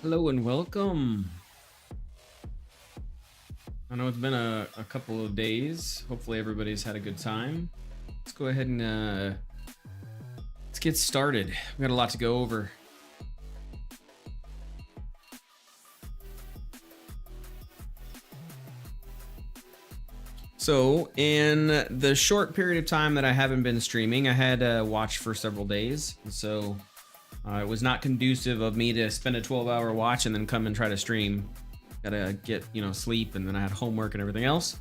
Hello and welcome. I know it's been a couple of days. Hopefully everybody's had a good time. Let's go ahead and let's get started. We got a lot to go over. So in the short period of time that I haven't been streaming, I had watch for several days. So it was not conducive of me to spend a 12-hour watch and then come and try to stream. Gotta get, sleep, and then I had homework and everything else.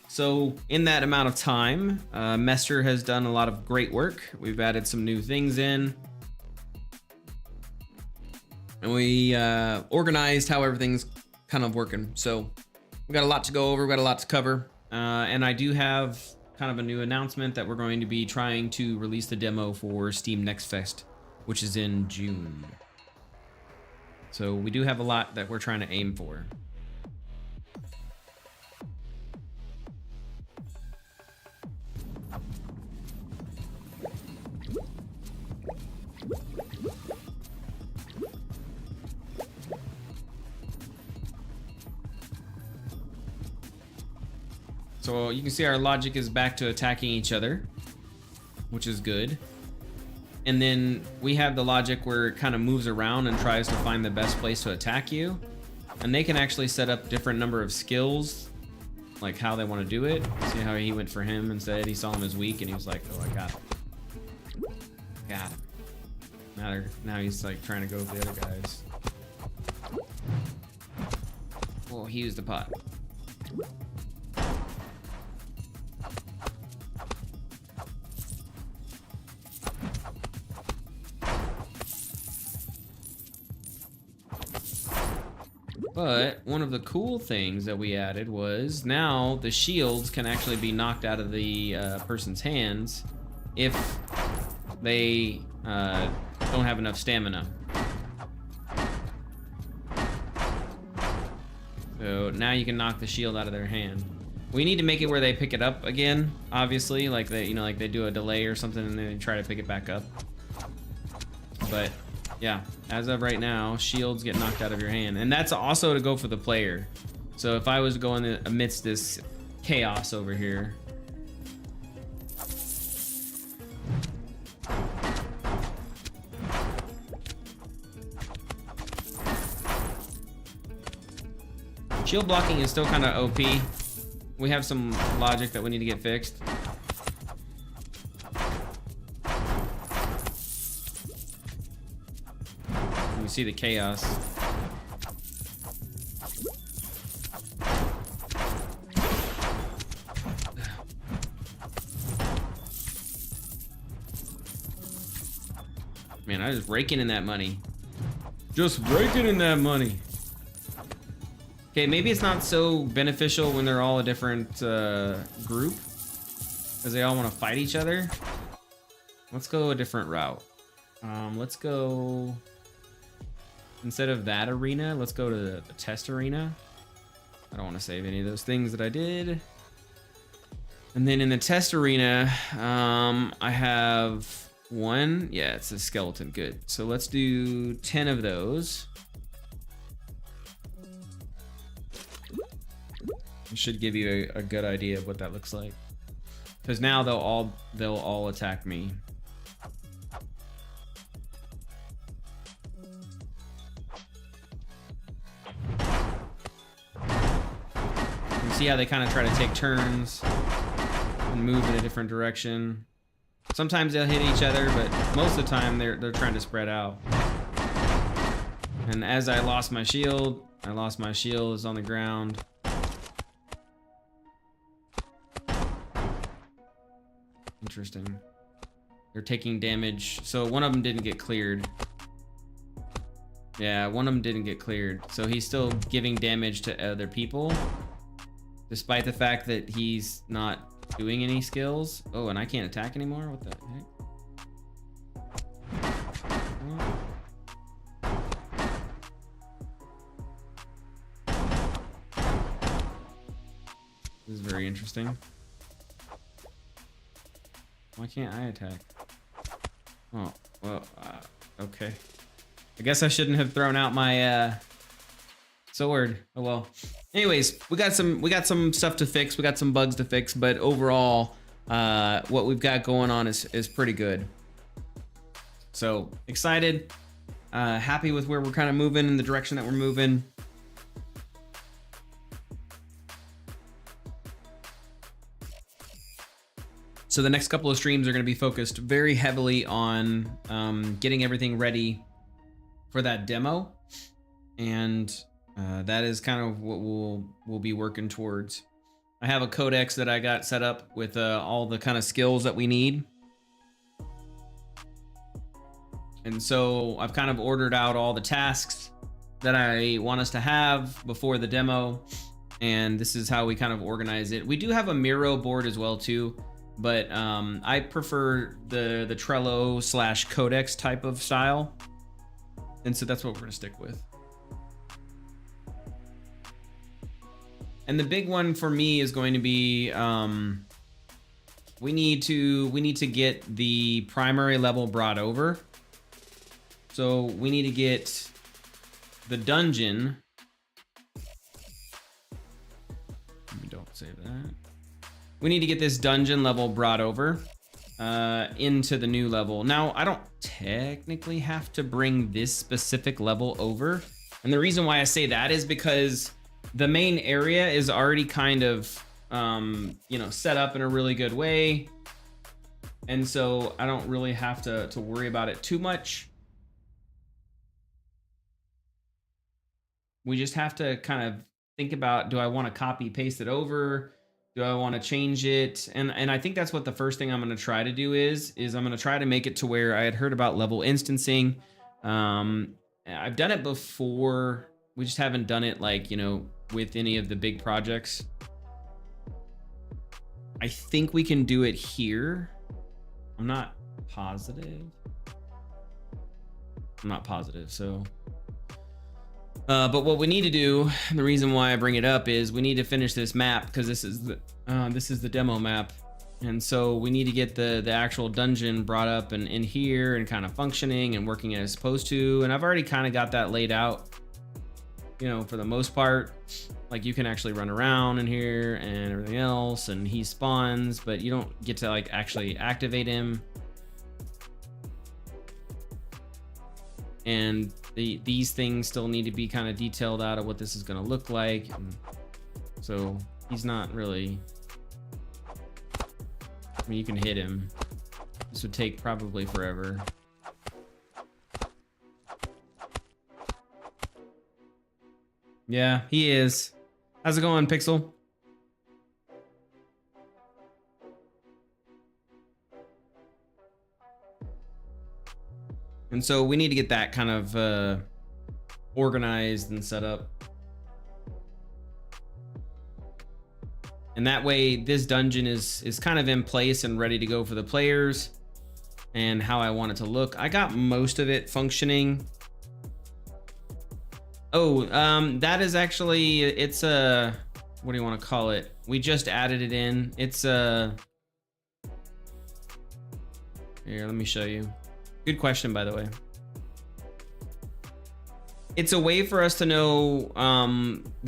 So in that amount of time, Mester has done a lot of great work. We've added some new things in. And we organized how everything's kind of working. So we got a lot to go over, we got a lot to cover. And I do have kind of a new announcement that we're going to be trying to release the demo for Steam NextFest, which is in June. So we do have a lot that we're trying to aim for. So you can see our logic is back to attacking each other, which is good. And then we have the logic where it kind of moves around and tries to find the best place to attack you. And they can actually set up different number of skills, like how they want to do it. See how he went for him instead? He saw him as weak and he was like, oh, I got him. Got him. Now he's like trying to go with the other guys. Oh, he used the pot. But one of the cool things that we added was now the shields can actually be knocked out of the person's hands if they don't have enough stamina. So now you can knock the shield out of their hand. We need to make it where they pick it up again, obviously, like they, like they do a delay or something and then they try to pick it back up. But yeah, as of right now, shields get knocked out of your hand. And that's also to go for the player. So if I was to go in amidst this chaos over here. Shield blocking is still kind of OP. We have some logic that we need to get fixed. You see the chaos. Man, I was raking in that money. Just raking in that money. Okay, maybe it's not so beneficial when they're all a different group, because they all want to fight each other. Let's go a different route. Let's go, instead of that arena, let's go to the test arena. I don't want to save any of those things that I did. And then in the test arena, I have one. Yeah, it's a skeleton. Good. So let's do 10 of those. It should give you a good idea of what that looks like. Because now they'll all attack me. You see how they kind of try to take turns and move in a different direction. Sometimes they'll hit each other, but most of the time they're trying to spread out. And as I lost my shield is on the ground. Interesting. They're taking damage. So one of them didn't get cleared. Yeah, one of them didn't get cleared. So he's still giving damage to other people, despite the fact that he's not doing any skills. Oh, and I can't attack anymore? What the heck? This is very interesting. Why can't I attack? Oh, well, okay. I guess I shouldn't have thrown out my sword. Oh well. Anyways, we got some stuff to fix. We got some bugs to fix, but overall, what we've got going on is pretty good. So excited, happy with where we're kind of moving in the direction that we're moving. So the next couple of streams are going to be focused very heavily on getting everything ready for that demo, and that is kind of what we'll be working towards. I have a codex that I got set up with all the kind of skills that we need, and so I've kind of ordered out all the tasks that I want us to have before the demo, and this is how we kind of organize it. We do have a Miro board as well too, but I prefer the Trello / codex type of style, and so that's what we're gonna stick with. And the big one for me is going to be we need to get the primary level brought over. So we need to get the dungeon. Don't save that. We need to get this dungeon level brought over into the new level. Now, I don't technically have to bring this specific level over. And the reason why I say that is because the main area is already kind of, set up in a really good way. And so I don't really have to worry about it too much. We just have to kind of think about, do I want to copy paste it over? Do I want to change it? And I think that's what the first thing I'm going to try to do is I'm going to try to make it to where I had heard about level instancing. I've done it before. We just haven't done it with any of the big projects. I think we can do it here. I'm not positive. So but what we need to do, and the reason why I bring it up, is we need to finish this map, because this is the demo map, and so we need to get the actual dungeon brought up and in here and kind of functioning and working as supposed to. And I've already kind of got that laid out, for the most part. Like, you can actually run around in here and everything else, and he spawns, but you don't get to actually activate him. And these things still need to be kind of detailed out of what this is going to look like. And so he's not really, you can hit him. This would take probably forever. Yeah, he is. How's it going, Pixel? And so we need to get that kind of organized and set up. And that way this dungeon is kind of in place and ready to go for the players and how I want it to look. I got most of it functioning. Oh, that is actually, it's a, what do you want to call it? We just added it in. It's a, here, let me show you. Good question, by the way. It's a way for us to know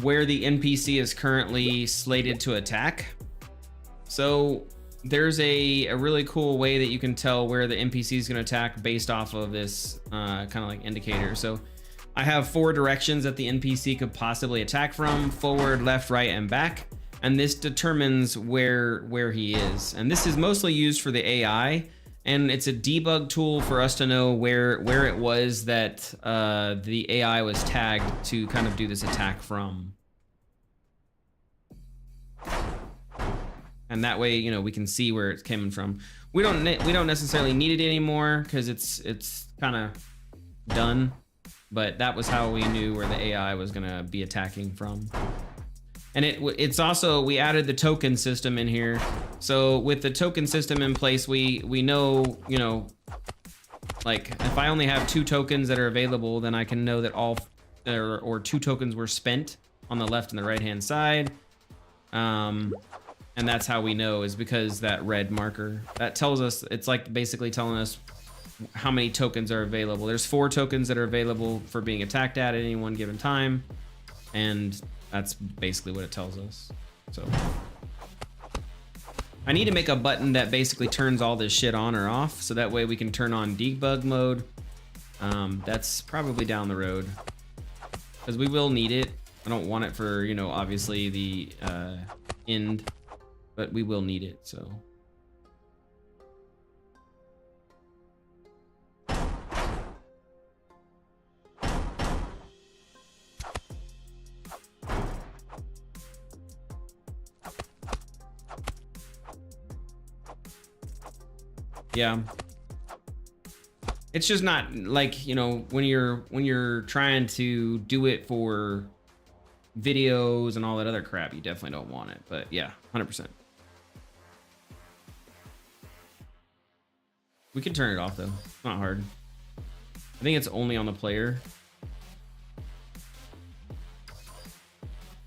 where the NPC is currently slated to attack. So there's a really cool way that you can tell where the NPC is going to attack based off of this kind of like indicator. So I have 4 directions that the NPC could possibly attack from: forward, left, right, and back. And this determines where he is. And this is mostly used for the AI. And it's a debug tool for us to know where it was that the AI was tagged to kind of do this attack from. And that way, we can see where it's coming from. We don't necessarily need it anymore because it's kind of done. But that was how we knew where the AI was gonna be attacking from. And it's also, we added the token system in here. So with the token system in place, we know, like if I only have 2 tokens that are available, then I can know that all, or 2 tokens were spent on the left and the right hand side. And that's how we know, is because that red marker, that tells us, it's like basically telling us how many tokens are available. There's 4 tokens that are available for being attacked at any one given time, and that's basically what it tells us. So I need to make a button that basically turns all this shit on or off, so that way we can turn on debug mode. That's probably down the road, because we will need it. I don't want it for, you know, obviously the end, but we will need it, so. Yeah. It's just not like, you know, when you're trying to do it for videos and all that other crap, you definitely don't want it. But yeah, 100%. We can turn it off though. It's not hard. I think it's only on the player.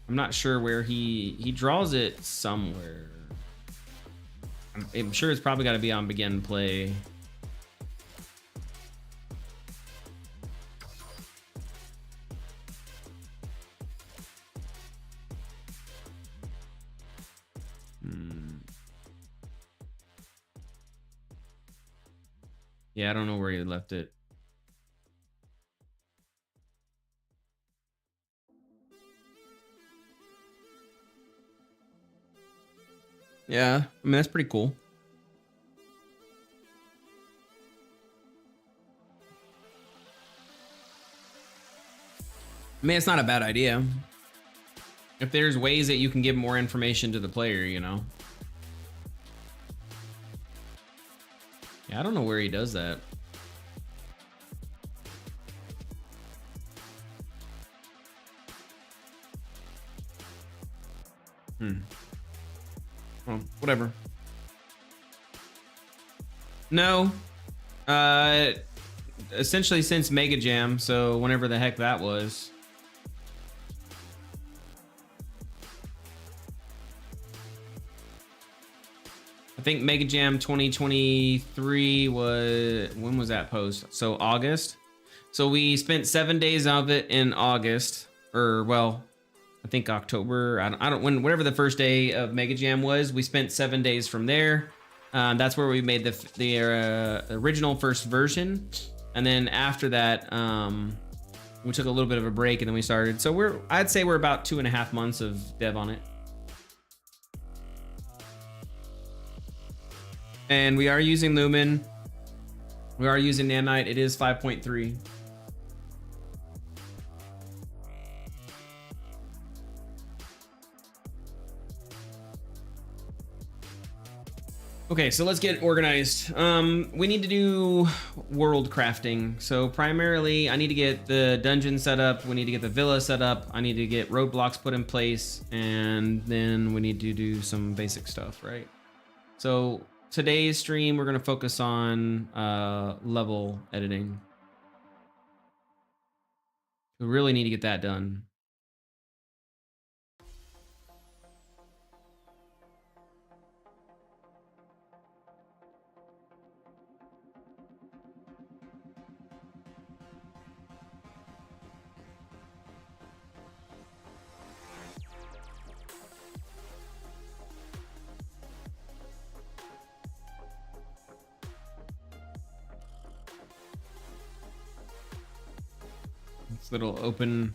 I'm not sure where he draws it somewhere. I'm sure it's probably got to be on begin play. Yeah, I don't know where he left it. Yeah, I mean, that's pretty cool. I mean, it's not a bad idea. If there's ways that you can give more information to the player, you know. Yeah, I don't know where he does that. Well, whatever. No. Essentially since Mega Jam, so whenever the heck that was. I think Mega Jam 2023 was, when was that post? So August. So we spent 7 days of it in August, or well, I think October. I don't whenever the first day of Mega Jam was, we spent 7 days from there. That's where we made the original first version, and then after that, we took a little bit of a break, and then we started. So I'd say we're about 2.5 months of dev on it. And we are using Lumen. We are using Nanite. It is 5.3. Okay, so let's get organized. We need to do world crafting. So primarily, I need to get the dungeon set up. We need to get the villa set up. I need to get roadblocks put in place. And then we need to do some basic stuff, right? So today's stream, we're going to focus on level editing. We really need to get that done. Little open.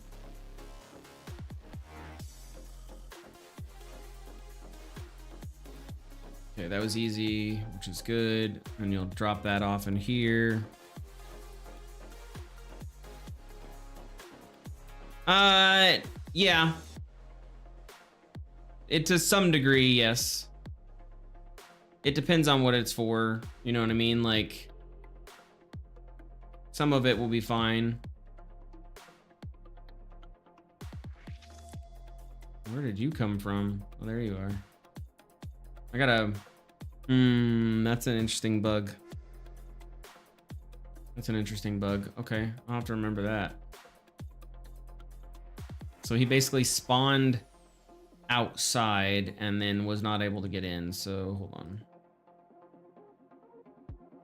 Okay, that was easy, which is good. And you'll drop that off in here. Yeah. It to some degree, yes. It depends on what it's for. You know what I mean? Like, some of it will be fine. Where did you come from? Oh, there you are. I gotta... that's an interesting bug. That's an interesting bug. Okay, I'll have to remember that. So he basically spawned outside and then was not able to get in, so hold on.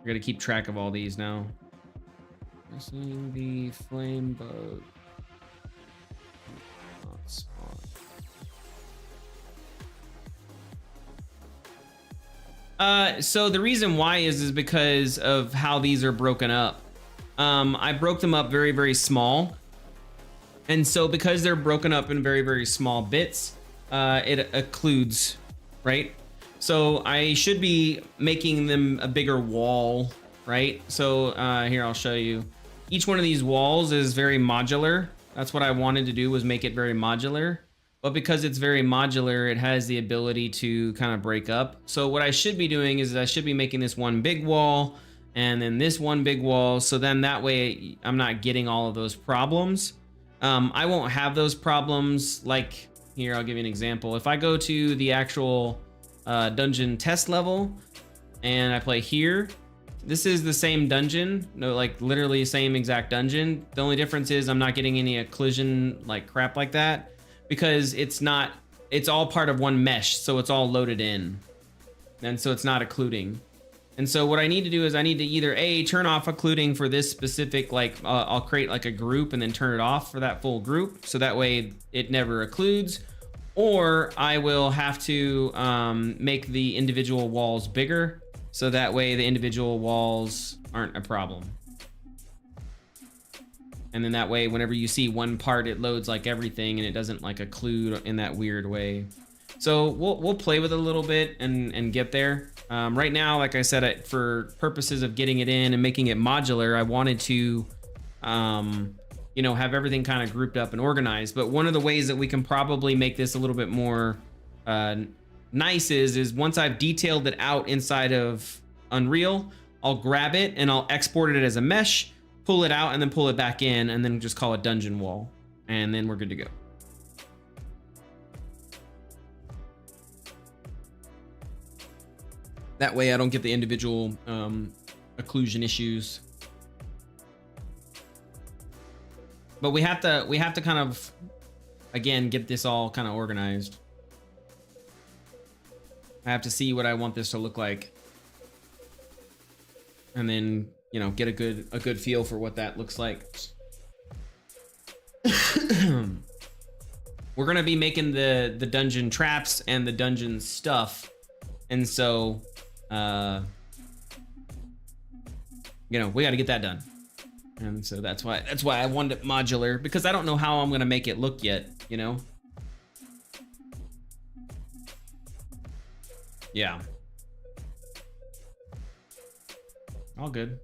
I gotta keep track of all these now. Pressing the flame boat. So the reason why is because of how these are broken up. I broke them up very, very small. And so because they're broken up in very, very small bits, it occludes, right? So I should be making them a bigger wall, right? So here, I'll show you. Each one of these walls is very modular. That's what I wanted to do, was make it very modular. But because it's very modular, it has the ability to kind of break up. So what I should be doing is I should be making this one big wall and then this one big wall. So then that way I'm not getting all of those problems. I won't have those problems. Like here, I'll give you an example. If I go to the actual dungeon test level and I play here, this is the same dungeon. No, like literally same exact dungeon. The only difference is I'm not getting any occlusion like crap like that, because it's all part of one mesh, so it's all loaded in, and so it's not occluding. And so what I need to do is I need to either turn off occluding for this specific, like I'll create like a group and then turn it off for that full group, so that way it never occludes, or I will have to make the individual walls bigger, so that way the individual walls aren't a problem. And then that way, whenever you see one part, it loads like everything and it doesn't like occlude in that weird way. So we'll play with it a little bit and get there. Right now, like I said, for purposes of getting it in and making it modular, I wanted to, have everything kind of grouped up and organized. But one of the ways that we can probably make this a little bit more nice is once I've detailed it out inside of Unreal, I'll grab it and I'll export it as a mesh, pull it out, and then pull it back in, and then just call it dungeon wall, and then we're good to go. That way I don't get the individual occlusion issues. But we have to kind of, again, get this all kind of organized. I have to see what I want this to look like, and then get a good feel for what that looks like. We're gonna be making the dungeon traps and the dungeon stuff, and so we got to get that done. And so that's why I wanted it modular, because I don't know how I'm gonna make it look yet. Yeah. All good.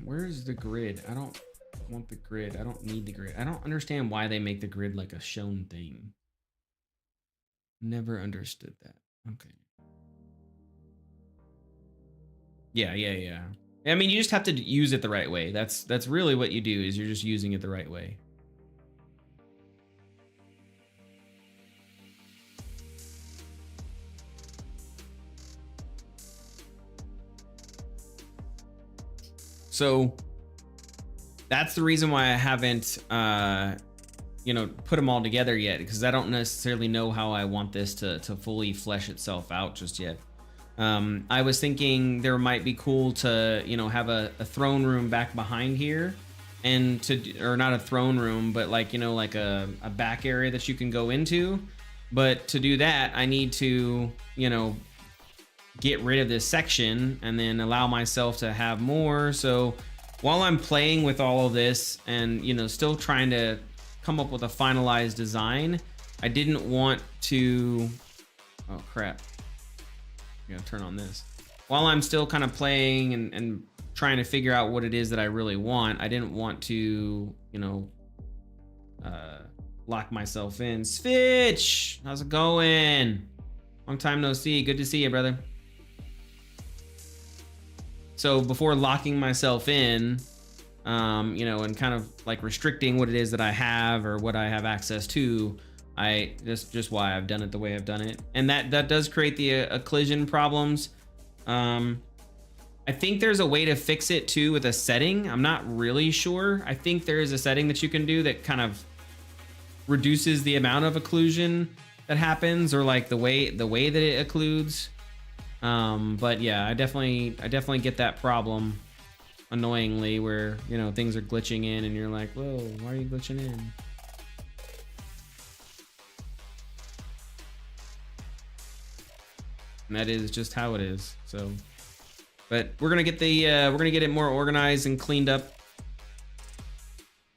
Where's the grid? I don't want the grid. I don't need the grid. I don't understand why they make the grid like a shown thing. Never understood that. Okay. Yeah. I mean, you just have to use it the right way. That's really what you do, is you're just using it the right way. So that's the reason why I haven't, put them all together yet, because I don't necessarily know how I want this to fully flesh itself out just yet. I was thinking there might be cool to, have a throne room back behind here, and or not a throne room, but like a back area that you can go into. But to do that, I need to, get rid of this section and then allow myself to have more. So while I'm playing with all of this and still trying to come up with a finalized design, I didn't want to, oh crap, I gotta turn on this. While I'm still kind of playing and trying to figure out what it is that I really want, I didn't want to lock myself in. Svitch, how's it going? Long time no see. Good to see you, brother. So before locking myself in, and kind of like restricting what it is that I have or what I have access to, that's just why I've done it the way I've done it. And that does create the occlusion problems. I think there's a way to fix it too with a setting. I'm not really sure. I think there is a setting that you can do that kind of reduces the amount of occlusion that happens, or like the way that it occludes. But yeah, I definitely get that problem annoyingly where, you know, things are glitching in and you're like, whoa, why are you glitching in? And that is just how it is. So, but we're gonna get it more organized and cleaned up,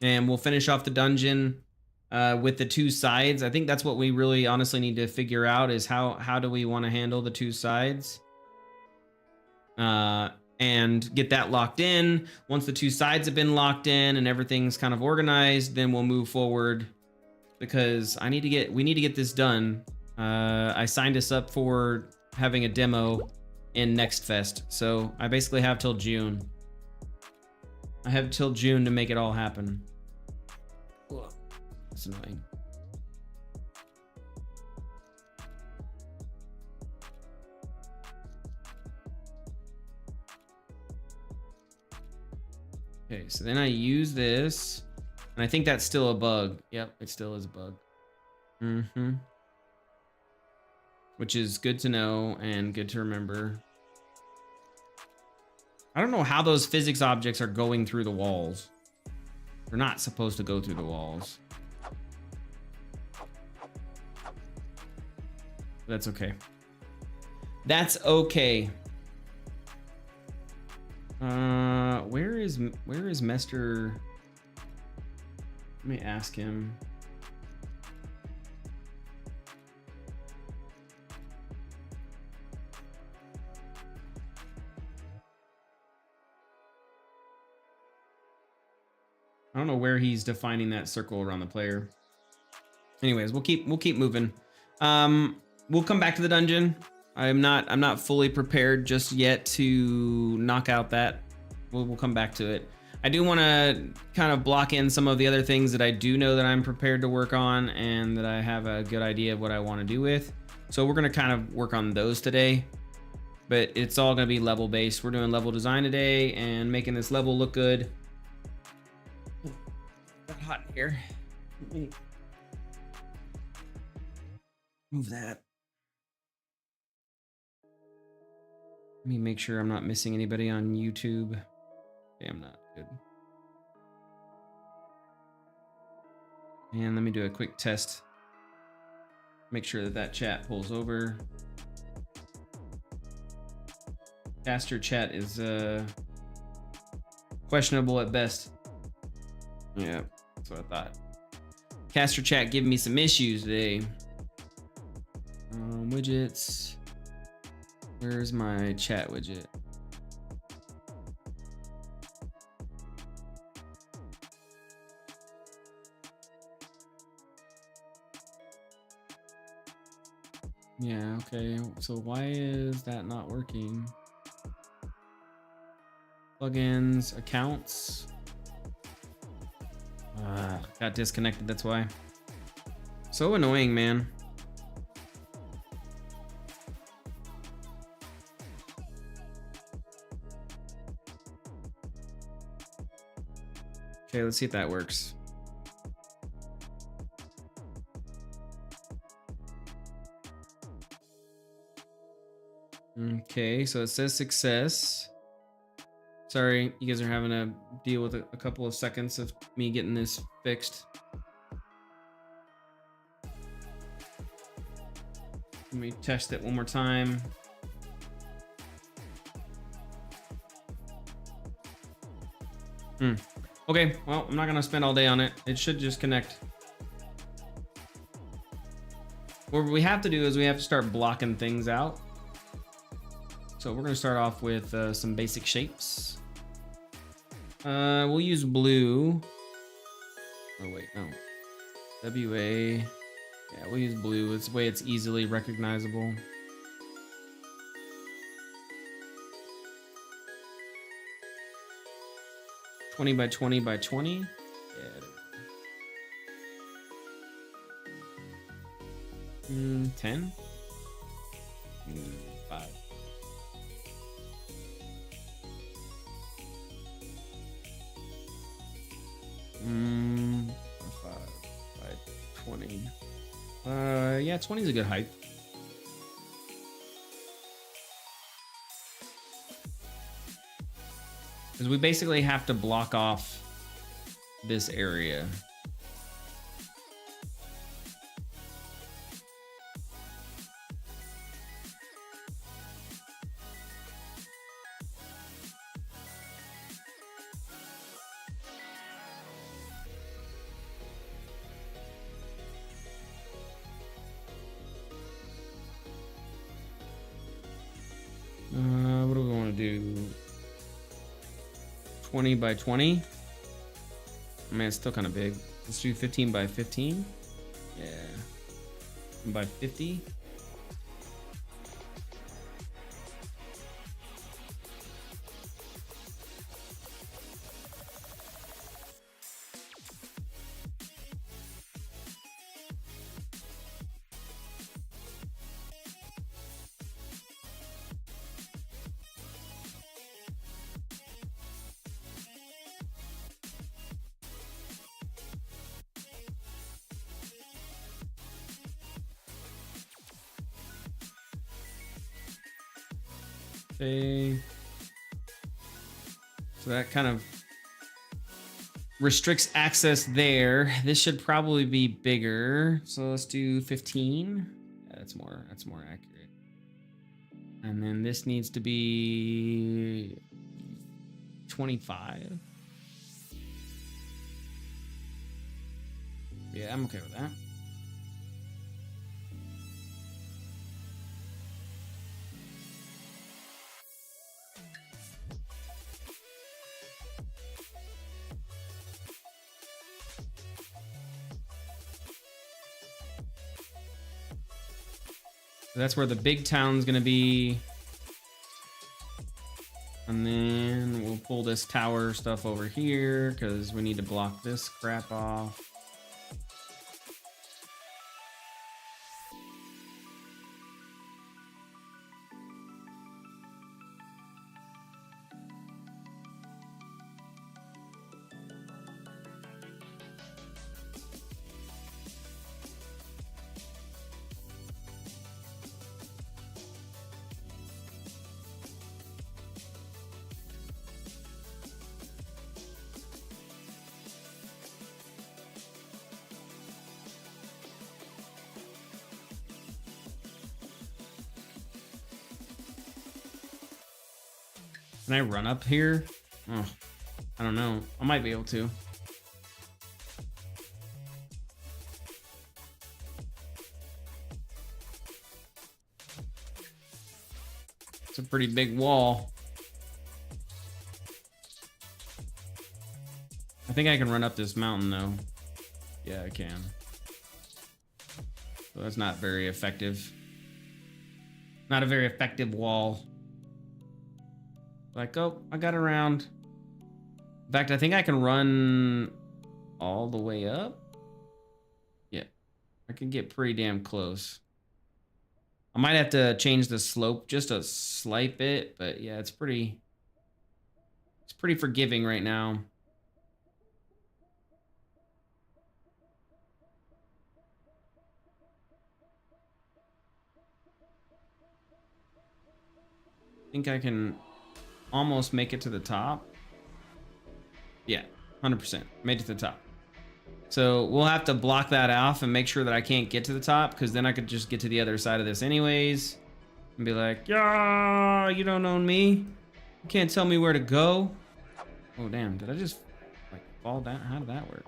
and we'll finish off the dungeon with the two sides. I think that's what we really honestly need to figure out is how do we want to handle the two sides, and get that locked in. Once the two sides have been locked in and everything's kind of organized, then we'll move forward, because we need to get this done. I signed us up for having a demo in NextFest, so I basically have till June. I have till June to make it all happen. Ugh, that's annoying. Okay, so then I use this, and I think that's still a bug. Yep, it still is a bug. Mm-hmm. Which is good to know and good to remember. I don't know how those physics objects are going through the walls. They're not supposed to go through the walls. That's okay. That's okay. Where is Mester? Let me ask him. I don't know where he's defining that circle around the player. Anyways, we'll keep moving. We'll come back to the dungeon. I'm not fully prepared just yet to knock out that. We'll come back to it. I do want to kind of block in some of the other things that I do know that I'm prepared to work on and that I have a good idea of what I want to do with. So we're going to kind of work on those today, but it's all going to be level based. We're doing level design today and making this level look good. Got hot in here. Let me move that. Let me make sure I'm not missing anybody on YouTube. Okay, I'm not. Good. And let me do a quick test. Make sure that that chat pulls over. Caster chat is questionable at best. Yeah, that's what I thought. Caster chat giving me some issues today. Widgets. Where's my chat widget? Yeah, okay. So why is that not working? Plugins, accounts. Got disconnected, that's why. So annoying, man. Okay, let's see if that works. Okay, so it says success. Sorry, you guys are having to deal with a couple of seconds of me getting this fixed. Let me test it one more time. Okay, well, I'm not gonna spend all day on it. It should just connect. What we have to do is we have to start blocking things out. So we're gonna start off with some basic shapes. We'll use blue. Oh wait, no. WA. Yeah, we'll use blue. It's the way it's easily recognizable. $20 by $20 by $20. Yeah. 10. 5. 5 by 20. Yeah, 20 is a good height. Because we basically have to block off this area. What do we want to do? 20 by 20. I mean, it's still kind of big. Let's do 15 by 15. Yeah. And by 50. Okay. So that kind of restricts access there. This should probably be bigger. So let's do 15. Yeah, that's more accurate. And then this needs to be 25. Yeah, I'm okay with that. That's where the big town's gonna be. And then we'll pull this tower stuff over here because we need to block this crap off. Can I run up here? Oh, I don't know. I might be able to. It's a pretty big wall. I think I can run up this mountain though. Yeah, I can. So that's not very effective. Not a very effective wall. Like, oh, I got around. In fact, I think I can run all the way up. Yeah, I can get pretty damn close. I might have to change the slope just a slight bit, but yeah, it's pretty forgiving right now. I think I can almost make it to the top. Yeah, 100% made it to the top. So we'll have to block that off and make sure that I can't get to the top, because then I could just get to the other side of this anyways and be like, yeah, you don't own me. You can't tell me where to go. Oh, damn. Did I just like fall down? How did that work?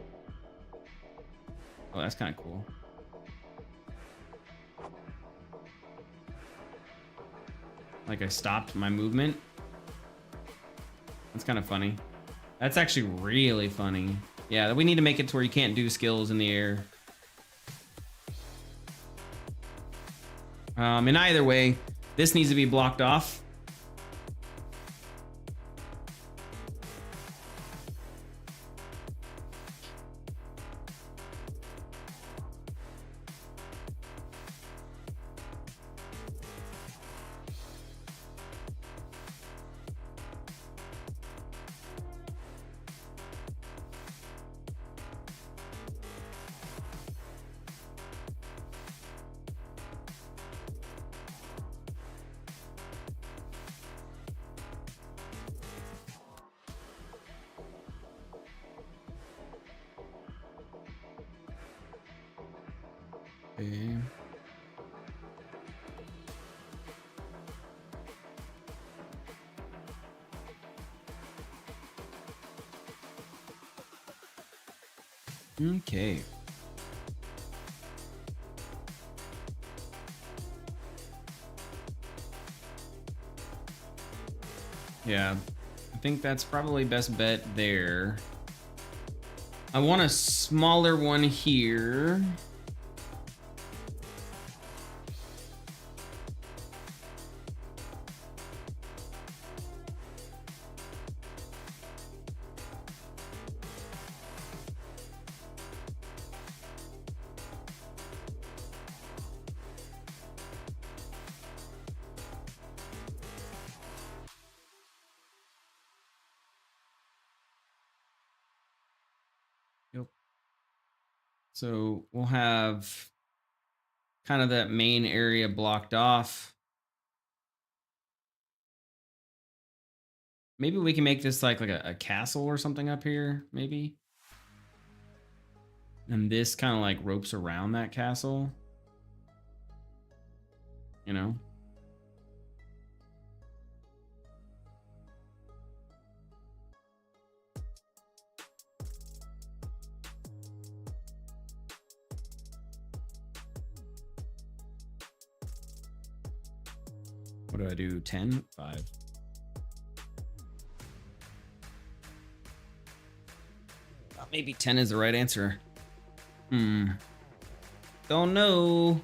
Oh, that's kind of cool. Like I stopped my movement. That's kind of funny. That's actually really funny. Yeah, we need to make it to where you can't do skills in the air. In either way, this needs to be blocked off. Okay. Okay. Yeah, I think that's probably best bet there. I want a smaller one here. Yep. So we'll have kind of that main area blocked off. Maybe we can make this like a castle or something up here, maybe. And this kind of like ropes around that castle. You know? What do I do? 10? 5. Maybe 10 is the right answer. Don't know.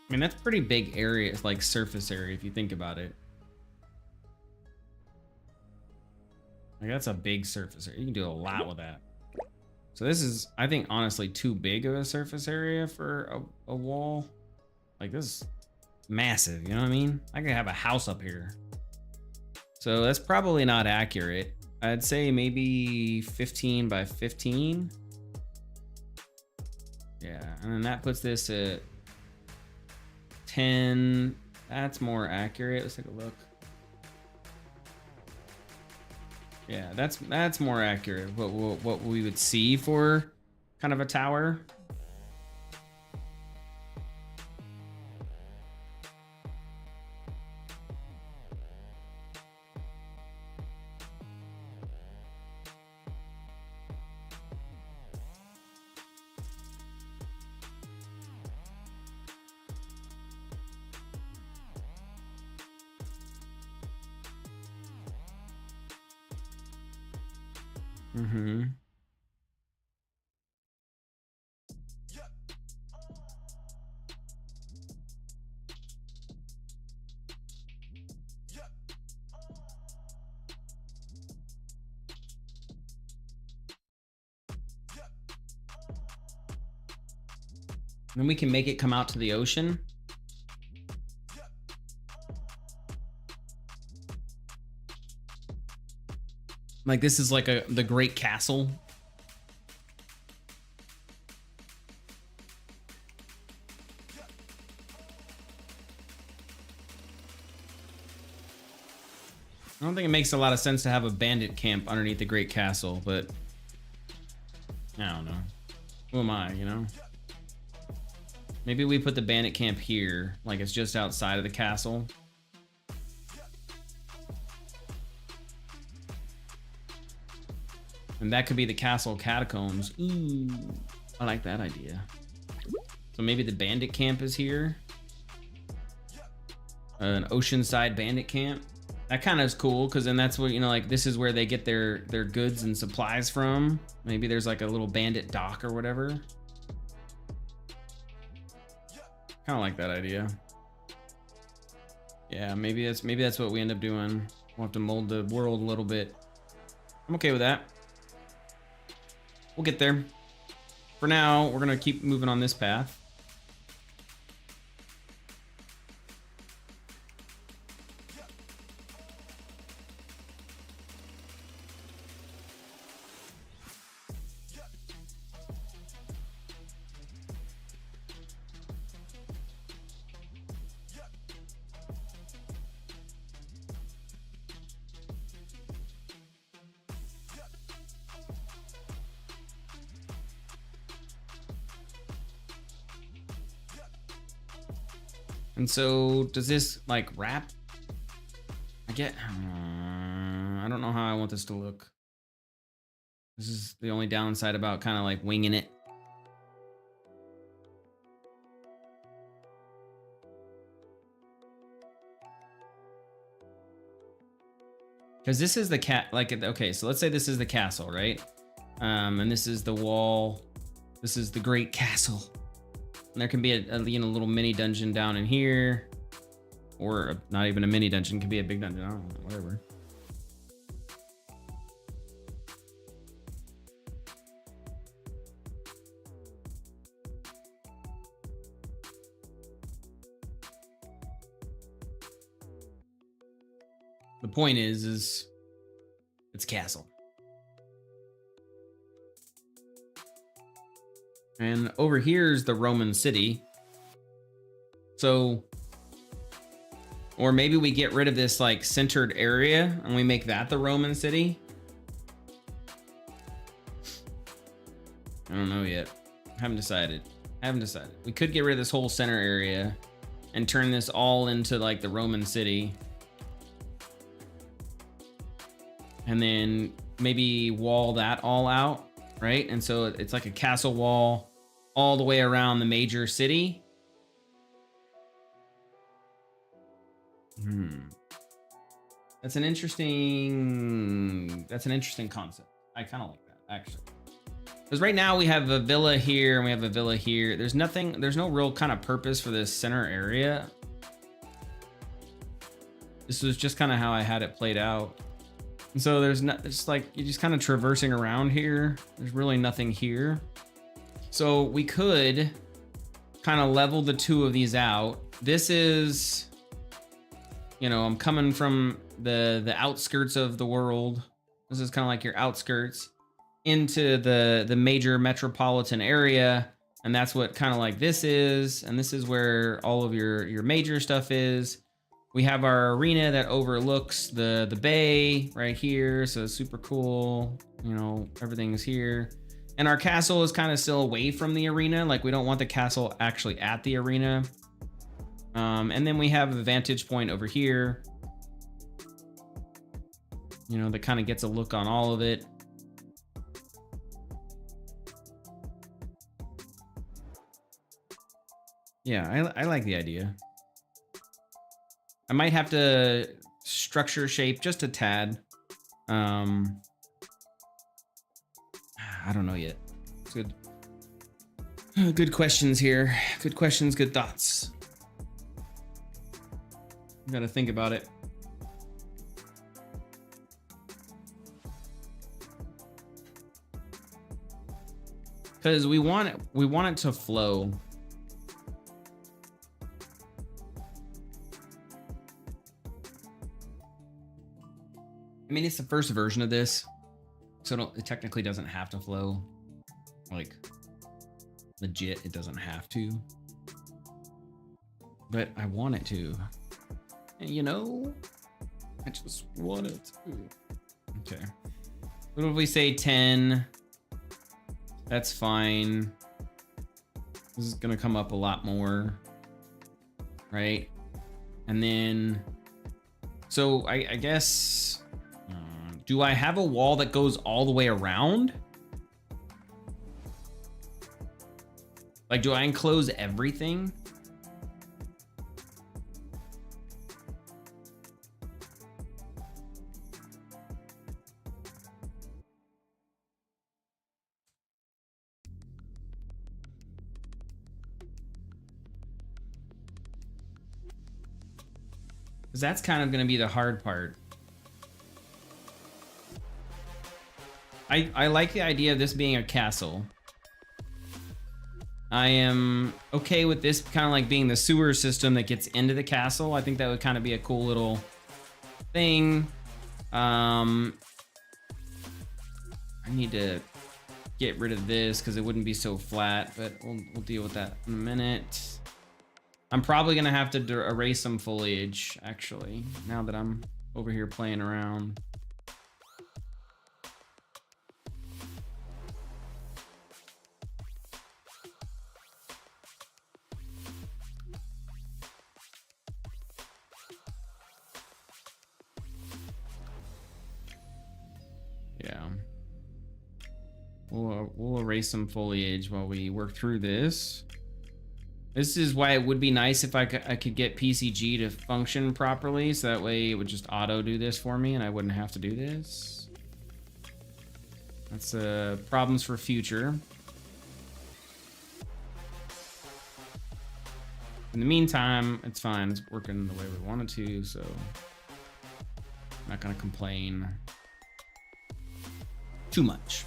I mean, that's pretty big area. It's like surface area if you think about it. Like that's a big surface area. You can do a lot with that. So this is, I think, honestly too big of a surface area for a wall. Like this is massive, you know what I mean? I could have a house up here. So that's probably not accurate. I'd say maybe 15 by 15. Yeah, and then that puts this at 10. That's more accurate. Let's take a look. Yeah, that's more accurate. What we would see for kind of a tower. Mm-hmm. Then we can make it come out to the ocean. Like this is like the Great Castle. I don't think it makes a lot of sense to have a bandit camp underneath the Great Castle, but I don't know. Who am I, you know? Maybe we put the bandit camp here, like it's just outside of the castle. And that could be the castle catacombs. Ooh, I like that idea. So maybe the bandit camp is here. An oceanside bandit camp. That kind of is cool, because then that's what, you know, like this is where they get their goods and supplies from. Maybe there's like a little bandit dock or whatever. Kind of like that idea. Yeah, maybe that's what we end up doing. We'll have to mold the world a little bit. I'm okay with that. We'll get there. For now, we're gonna keep moving on this path. And so does this like wrap? I don't know how I want this to look. This is the only downside about kind of like winging it. Because this is the okay, so let's say this is the castle, right? And this is the wall. This is the great castle. And there can be a little mini dungeon down in here. Or not even a mini dungeon, could be a big dungeon, I don't know, whatever. The point is it's castle. And over here is the Roman city. So, or maybe we get rid of this like centered area and we make that the Roman city. I don't know yet. Haven't decided. We could get rid of this whole center area and turn this all into like the Roman city. And then maybe wall that all out, right? And so it's like a castle wall all the way around the major city. That's an interesting concept. I kind of like that, actually. Because right now we have a villa here and we have a villa here. There's no real kind of purpose for this center area. This was just kind of how I had it played out. And so it's like you're just kind of traversing around here. There's really nothing here. So we could kind of level the two of these out. This is, you know, I'm coming from the outskirts of the world. This is kind of like your outskirts into the major metropolitan area. And that's what kind of like this is. And this is where all of your major stuff is. We have our arena that overlooks the bay right here. So it's super cool. You know, everything's here. And our castle is kind of still away from the arena. Like we don't want the castle actually at the arena. And then we have a vantage point over here. You know, that kind of gets a look on all of it. Yeah, I like the idea. I might have to structure shape just a tad. I don't know yet. It's good. Good questions here. Good questions, good thoughts. Gotta think about it. Because we want it to flow. I mean, it's the first version of this, so it technically doesn't have to flow. Like, legit, it doesn't have to. But I want it to. And you know, I just want it to. Okay. What if we say 10? That's fine. This is gonna come up a lot more, right? And then, so I guess, do I have a wall that goes all the way around? Like, do I enclose everything? Because that's kind of going to be the hard part. I like the idea of this being a castle. I am okay with this kind of like being the sewer system that gets into the castle. I think that would kind of be a cool little thing. I need to get rid of this because it wouldn't be so flat, but we'll deal with that in a minute. I'm probably gonna have to erase some foliage, actually, now that I'm over here playing around. Yeah. We'll erase some foliage while we work through this. This is why it would be nice if I could get PCG to function properly, so that way it would just auto do this for me and I wouldn't have to do this. That's problems for future. In the meantime, it's fine. It's working the way we wanted to, so I'm not gonna complain too much.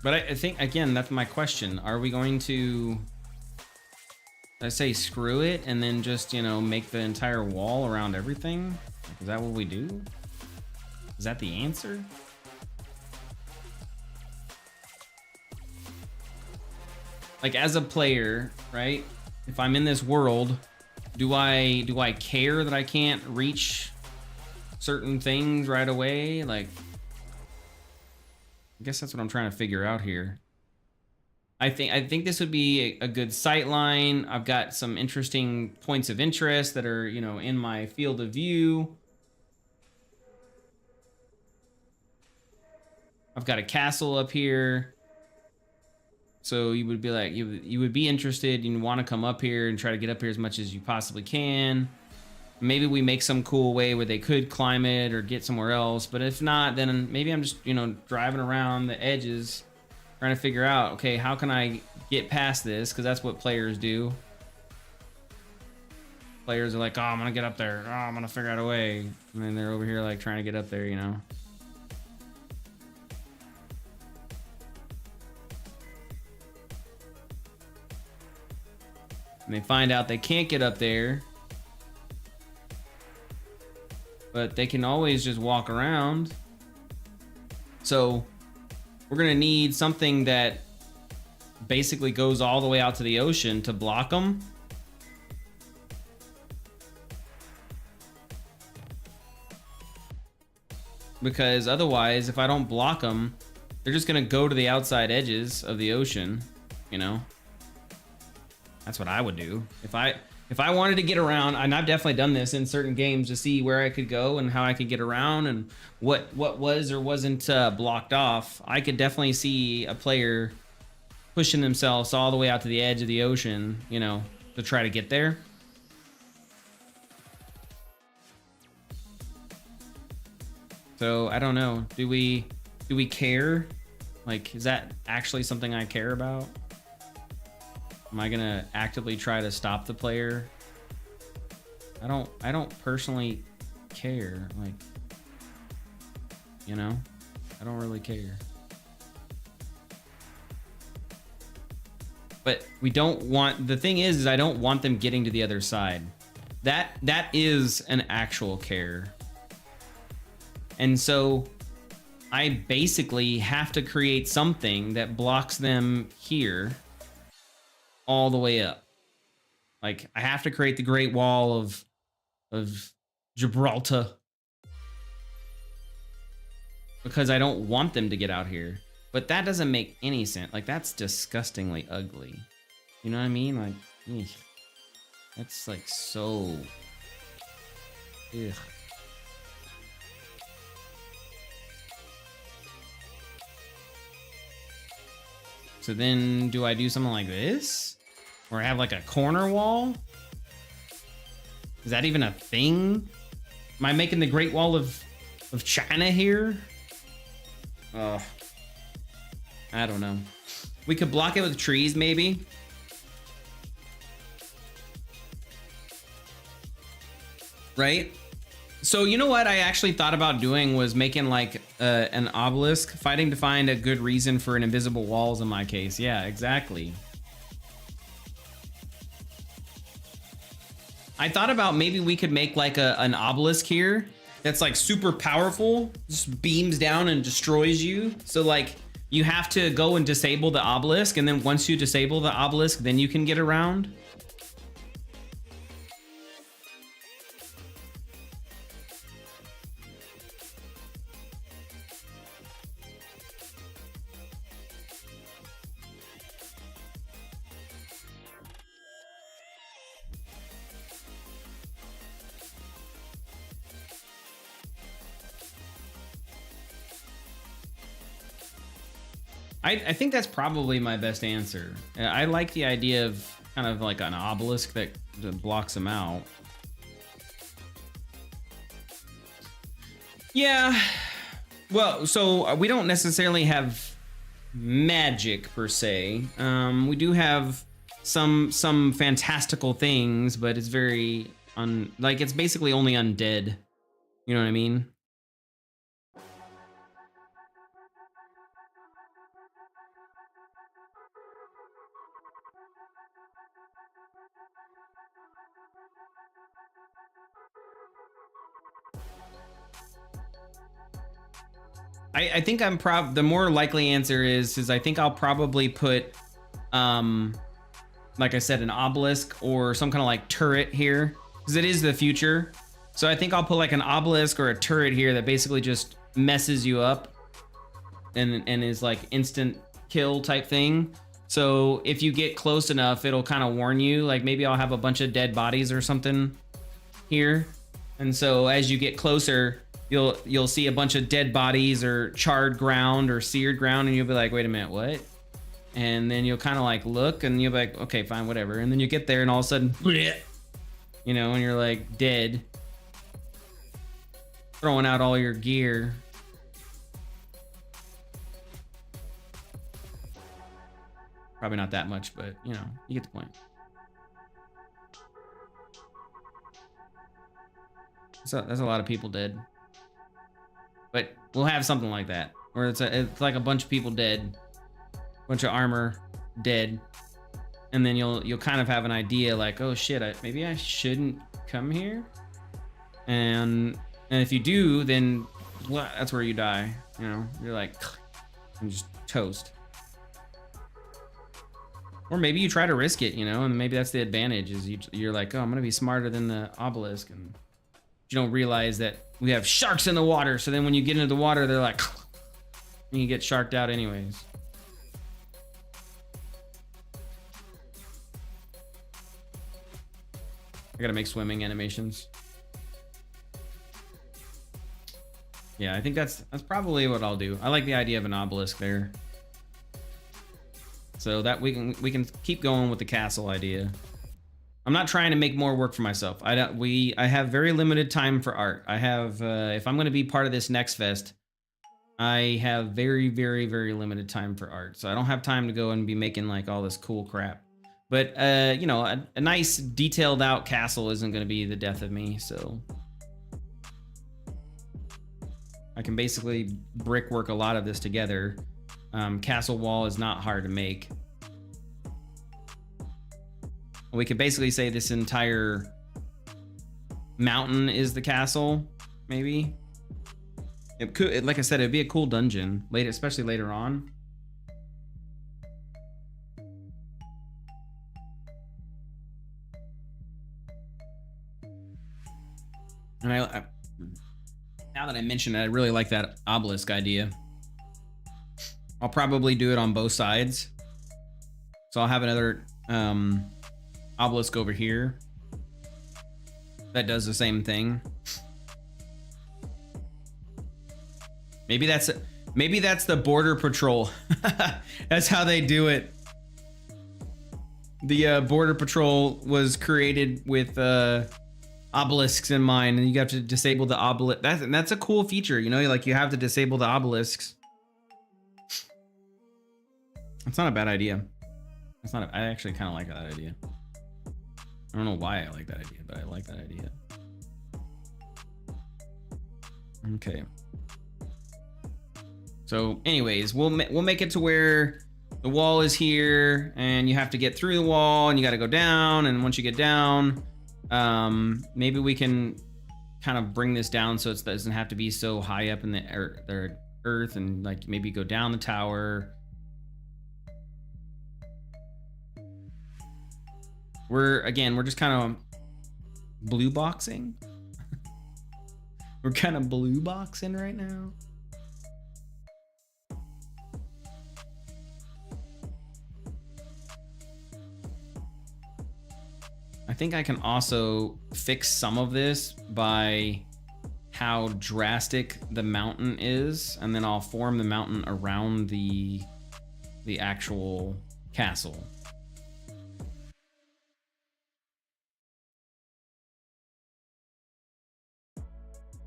But I think, again, that's my question. Are we going to, I say screw it and then just, you know, make the entire wall around everything? Like, is that what we do? Is that the answer? Like, as a player, right? If I'm in this world, do I care that I can't reach certain things right away? Like, I guess that's what I'm trying to figure out here. I think this would be a good sight line. I've got some interesting points of interest that are, you know, in my field of view. I've got a castle up here. So you would be like, you would be interested, you want to come up here and try to get up here as much as you possibly can. Maybe we make some cool way where they could climb it or get somewhere else. But if not, then maybe I'm just, you know, driving around the edges, trying to figure out, okay, how can I get past this? Because that's what players do. Players are like, oh, I'm going to get up there. Oh, I'm going to figure out a way. And then they're over here like trying to get up there, you know. And they find out they can't get up there. But they can always just walk around. So we're gonna need something that basically goes all the way out to the ocean to block them. Because otherwise, if I don't block them, they're just gonna go to the outside edges of the ocean, you know? That's what I would do. If I wanted to get around, and I've definitely done this in certain games to see where I could go and how I could get around and what was or wasn't blocked off, I could definitely see a player pushing themselves all the way out to the edge of the ocean, you know, to try to get there. So I don't know. Do we care? Like, is that actually something I care about? Am I gonna actively try to stop the player? I don't personally care. Like, you know, I don't really care. But we don't want, the thing is I don't want them getting to the other side. That is an actual care. And so I basically have to create something that blocks them here all the way up. Like, I have to create the Great Wall of Gibraltar because I don't want them to get out here. But that doesn't make any sense. Like, that's disgustingly ugly. You know what I mean? Like, eugh. That's like so... Ugh. So then, do I do something like this? Or have like a corner wall? Is that even a thing? Am I making the Great Wall of China here? I don't know. We could block it with trees, maybe. Right? So you know what I actually thought about doing was making like an obelisk, fighting to find a good reason for an invisible walls in my case. Yeah, exactly. I thought about maybe we could make like an obelisk here that's like super powerful, just beams down and destroys you. So like you have to go and disable the obelisk, and then once you disable the obelisk, then you can get around. I think that's probably my best answer. I like the idea of kind of like an obelisk that blocks them out. Yeah. Well, so we don't necessarily have magic per se. We do have some fantastical things, but it's very like it's basically only undead. You know what I mean? I think I'm the more likely answer is I think I'll probably put like I said, an obelisk or some kind of like turret here, because it is the future. So I think I'll put like an obelisk or a turret here that basically just messes you up and is like instant kill type thing. So if you get close enough, it'll kind of warn you. Like maybe I'll have a bunch of dead bodies or something here. And so as you get closer, you'll see a bunch of dead bodies or charred ground or seared ground, and you'll be like, wait a minute, what? And then you'll kind of like look and you'll be like, okay, fine, whatever. And then you get there and all of a sudden, you know, and you're like dead. Throwing out all your gear. Probably not that much, but you know, you get the point. So there's a lot of people dead. But we'll have something like that, where it's like a bunch of people dead, bunch of armor dead, and then you'll kind of have an idea like, oh shit, maybe I shouldn't come here. And if you do, then well, that's where you die. You know, you're like, and just toast. Or maybe you try to risk it, you know, and maybe that's the advantage is you're like, oh, I'm gonna be smarter than the obelisk, and you don't realize that we have sharks in the water. So then when you get into the water, they're like, and you get sharked out anyways. I gotta make swimming animations. Yeah, I think that's probably what I'll do. I like the idea of an obelisk there. So that we can keep going with the castle idea. I'm not trying to make more work for myself. I have very limited time for art. I have if I'm going to be part of this NextFest, I have very, very, very limited time for art. So I don't have time to go and be making like all this cool crap. But you know, a nice detailed out castle isn't going to be the death of me. So I can basically brickwork a lot of this together. Castle wall is not hard to make. We could basically say this entire mountain is the castle, maybe. It could, like I said, it'd be a cool dungeon, especially later on. And I now that I mentioned it, I really like that obelisk idea. I'll probably do it on both sides. So I'll have another obelisk over here that does the same thing. Maybe that's the border patrol. That's how they do it. The border patrol was created with obelisks in mind, and you have to disable the obelisk. That's a cool feature, you know, like you have to disable the obelisks. It's not a bad idea. I actually kind of like that idea. I don't know why I like that idea, but I like that idea. Okay. So anyways, we'll make it to where the wall is here and you have to get through the wall and you got to go down. And once you get down, maybe we can kind of bring this down so it doesn't have to be so high up in the earth, and like maybe go down the tower. We're just kind of blue boxing. We're kind of blue boxing right now. I think I can also fix some of this by how drastic the mountain is, and then I'll form the mountain around the the actual castle.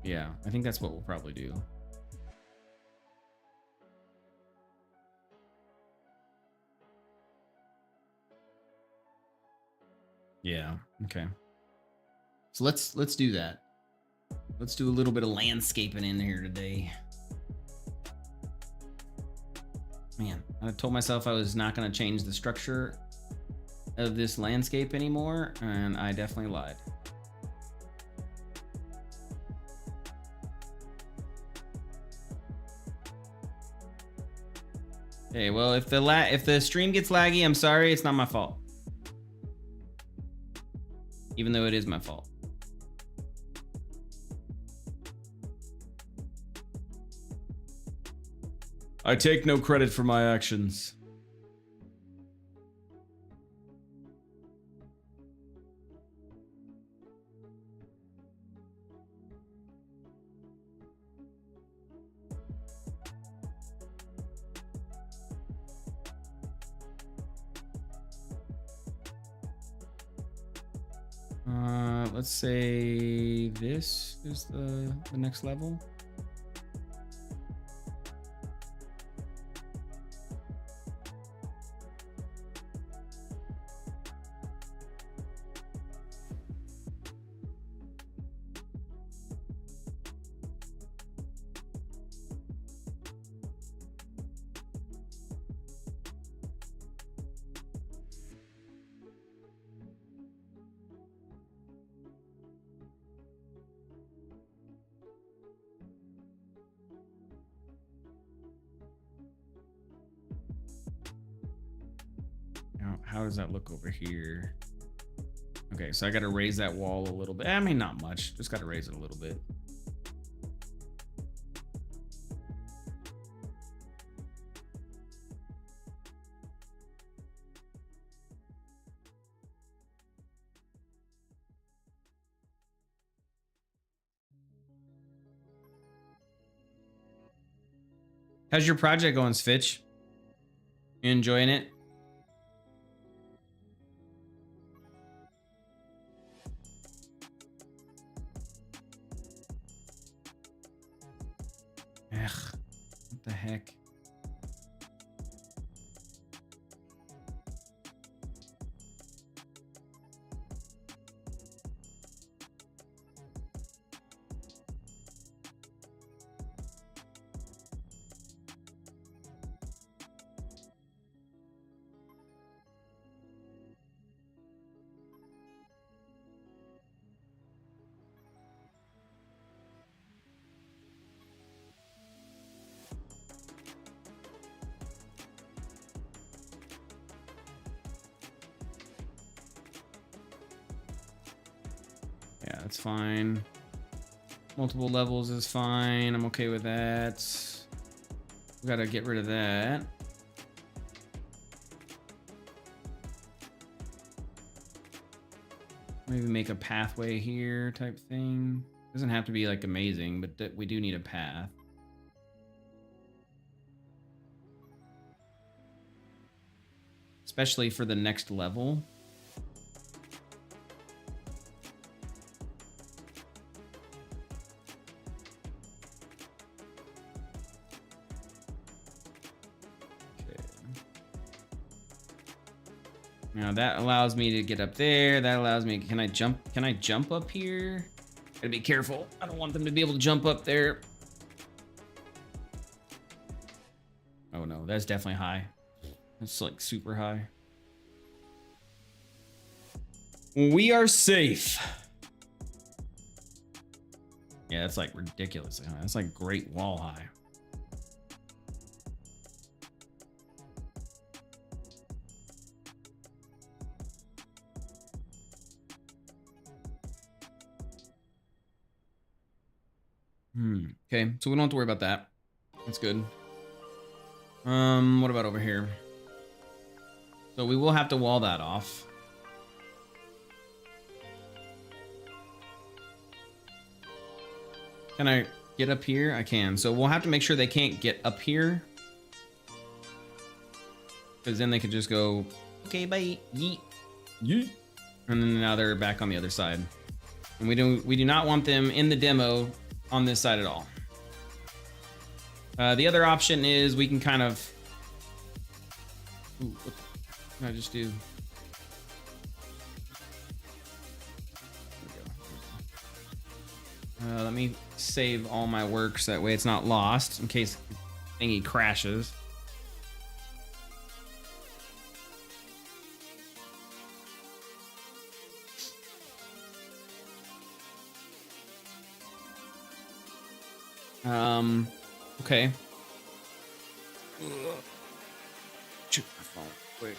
Yeah, I think that's what we'll probably do. Yeah, okay. So let's do that. Let's do a little bit of landscaping in here today. Man, I told myself I was not going to change the structure of this landscape anymore, and I definitely lied. Okay, well, if the stream gets laggy, I'm sorry, it's not my fault. Even though it is my fault. I take no credit for my actions. Let's say this is the next level. How does that look over here? Okay, so I got to raise that wall a little bit. I mean, not much. Just got to raise it a little bit. How's your project going, Svitch? You enjoying it? Ugh, what the heck? Yeah, that's fine. Multiple levels is fine. I'm okay with that. We gotta get rid of that. Maybe make a pathway here type thing. Doesn't have to be like amazing, but we do need a path. Especially for the next level. Now that allows me to get up there. That allows me, can I jump up here? Gotta be careful. I don't want them to be able to jump up there. Oh no, that's definitely high. That's like super high. We are safe. Yeah, that's like ridiculously high. That's like Great Wall high. Okay, so we don't have to worry about that. That's good. What about over here? So we will have to wall that off. Can I get up here? I can. So we'll have to make sure they can't get up here. because then they could just go, okay, bye, yeet, yeet, and then now they're back on the other side. And we do not want them in the demo on this side at all. The other option is we can kind of, ooh, what can I just do? Let me save all my work so that way it's not lost in case thingy crashes. Okay. Check my phone quick.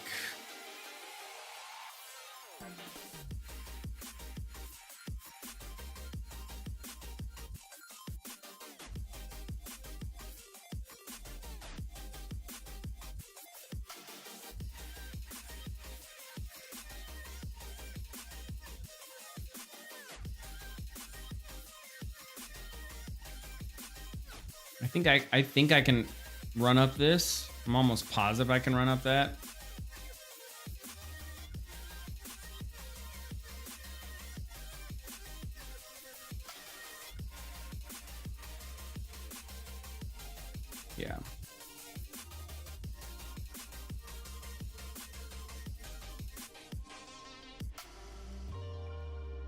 I think I can run up this. I'm almost positive I can run up that. Yeah.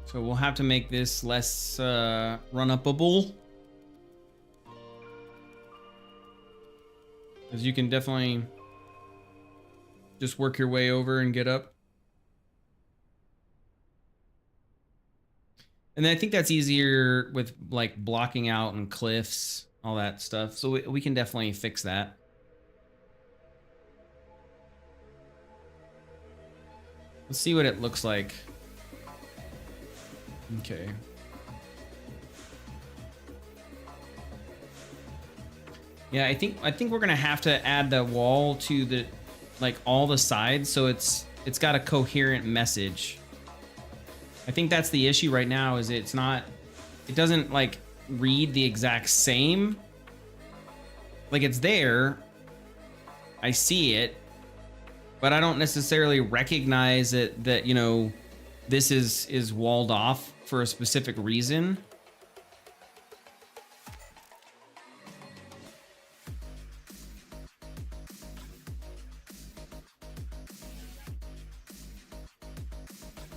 So we'll have to make this less run-upable. Because you can definitely just work your way over and get up. And then I think that's easier with like blocking out and cliffs, all that stuff. So we can definitely fix that. Let's see what it looks like. Okay. Yeah, I think we're gonna have to add the wall to the, like, all the sides, so it's got a coherent message. I think that's the issue right now, is it doesn't like read the exact same. Like, it's there, I see it, but I don't necessarily recognize it that, you know, this is walled off for a specific reason.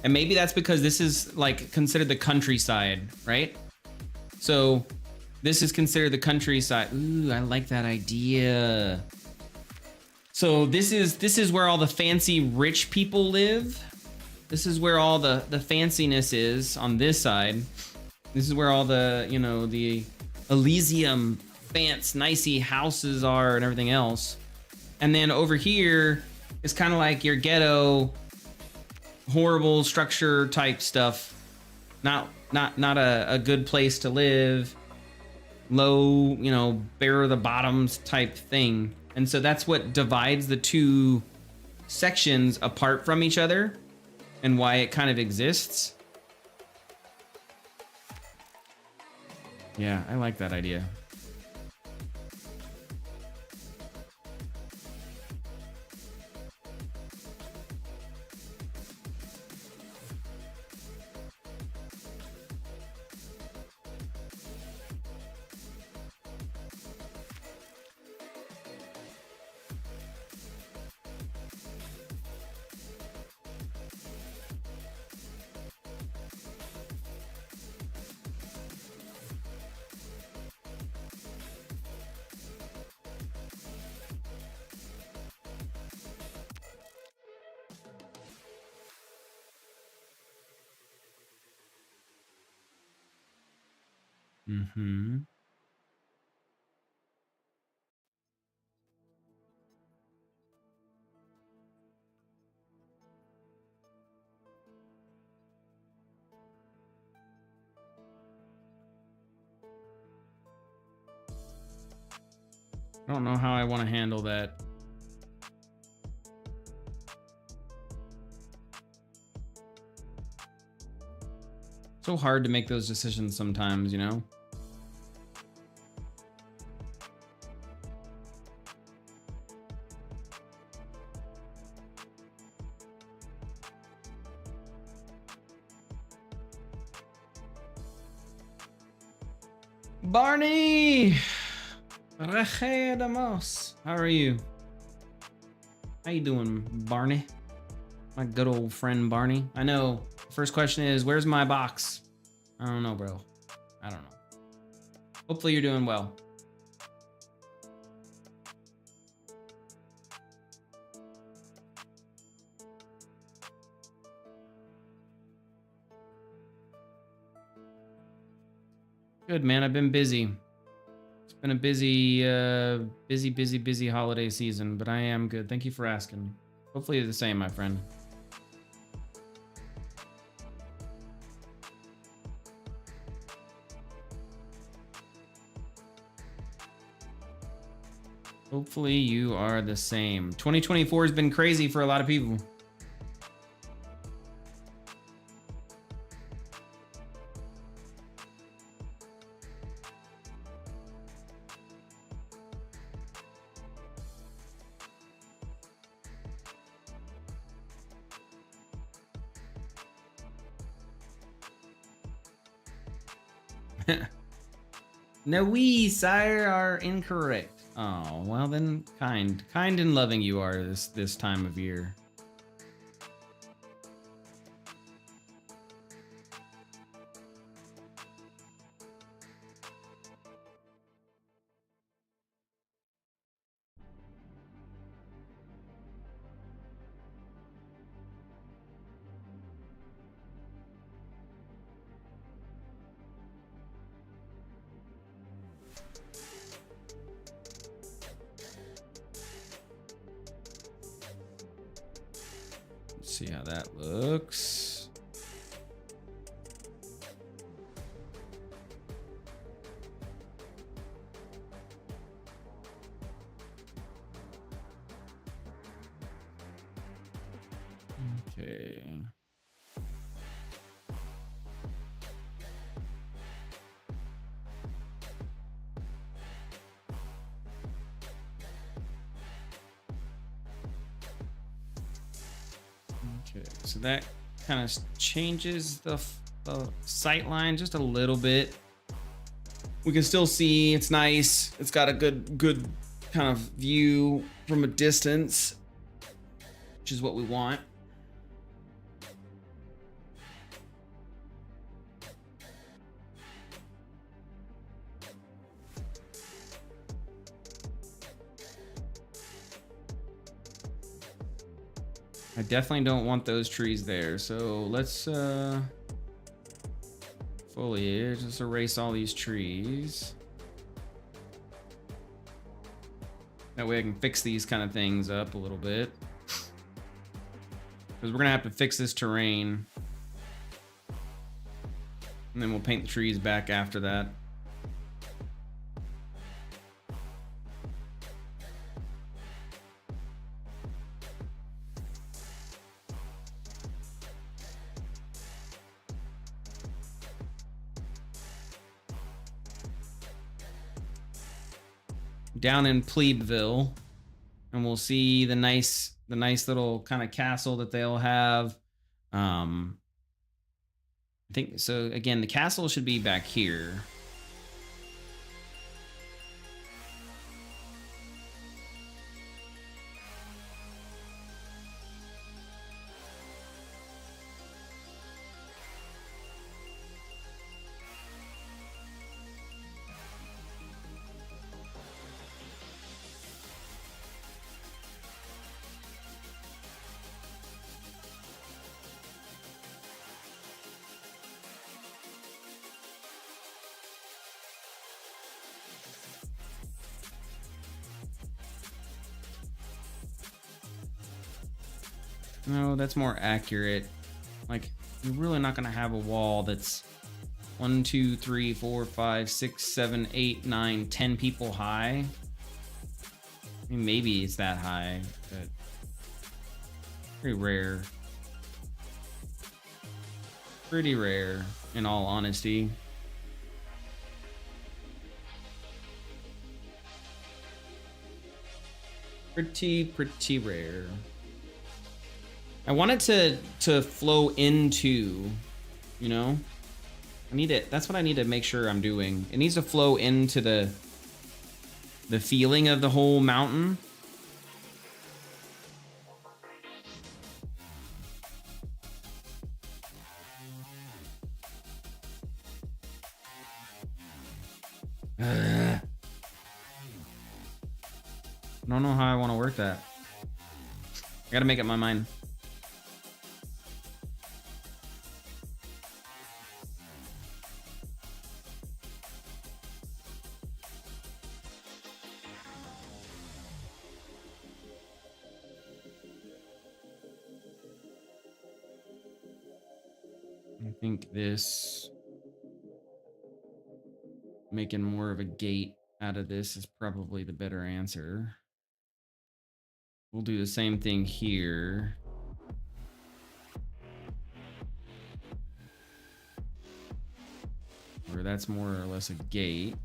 And maybe that's because this is like considered the countryside, right? So this is considered the countryside. Ooh, I like that idea. So this is where all the fancy rich people live. This is where all the fanciness is on this side. This is where all the, you know, the Elysium fancy nicey houses are and everything else. And then over here is kind of like your ghetto, horrible structure type stuff. Not a good place to live. Low, you know, bare the bottoms type thing. And so that's what divides the two sections apart from each other and why it kind of exists. Yeah, I like that idea. Mm-hmm. I don't know how I want to handle that. So hard to make those decisions sometimes, you know? Barney! Rejedamos. How are you? How you doing, Barney? My good old friend Barney. I know. First question is, where's my box? I don't know, bro. I don't know. Hopefully you're doing well. Good, man. I've been busy. It's been a busy holiday season, but I am good. Thank you for asking. Hopefully you're the same, my friend. Hopefully you are the same. 2024 has been crazy for a lot of people. No, we, sire, are incorrect. Oh, well then, kind and loving you are this time of year. See how that looks. Okay. Okay, so that kind of changes the sight line just a little bit. We can still see it's nice. It's got a good kind of view from a distance, which is what we want. I definitely don't want those trees there. So let's foliage, let's erase all these trees. That way I can fix these kind of things up a little bit. Because we're gonna have to fix this terrain. And then we'll paint the trees back after that. Down in Plebeville, and we'll see the nice little kind of castle that they'll have. I think so. Again, the castle should be back here. No, that's more accurate. Like, you're really not gonna have a wall that's 1, 2, 3, 4, 5, 6, 7, 8, 9, 10 people high. I mean, maybe it's that high, but pretty rare. Pretty rare, in all honesty. Pretty rare. I want it to flow into, you know? I need it. That's what I need to make sure I'm doing. It needs to flow into the feeling of the whole mountain. I don't know how I want to work that. I gotta make up my mind. I think this making more of a gate out of this is probably the better answer. We'll do the same thing here. Where that's more or less a gate.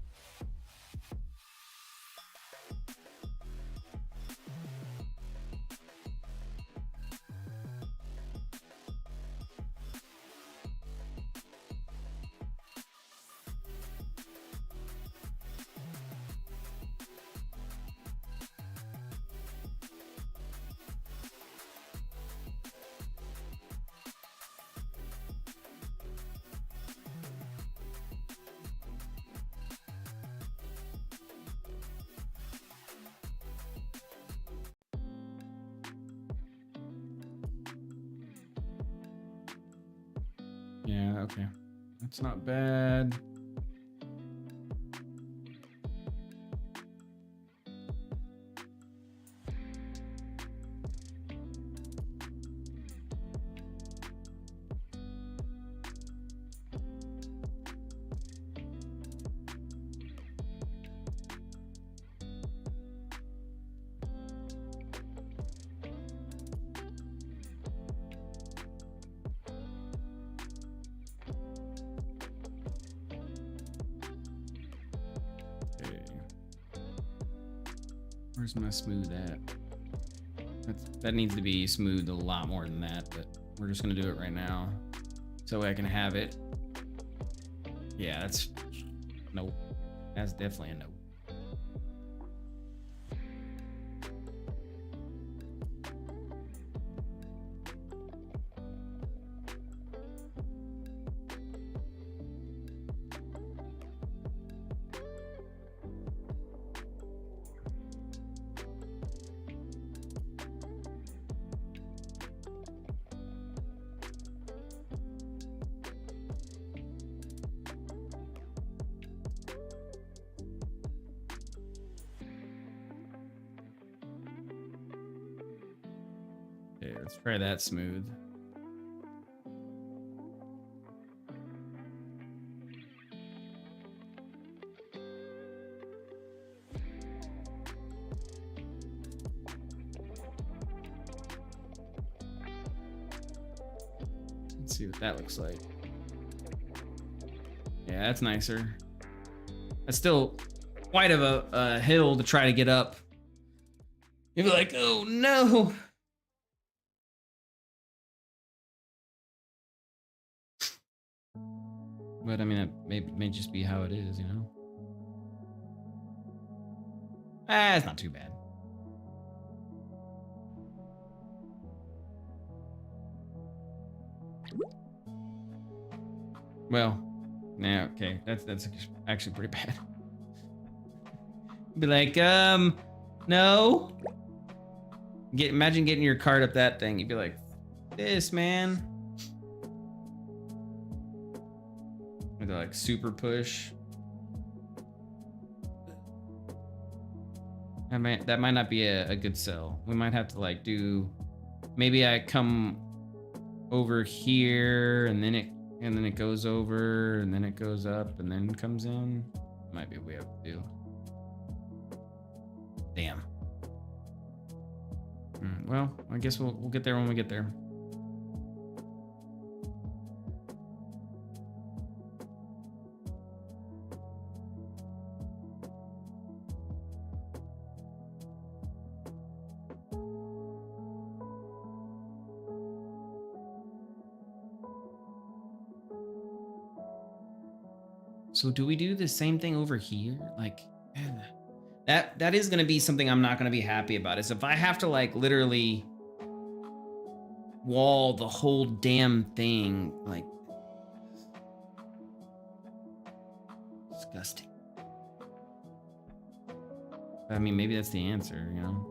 Yeah, okay. That's not bad. Where's my smooth at? That needs to be smoothed a lot more than that, but we're just gonna do it right now. So I can have it. Yeah, that's nope. That's definitely a nope. Okay, let's try that smooth. Let's see what that looks like. Yeah, that's nicer. That's still quite of a hill to try to get up. You'd be like, oh no. But I mean, it may just be how it is, you know? It's not too bad. Well, nah, okay, that's actually pretty bad. Be like, no. Imagine getting your card up that thing. You'd be like, this man. With like super push. That might not be a good sell. We might have to like do. Maybe I come over here and then it goes over and then it goes up and then comes in. Might be what we have to do. Damn. Well, I guess we'll get there when we get there. So do we do the same thing over here? Like, that is gonna be something I'm not gonna be happy about. Is if I have to like literally wall the whole damn thing, like, disgusting. I mean, maybe that's the answer, you know?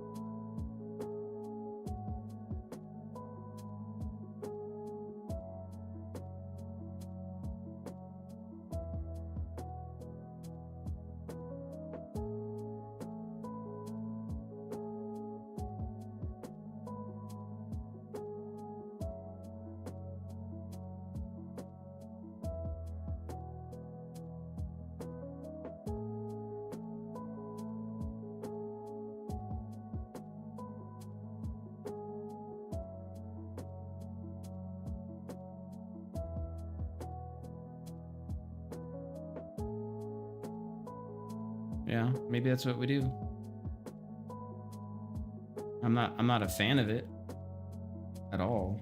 Yeah, maybe that's what we do. I'm not a fan of it at all.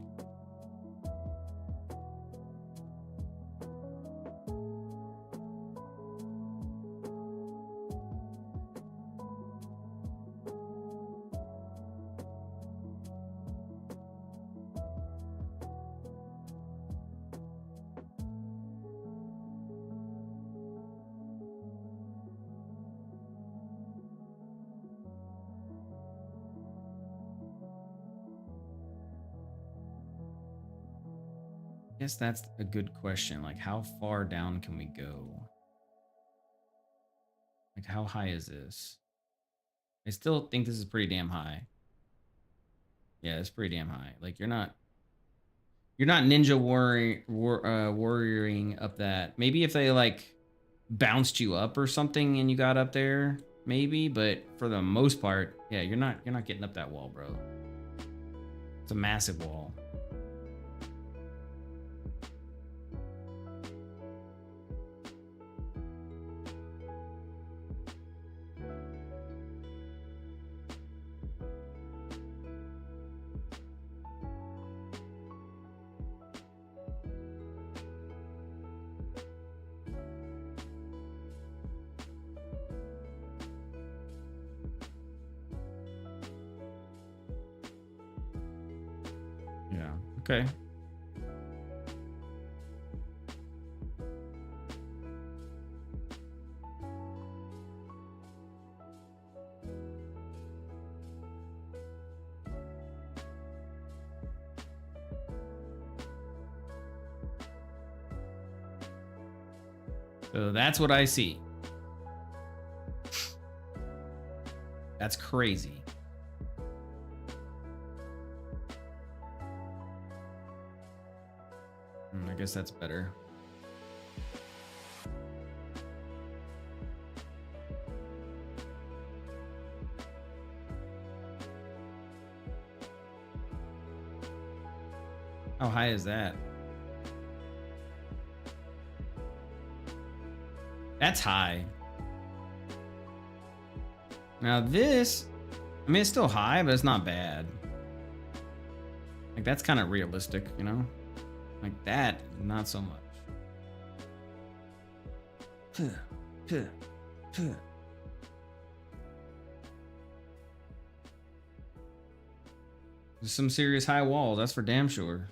I guess that's a good question. Like, how far down can we go? Like, how high is this? I still think this is pretty damn high. Yeah, it's pretty damn high. Like, you're not ninja warrioring up that. Maybe if they like bounced you up or something and you got up there, maybe. But for the most part, yeah, you're not getting up that wall, bro. It's a massive wall. Yeah. Okay. So that's what I see. That's crazy. I guess that's better. How high is that? That's high. Now this, I mean, it's still high, but it's not bad. Like, that's kind of realistic, you know? Like that, not so much. There's some serious high walls, that's for damn sure.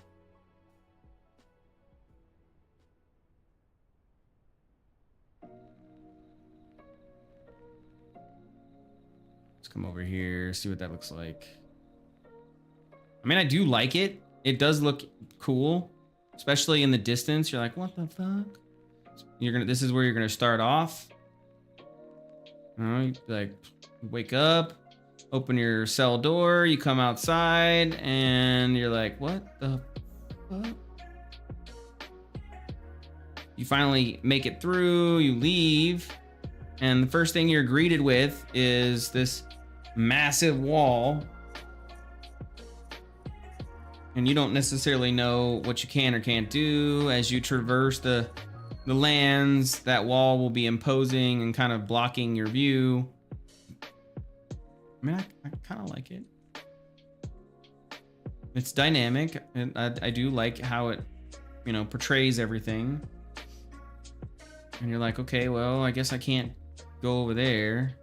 Let's come over here, see what that looks like. I mean, I do like it. It does look cool, especially in the distance. You're like, what the fuck? This is where you're gonna start off. You like, wake up, open your cell door, you come outside, and you're like, what the fuck? You finally make it through, you leave, and the first thing you're greeted with is this massive wall. And you don't necessarily know what you can or can't do as you traverse the lands. That wall will be imposing and kind of blocking your view. I mean, I kind of like it. It's dynamic, and I do like how it, you know, portrays everything. And you're like, okay, well, I guess I can't go over there.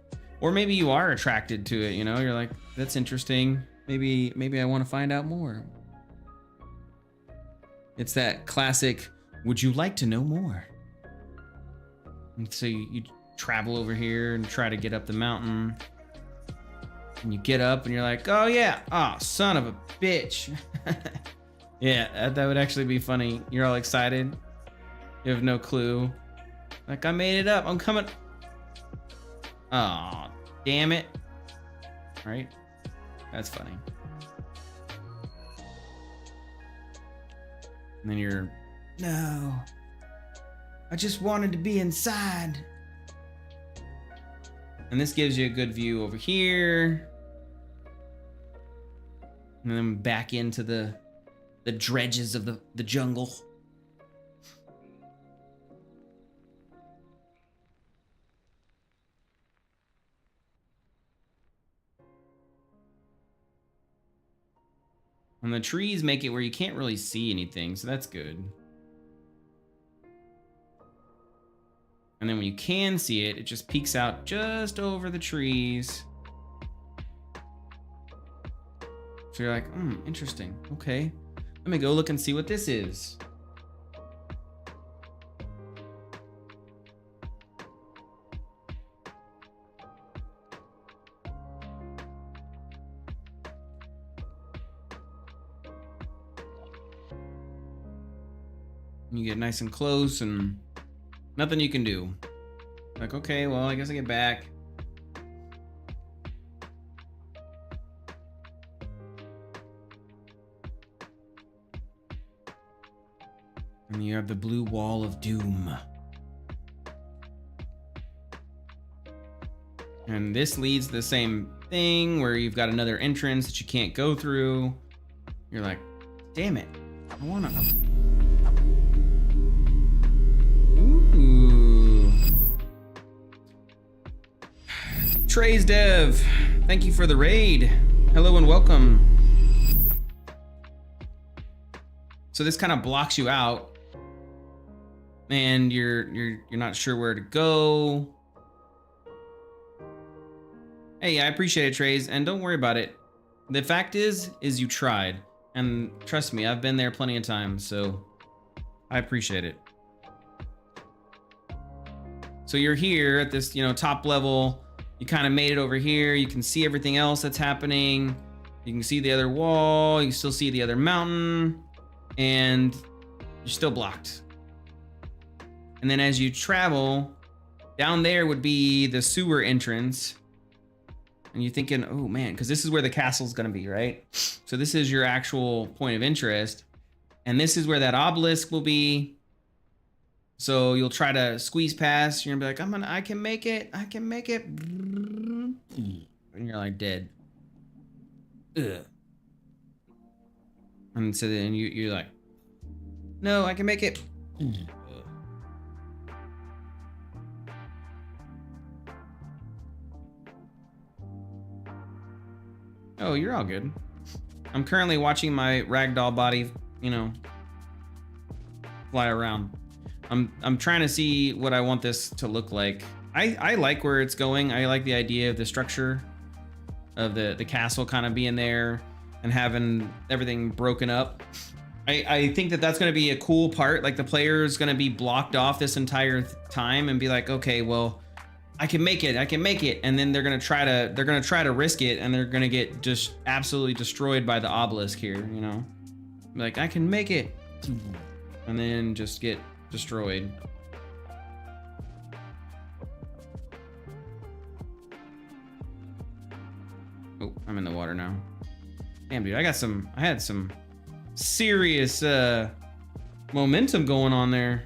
Or maybe you are attracted to it, you know? You're like, that's interesting. Maybe I want to find out more. It's that classic, would you like to know more? And so you travel over here and try to get up the mountain. And you get up and you're like, oh yeah, oh, son of a bitch. Yeah, that would actually be funny. You're all excited. You have no clue. Like, I made it up, I'm coming. Oh, damn it. Right? That's funny. And then you're, no, I just wanted to be inside. And this gives you a good view over here. And then back into the dredges of the jungle. And the trees make it where you can't really see anything, so that's good. And then when you can see it, it just peeks out just over the trees. So you're like, interesting, okay. Let me go look and see what this is. You get nice and close and nothing you can do. Like, okay, well, I guess I get back. And you have the blue wall of doom. And this leads to the same thing where you've got another entrance that you can't go through. You're like, damn it, I wanna. Ooh. Trey's Dev, thank you for the raid. Hello and welcome. So this kind of blocks you out. And you're not sure where to go. Hey, I appreciate it, Trays, and don't worry about it. The fact is you tried, and trust me, I've been there plenty of times, so I appreciate it. So you're here at this, top level. You kind of made it over here. You can see everything else that's happening. You can see the other wall. You can still see the other mountain, and you're still blocked. And then as you travel, down there would be the sewer entrance. And you're thinking, oh man, because this is where the castle's gonna be, right? So this is your actual point of interest. And this is where that obelisk will be. So you'll try to squeeze past. You're gonna be like, I can make it. And you're like dead. Ugh. And so then you're like, no, I can make it. Oh, you're all good. I'm currently watching my ragdoll body, fly around. I'm trying to see what I want this to look like. I like where it's going. I like the idea of the structure of the castle kind of being there and having everything broken up. I think that's going to be a cool part. Like the player is going to be blocked off this entire time and be like, okay, well, I can make it. And then they're going to try to risk it, and they're going to get just absolutely destroyed by the obelisk here, Like, I can make it. And then just get destroyed. Oh, I'm in the water now. Damn, dude, I had some serious momentum going on there.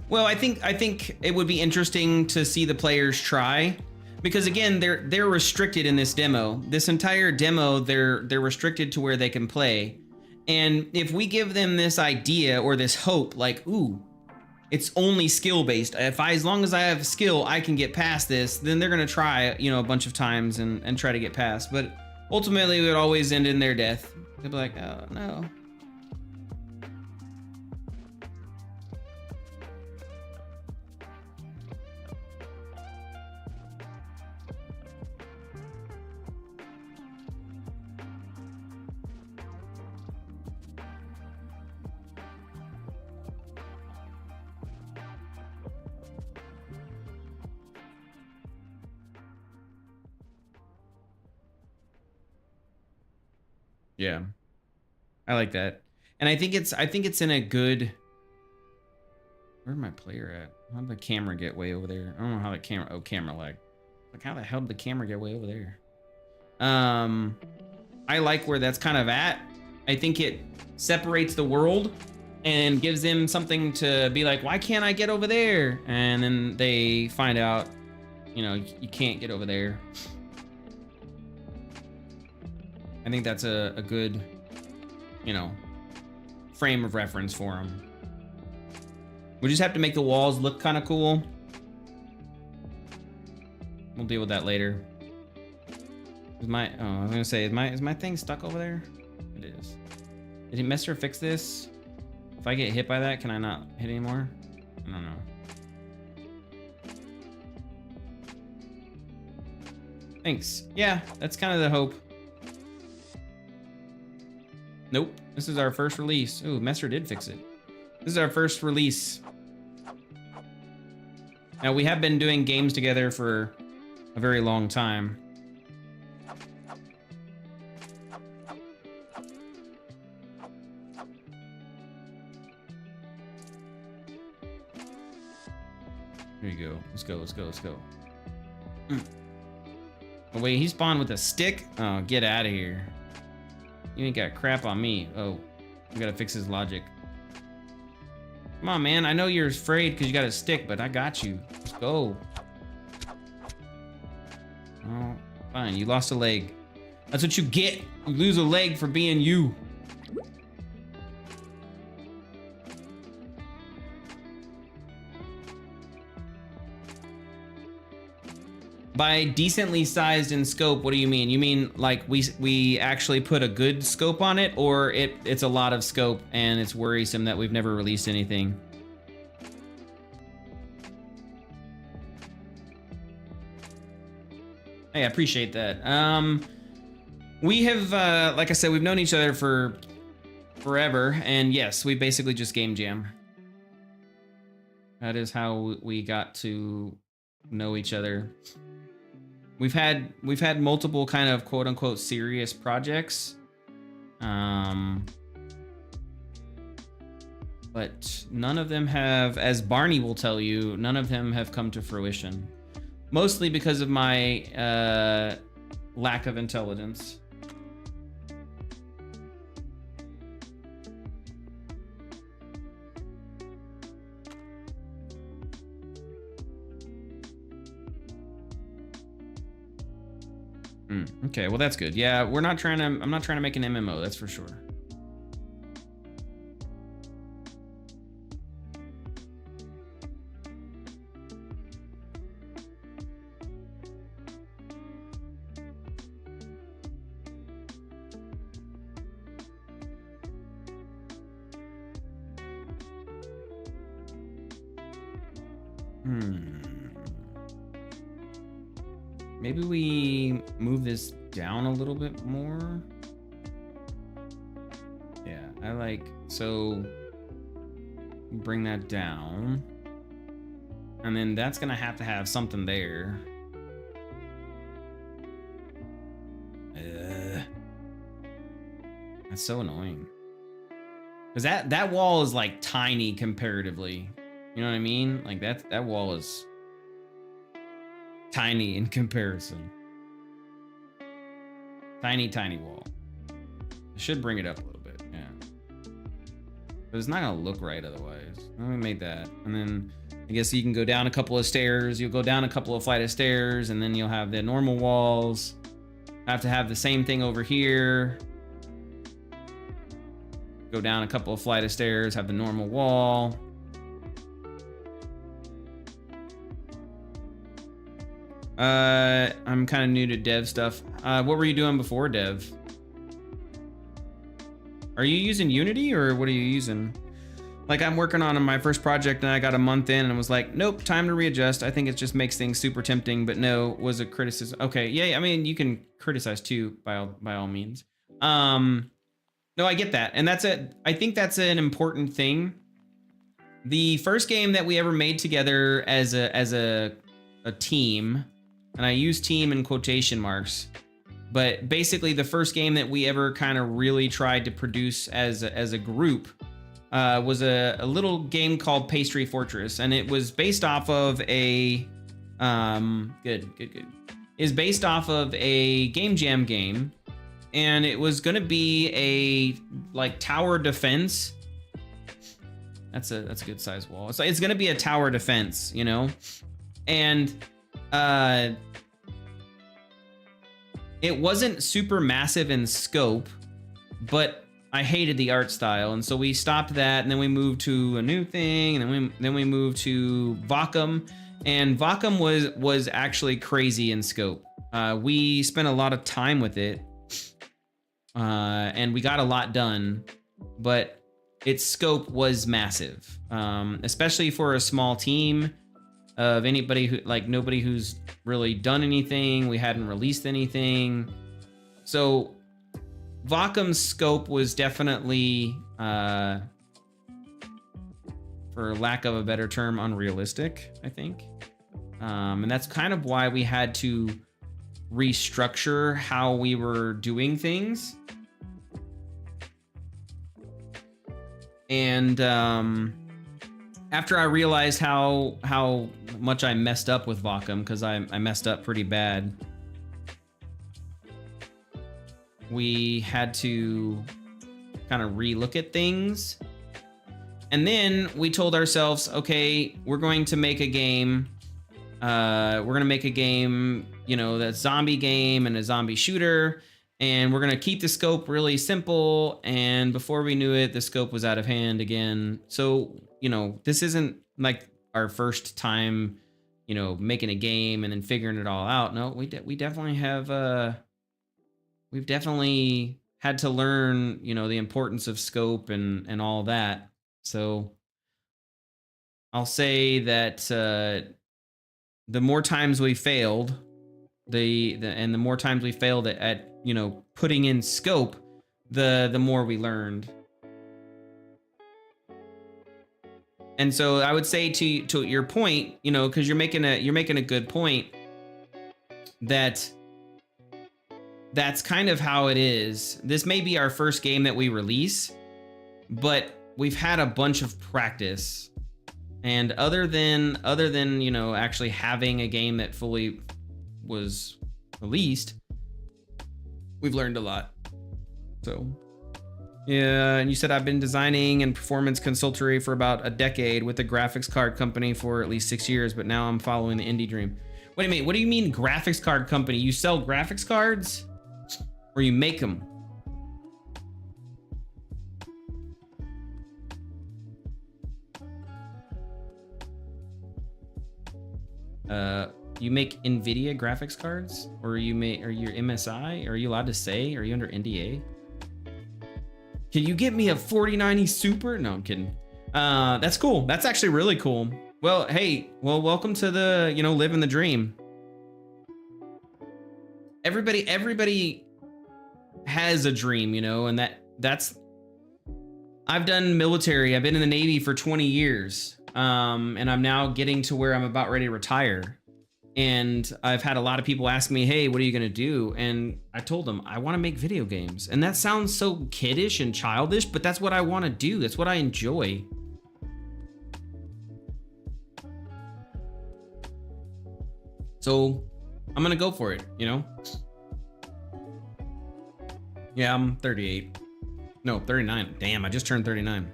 Well, I think it would be interesting to see the players try, because again, they're restricted in this demo. This entire demo, they're restricted to where they can play. And if we give them this idea or this hope, like, ooh, it's only skill based. As long as I have skill, I can get past this. Then they're gonna try, a bunch of times and try to get past. But ultimately it would always end in their death. They'd be like, oh no. Yeah, I like that, and I think it's in a good. Where'd my player at? How did the camera get way over there? I don't know how the camera. Oh, camera lag. Like how the hell did the camera get way over there? I like where that's kind of at. I think it separates the world and gives them something to be like, why can't I get over there? And then they find out, you know, you can't get over there. I think that's a good, you know, frame of reference for them. We just have to make the walls look kind of cool. We'll deal with that later. I was gonna say, is my thing stuck over there? It is. Did Messer fix this? If I get hit by that, can I not hit anymore? I don't know. Thanks. Yeah, that's kind of the hope. Nope, this is our first release. Ooh, Messer did fix it. This is our first release. Now, we have been doing games together for a very long time. Here you go. Let's go, let's go, let's go. Oh, wait, he spawned with a stick? Oh, get out of here. You ain't got crap on me. Oh, we gotta fix his logic. Come on, man. I know you're afraid because you got a stick, but I got you. Let's go. Oh, fine. You lost a leg. That's what you get. You lose a leg for being you. By decently sized in scope, what do you mean? You mean like we actually put a good scope on it, or it's a lot of scope and it's worrisome that we've never released anything? Hey, I appreciate that. We have, like I said, we've known each other for forever, and yes, we basically just game jam. That is how we got to know each other. We've had multiple kind of quote unquote serious projects. But none of them have, as Barney will tell you, none of them have come to fruition. Mostly because of my lack of intelligence. Okay, well that's good. Yeah, I'm not trying to make an MMO, that's for sure. Maybe we move this down a little bit more. Yeah, I like, so bring that down. And then that's gonna have to have something there. That's so annoying. Cause that wall is like tiny comparatively. You know what I mean? Like that wall is tiny in comparison. Tiny wall. I should bring it up a little bit, yeah. But it's not gonna look right otherwise. Let me make that. And then I guess you can go down a couple of stairs. You'll go down a couple of flight of stairs, and then you'll have the normal walls. I have to have the same thing over here. Go down a couple of flight of stairs, have the normal wall. I'm kind of new to dev stuff. What were you doing before dev? Are you using Unity or what are you using? Like I'm working on my first project and I got a month in and was like, nope, time to readjust. I think it just makes things super tempting, but no, was a criticism. Okay, yeah, I mean, you can criticize too by all means. No, I get that. And I think that's an important thing. The first game that we ever made together as a team, and I use team in quotation marks, but basically the first game that we ever kind of really tried to produce as a group was a little game called Pastry Fortress, and it was based off of a is based off of a game jam game, and it was gonna be a like tower defense. That's a good size wall. So it's gonna be a tower defense, you know, and it wasn't super massive in scope, but I hated the art style, and so we stopped that, and then we moved to a new thing, and then we moved to Vacuum, and Vacuum was actually crazy in scope. We spent a lot of time with it, and we got a lot done, but its scope was massive, especially for a small team of anybody who nobody who's really done anything. We hadn't released anything, so Vacuum's scope was definitely, for lack of a better term, unrealistic, I think. And that's kind of why we had to restructure how we were doing things. And after I realized how much I messed up with Vacuum, because I messed up pretty bad, we had to kind of relook at things. And then we told ourselves, okay, we're going to make a game. We're going to make a game, you know, that's zombie game and a zombie shooter. And we're going to keep the scope really simple. And before we knew it, the scope was out of hand again. So, you know, this isn't like our first time, you know, making a game and then figuring it all out. No, we definitely have, we've definitely had to learn, you know, the importance of scope and all that. So I'll say that the more times we failed, and the more times we failed at you know, putting in scope, the more we learned. And so I would say to your point, you know, because you're making a good point, that's kind of how it is. This may be our first game that we release, but we've had a bunch of practice. And other than, you know, actually having a game that fully was released, we've learned a lot. So, yeah, and you said I've been designing and performance consultancy for about a decade with a graphics card company for at least 6 years, but now I'm following the indie dream. Wait a minute, what do you mean graphics card company? You sell graphics cards? Or you make them? You make NVIDIA graphics cards? Or are you MSI? Are you allowed to say? Are you under NDA? Can you get me a 4090 Super? No, I'm kidding. That's cool. That's actually really cool. Well, hey, welcome to the, you know, living the dream. Everybody has a dream, you know, and that's I've done military. I've been in the Navy for 20 years. And I'm now getting to where I'm about ready to retire. And I've had a lot of people ask me, hey, what are you going to do? And I told them, I want to make video games. And that sounds so kiddish and childish, but that's what I want to do. That's what I enjoy. So I'm going to go for it, you know? Yeah, I'm 38. No, 39. Damn, I just turned 39.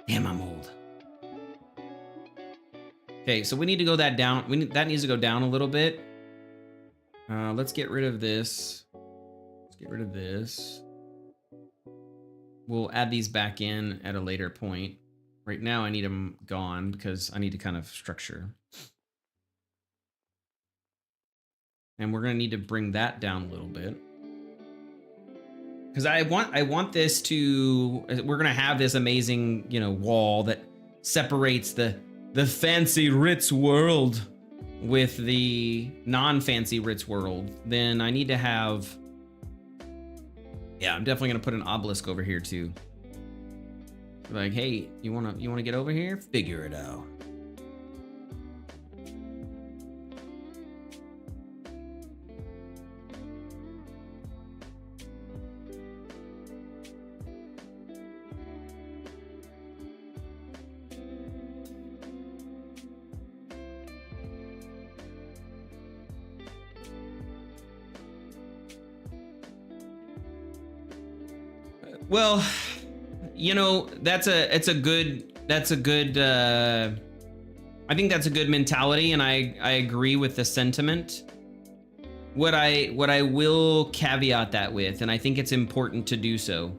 Damn, I'm old. Okay, so we need to go that down. That needs to go down a little bit. Let's get rid of this. Let's get rid of this. We'll add these back in at a later point. Right now I need them gone because I need to kind of structure. And we're gonna need to bring that down a little bit. Because I want this to, we're gonna have this amazing, you know, wall that separates the fancy Ritz world with the non-fancy Ritz world. Then I need to have, yeah, I'm definitely gonna put an obelisk over here too. Like, hey, you wanna get over here? Figure it out. Well, you know, I think that's a good mentality, and I agree with the sentiment. What I will caveat that with, and I think it's important to do so,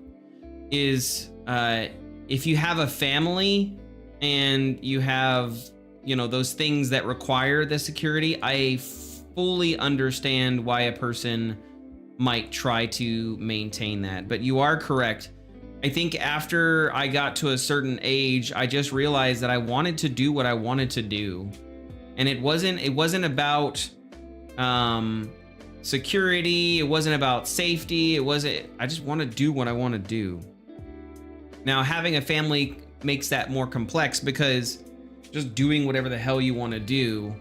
is if you have a family and you have, you know, those things that require the security, I fully understand why a person might try to maintain that. But you are correct. I think after I got to a certain age, I just realized that I wanted to do what I wanted to do. And it wasn't about security, it wasn't about safety, I just want to do what I want to do. Now, having a family makes that more complex because just doing whatever the hell you want to do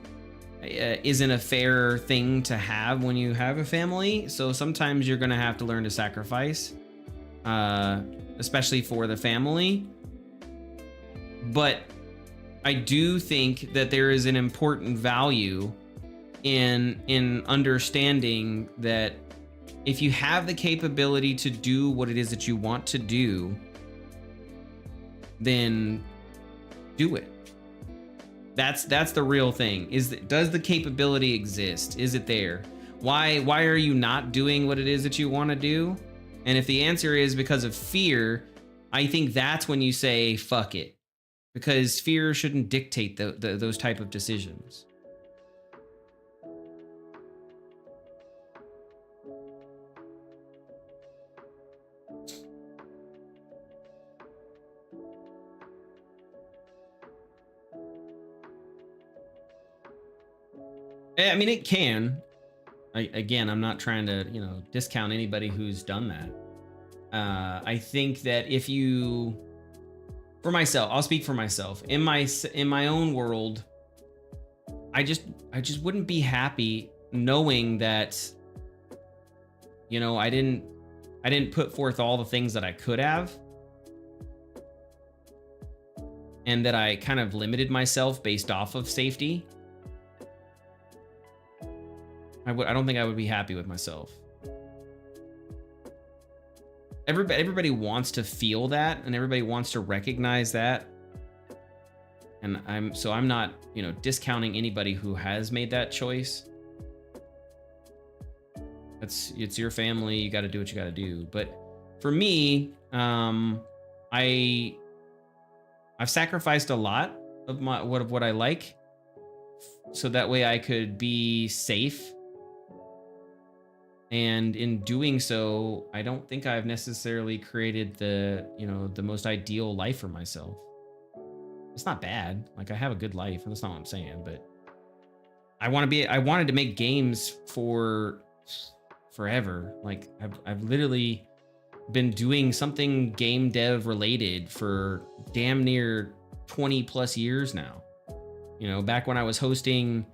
isn't a fair thing to have when you have a family. So sometimes you're gonna have to learn to sacrifice, especially for the family. But I do think that there is an important value in understanding that if you have the capability to do what it is that you want to do, then do it. That's the real thing. Does the capability exist? Is it there? Why are you not doing what it is that you want to do? And if the answer is because of fear, I think that's when you say fuck it, because fear shouldn't dictate those type of decisions. I mean, it can. Again, I'm not trying to, you know, discount anybody who's done that. I think that if you, for myself, I'll speak for myself. In my own world, I just wouldn't be happy knowing that, you know, I didn't put forth all the things that I could have, and that I kind of limited myself based off of safety. I don't think I would be happy with myself. Everybody wants to feel that, and everybody wants to recognize that. And I'm not, you know, discounting anybody who has made that choice. It's your family. You got to do what you got to do. But for me, I've sacrificed a lot of what I like, so that way I could be safe. And in doing so, I don't think I've necessarily created the most ideal life for myself. It's not bad. Like, I have a good life, and that's not what I'm saying, but I wanted to make games for forever. Like, I've literally been doing something game dev related for damn near 20 plus years now. You know, back when I was hosting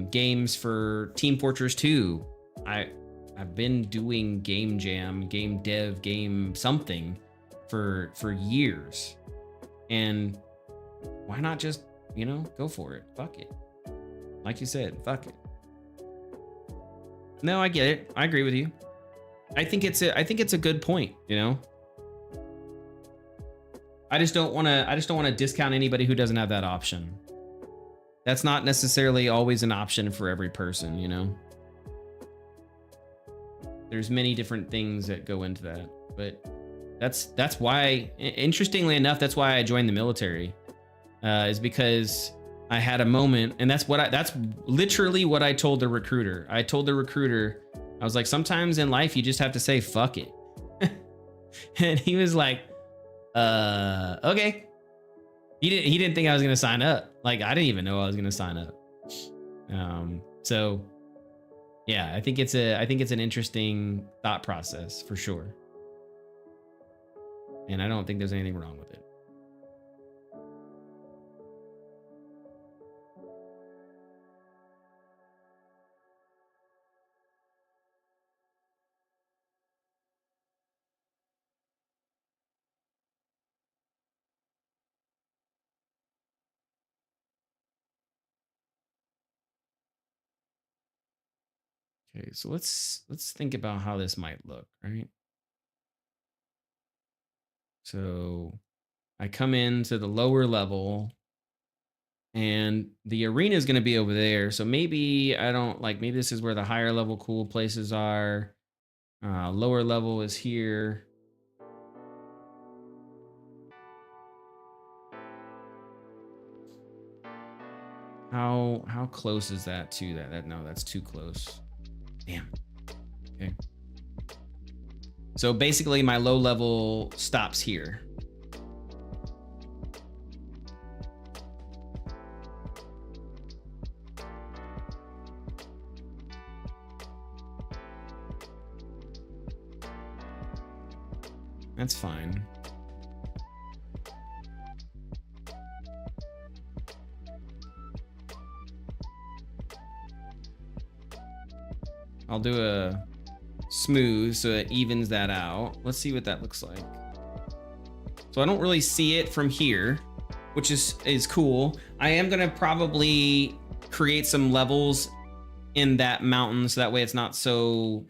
games for Team Fortress 2, I've been doing game jam, game dev, game something for years. And why not just, you know, go for it? Fuck it. Like you said, fuck it. No, I get it. I agree with you. I think it's a good point, you know. I just don't want to discount anybody who doesn't have that option. That's not necessarily always an option for every person, you know. There's many different things that go into that, but That's why, interestingly enough, that's why I joined the military, is because I had a moment, and that's literally what I told the recruiter. I told the recruiter, I was like, sometimes in life you just have to say fuck it. And he was like, okay. He didn't think I was gonna sign up. Like, I didn't even know I was gonna sign up. So yeah, I think it's an interesting thought process for sure. And I don't think there's anything wrong with it. Okay, so let's think about how this might look, right? So I come into the lower level and the arena is going to be over there. So maybe I don't like, maybe this is where the higher level cool places are. Lower level is here. How close is that to that? No, that's too close. Damn. Okay. So basically my low level stops here. That's fine. I'll do a smooth so it evens that out. Let's see what that looks like. So I don't really see it from here, which is cool. I am gonna probably create some levels in that mountain so that way it's not so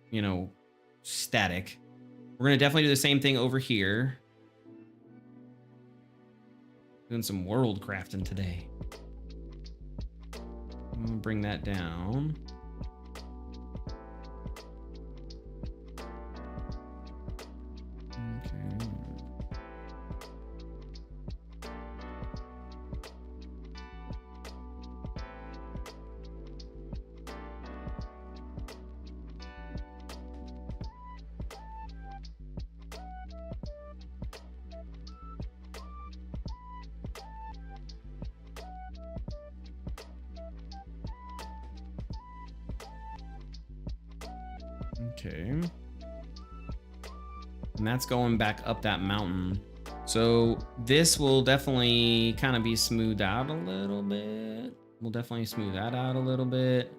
you know, static. We're gonna definitely do the same thing over here. Doing some world crafting today. I'm gonna bring that down. Okay. And that's going back up that mountain. So this will definitely kind of be smoothed out a little bit. We'll definitely smooth that out a little bit.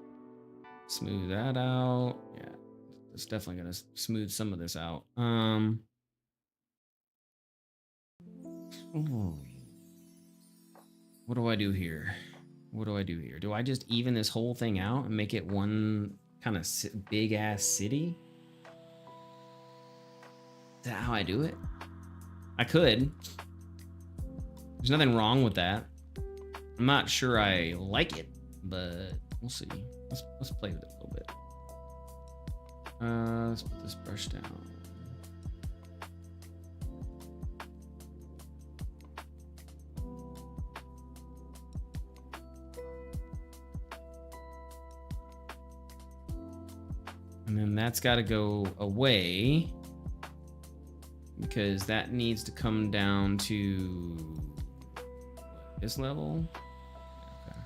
Smooth that out. Yeah, it's definitely gonna smooth some of this out. Ooh. What do I do here? What do I do here? Do I just even this whole thing out and make it one kind of big ass city? Is that how I do it? I could. There's nothing wrong with that. I'm not sure I like it, but we'll see. Let's play with it a little bit. Let's put this brush down. And then that's got to go away because that needs to come down to this level. Okay.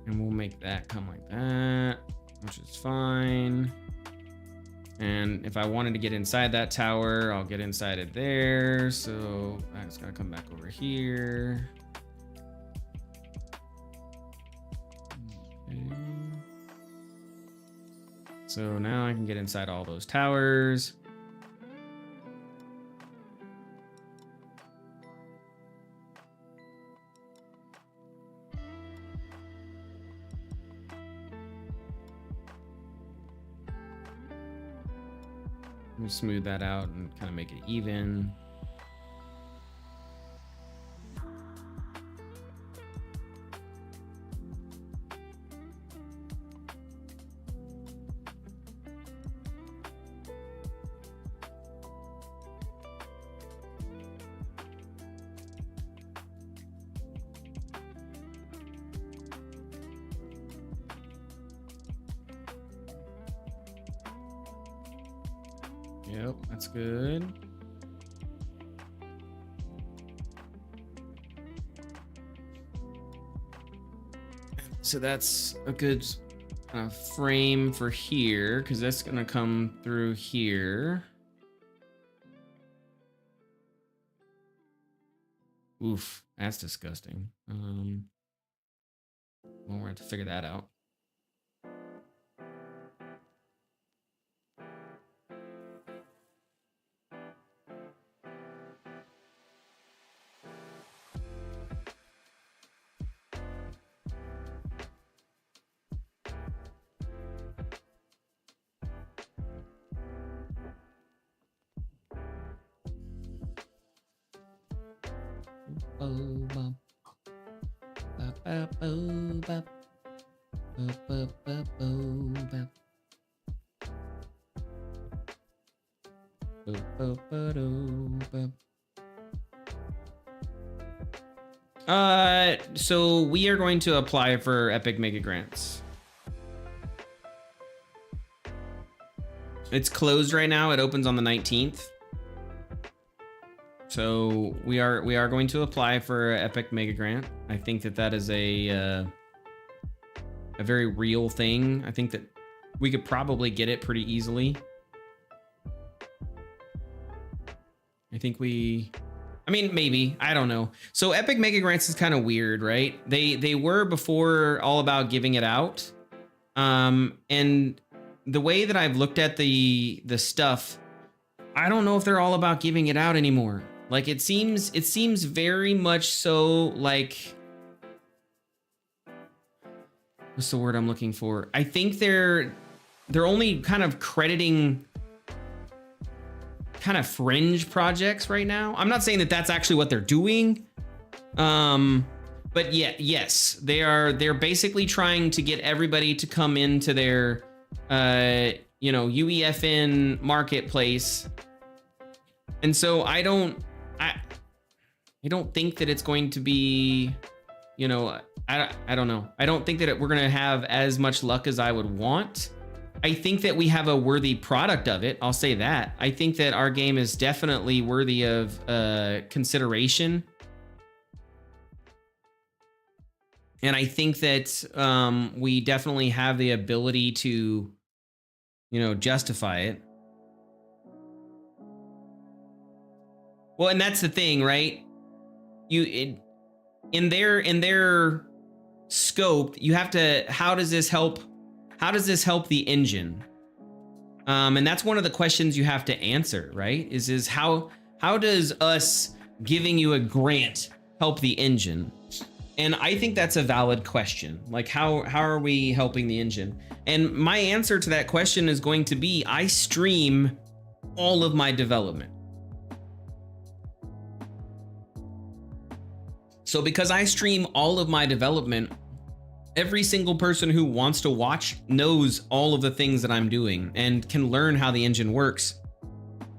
And we'll make that come like that, which is fine. And if I wanted to get inside that tower, I'll get inside it there. So I just gotta come back over here. Okay. So now I can get inside all those towers. We'll smooth that out and kind of make it even. Yep, that's good. So that's a good frame for here, because that's gonna come through here. Oof, that's disgusting. Well, we're gonna have to figure that out. So we are going to apply for Epic Mega Grants. It's closed right now. It opens on the 19th. So we are going to apply for Epic Mega Grant. I think that is a very real thing. I think that we could probably get it pretty easily. I mean, maybe, I don't know. So Epic Mega Grants is kind of weird, right? They were before all about giving it out. And the way that I've looked at the stuff, I don't know if they're all about giving it out anymore. Like it seems very much so like, what's the word I'm looking for? I think they're only kind of crediting kind of fringe projects right now. I'm not saying that that's actually what they're doing. But yeah, yes, they're basically trying to get everybody to come into their UEFN marketplace. And so I don't think that it's going to be, I don't know. I don't think that we're going to have as much luck as I would want. I think that we have a worthy product of it. I'll say that. I think that our game is definitely worthy of consideration. And I think that we definitely have the ability to, justify it. Well, and that's the thing, right? In their scope, you have to, how does this help the engine? And that's one of the questions you have to answer, right? Is how does us giving you a grant help the engine? And I think that's a valid question. Like how are we helping the engine? And my answer to that question is going to be, I stream all of my development. So because I stream all of my development, every single person who wants to watch knows all of the things that I'm doing and can learn how the engine works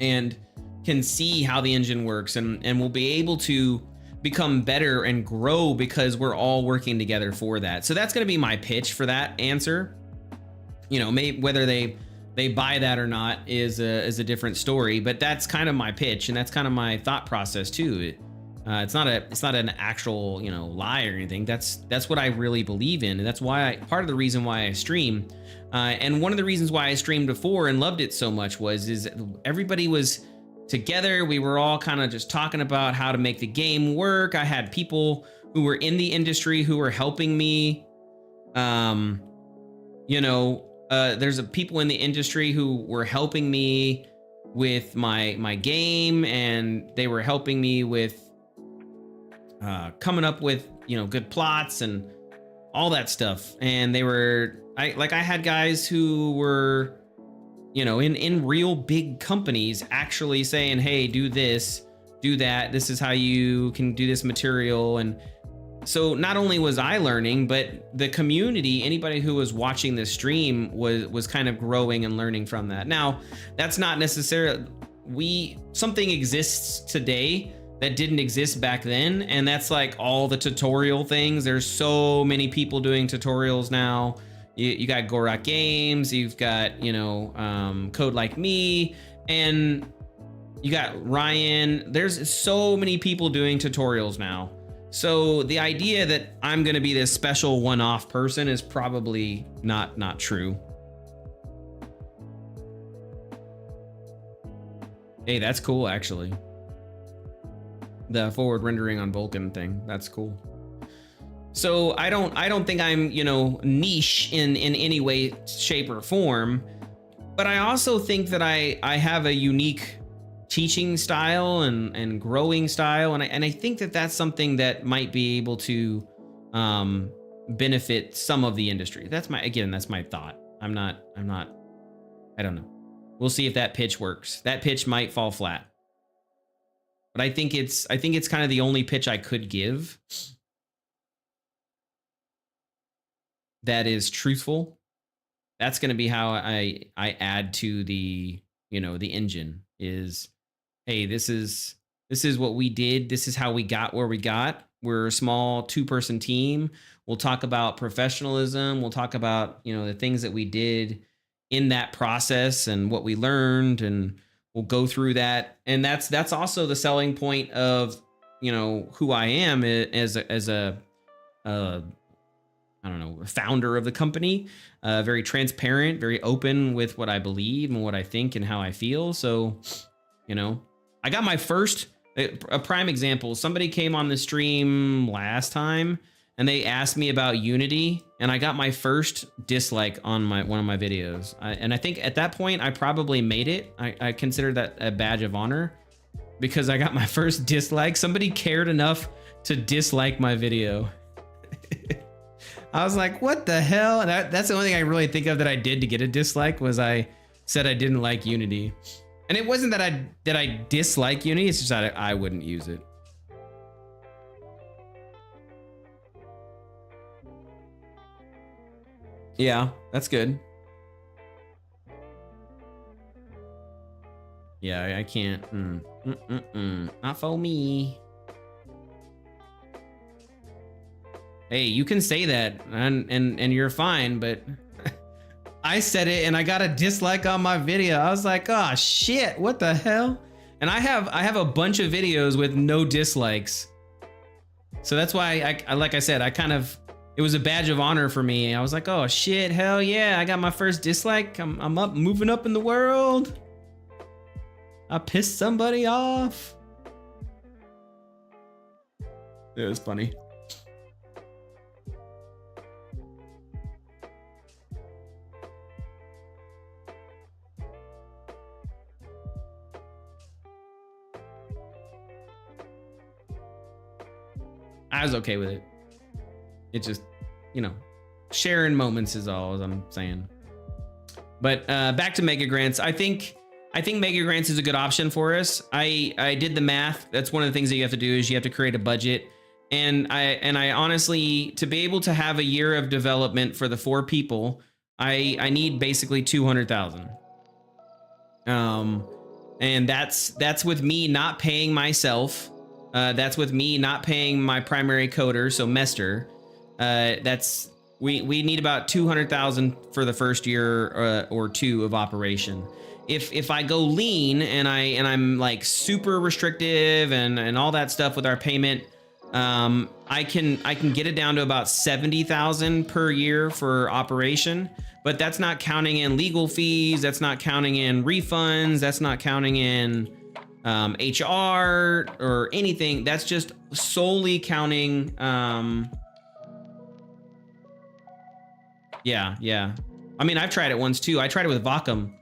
and can see how the engine works and will be able to become better and grow because we're all working together for that. So that's going to be my pitch for that answer. Maybe whether they buy that or not is a different story, but that's kind of my pitch and that's kind of my thought process too. It's not an actual, lie or anything. That's what I really believe in. And that's why part of the reason why I stream. And one of the reasons why I streamed before and loved it so much is everybody was together. We were all kind of just talking about how to make the game work. I had people who were in the industry who were helping me. There's people in the industry who were helping me with my game, and they were helping me with coming up with good plots and all that stuff. And I had guys who were in real big companies actually saying, hey, do this, do that, this is how you can do this material. And so not only was I learning, but the community, anybody who was watching this stream was kind of growing and learning from that. Now that's not necessarily, something exists today that didn't exist back then, and that's like all the tutorial things. There's so many people doing tutorials now. You got Gorak Games, you've got, you know, Code Like Me, and you got Ryan. There's so many people doing tutorials now. So the idea that I'm gonna be this special one-off person is probably not true. Hey, that's cool, actually. The forward rendering on Vulkan thing, that's cool. So I don't think I'm, you know, niche in any way, shape, or form, but I also think that I have a unique teaching style and growing style, and I think that that's something that might be able to benefit some of the industry. That's my thought. I don't know. We'll see if that pitch works. That pitch might fall flat. But I think it's kind of the only pitch I could give that is truthful. That's going to be how I add to the, you know, the engine is, hey, this is what we did. This is how we got where we got. We're a small 2-person team. We'll talk about professionalism. We'll talk about, you know, the things that we did in that process and what we learned, and we'll go through that. And that's also the selling point of, you know, who I am as a I don't know, a founder of the company, very transparent, very open with what I believe and what I think and how I feel. So, you know, I got my first, a prime example. Somebody came on the stream last time and they asked me about Unity, and I got my first dislike on one of my videos. And I think at that point I probably made it. I consider that a badge of honor because I got my first dislike. Somebody cared enough to dislike my video. I was like, what the hell? And that's the only thing I really think of that I did to get a dislike was I said I didn't like Unity. And it wasn't that I dislike Unity, it's just that I wouldn't use it. Yeah, that's good. Yeah, I can't. Not for me. Hey, you can say that and you're fine, but I said it and I got a dislike on my video. I was like, oh shit, what the hell? And I have a bunch of videos with no dislikes. So that's why I like I said, it was a badge of honor for me. I was like, oh shit, hell yeah, I got my first dislike. I'm up, moving up in the world. I pissed somebody off. It was funny. I was okay with it. It just, you know, sharing moments is all I'm saying. But back to Mega Grants. I think Mega Grants is a good option for us. I did the math. That's one of the things that you have to do is you have to create a budget. And I honestly, to be able to have a year of development for the 4 people, I need basically 200,000. And that's with me not paying myself. That's with me not paying my primary coder, so Mester. We need about 200,000 for the first year or 2 of operation. If I go lean and I'm like super restrictive and all that stuff with our payment, I can get it down to about 70,000 per year for operation, but that's not counting in legal fees. That's not counting in refunds. That's not counting in HR or anything. That's just solely counting. Yeah. I mean, I've tried it once too. I tried it with Vacuum.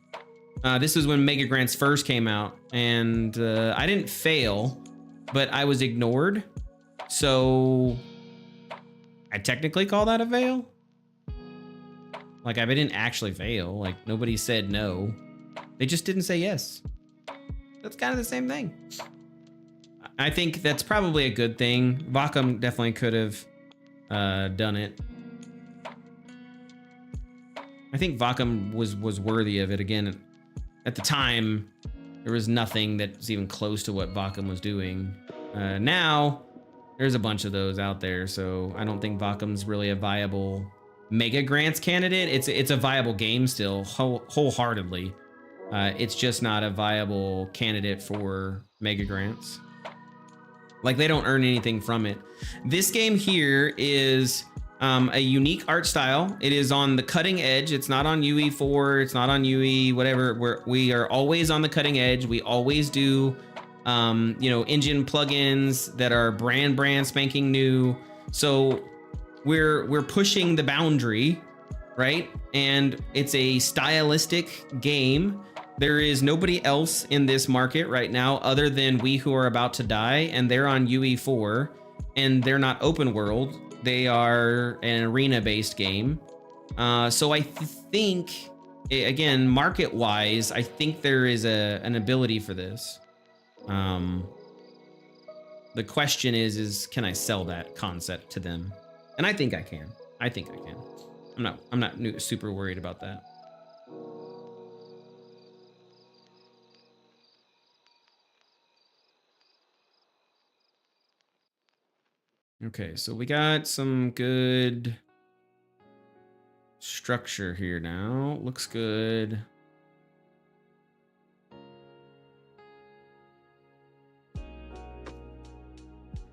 This was when Mega Grants first came out, and I didn't fail, but I was ignored. So I technically call that a fail. Like, I didn't actually fail. Like, nobody said no. They just didn't say yes. That's kind of the same thing. I think that's probably a good thing. Vacuum definitely could have done it. I think Vacuum was worthy of it. Again, at the time, there was nothing that was even close to what Vacuum was doing. Now, there's a bunch of those out there, so I don't think Vacuum's really a viable mega grants candidate. It's a viable game still, wholeheartedly. It's just not a viable candidate for mega grants. Like, they don't earn anything from it. This game here is a unique art style. It is on the cutting edge. It's not on UE4. It's not on UE whatever. We are always on the cutting edge. We always do, you know, engine plugins that are brand spanking new. So we're pushing the boundary, right? And it's a stylistic game. There is nobody else in this market right now other than We Who Are About to Die, and they're on UE4, and they're not open world. They are an arena-based game. So I think, again, market-wise, I think there is an ability for this. The question is can I sell that concept to them? And I think I can. I think I can. I'm not super worried about that. Okay, so we got some good structure here now. Looks good.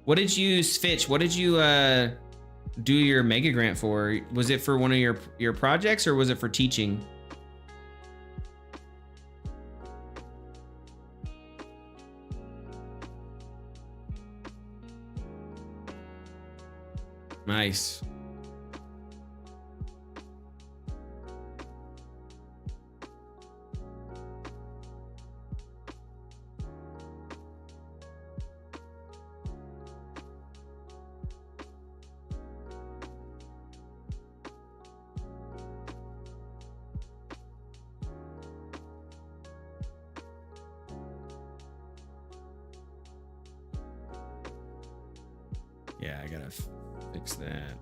What did you, Fitch, what did you do your mega grant for? Was it for one of your projects, or was it for teaching? Nice. Yeah, I gotta fix that.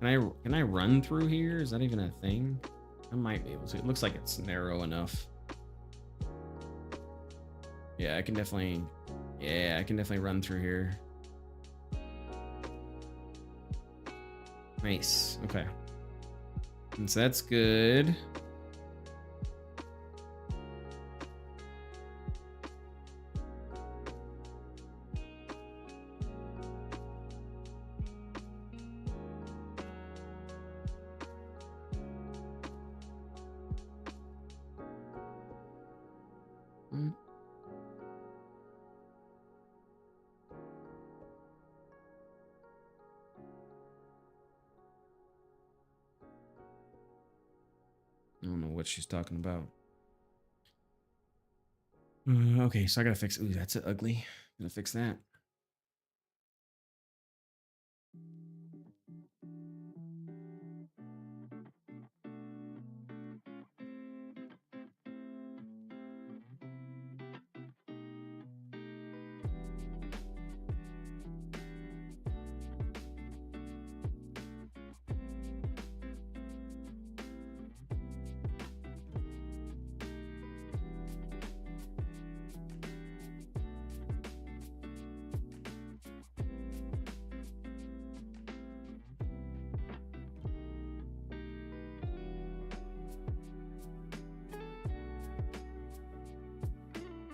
Can I run through here? Is that even a thing? I might be able to. It looks like it's narrow enough. Yeah, I can definitely run through here. Nice. Okay. And so that's good. I don't know what she's talking about. Okay, so I gotta fix. Ooh, that's ugly. Gonna fix that.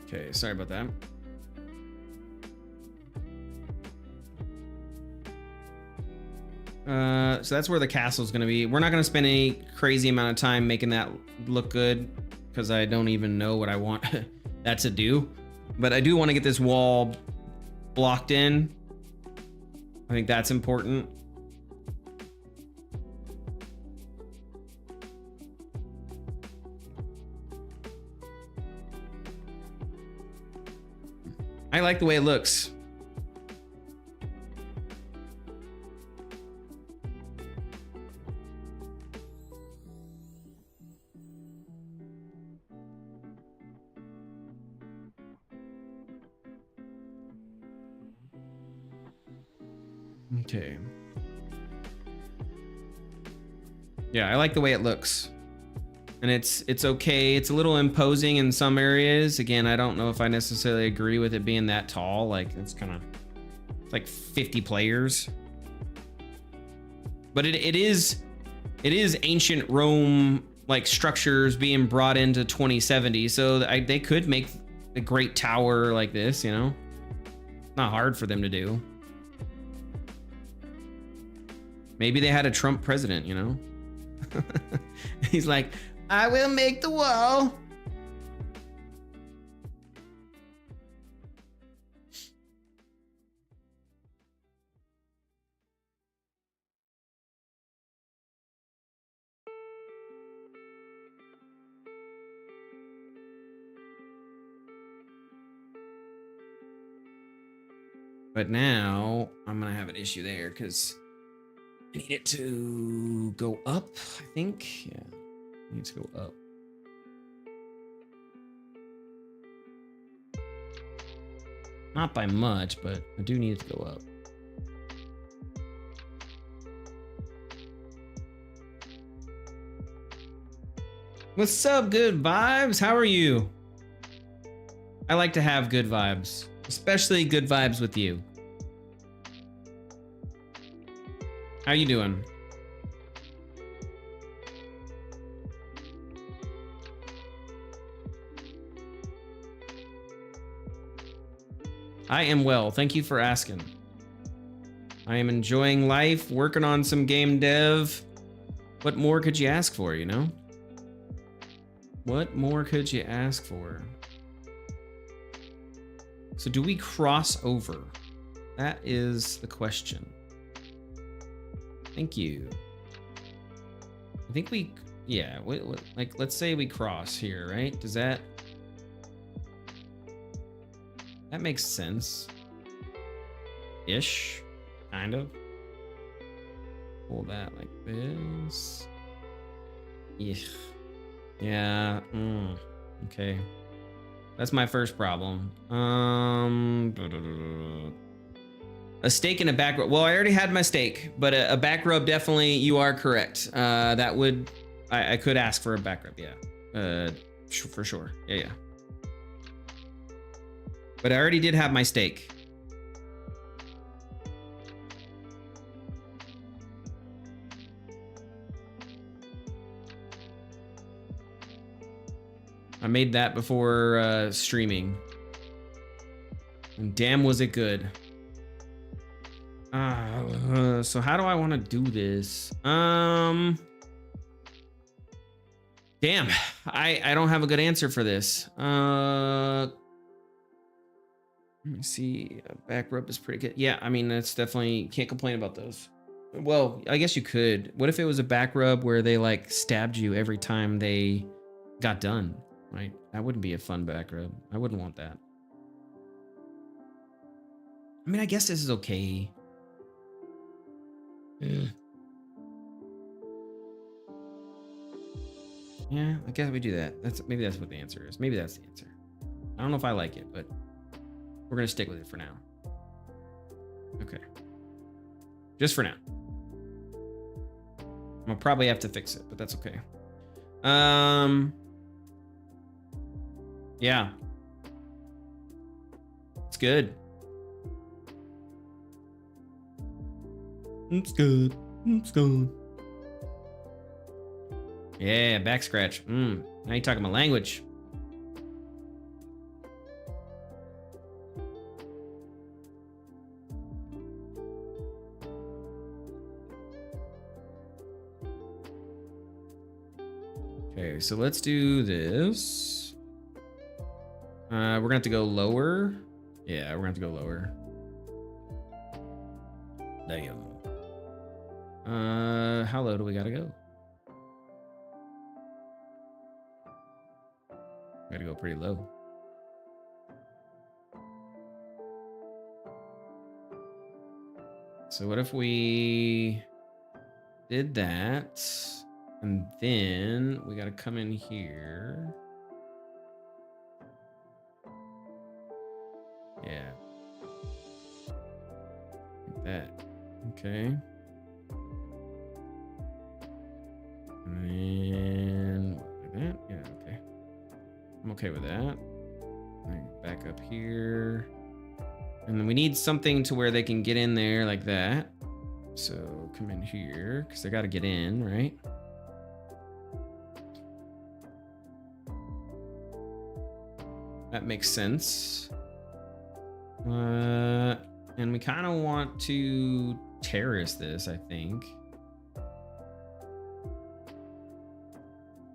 Okay, sorry about that. So that's where the castle's gonna be. We're not gonna spend any crazy amount of time making that look good because I don't even know what I want that to do. But I do want to get this wall blocked in. I think that's important. I like the way it looks. Okay. Yeah, I like the way it looks. And it's okay. It's a little imposing in some areas. Again, I don't know if I necessarily agree with it being that tall. Like it's kind of like 50 players. But it is ancient Rome like structures being brought into 2070. So they could make a great tower like this, you know? Not hard for them to do. Maybe they had a Trump president, you know? He's like, I will make the wall. But now I'm gonna have an issue there because I need it to go up, I think. Yeah, it needs to go up. Not by much, but I do need it to go up. What's up, good vibes? How are you? I like to have good vibes, especially good vibes with you. How you doing? I am well. Thank you for asking. I am enjoying life, working on some game dev. What more could you ask for, you know? What more could you ask for? So do we cross over? That is the question. Thank you. I think we, yeah, like let's say we cross here, right? Does that makes sense? Ish, kind of. Pull that like this. Yeah, okay. That's my first problem. A steak and a back rub. Well, I already had my steak, but a back rub, definitely, you are correct. That would, I could ask for a back rub, yeah. For sure, yeah. But I already did have my steak. I made that before streaming. And damn, was it good. So how do I want to do this? Damn, I don't have a good answer for this. Let me see. Back rub is pretty good. Yeah, I mean, that's definitely, can't complain about those. Well, I guess you could. What if it was a back rub where they like stabbed you every time they got done? Right? That wouldn't be a fun back rub. I wouldn't want that. I mean, I guess this is okay. Yeah, I guess we do that. Maybe that's what the answer is. Maybe that's the answer. I don't know if I like it, but we're gonna stick with it for now. Okay. Just for now. I'll probably have to fix it, but that's okay. Yeah. It's good. It's good. It's good. Yeah, back scratch. Now you're talking my language. Okay, so let's do this. We're gonna have to go lower. Yeah, we're gonna have to go lower. Damn. How low do we gotta go? Gotta go pretty low. So what if we did that, and then we gotta come in here. Yeah. Like that. Okay. And then okay with that. Back up here. And then we need something to where they can get in there like that. So come in here, because they got to get in, right? That makes sense. And we kind of want to terrace this, I think.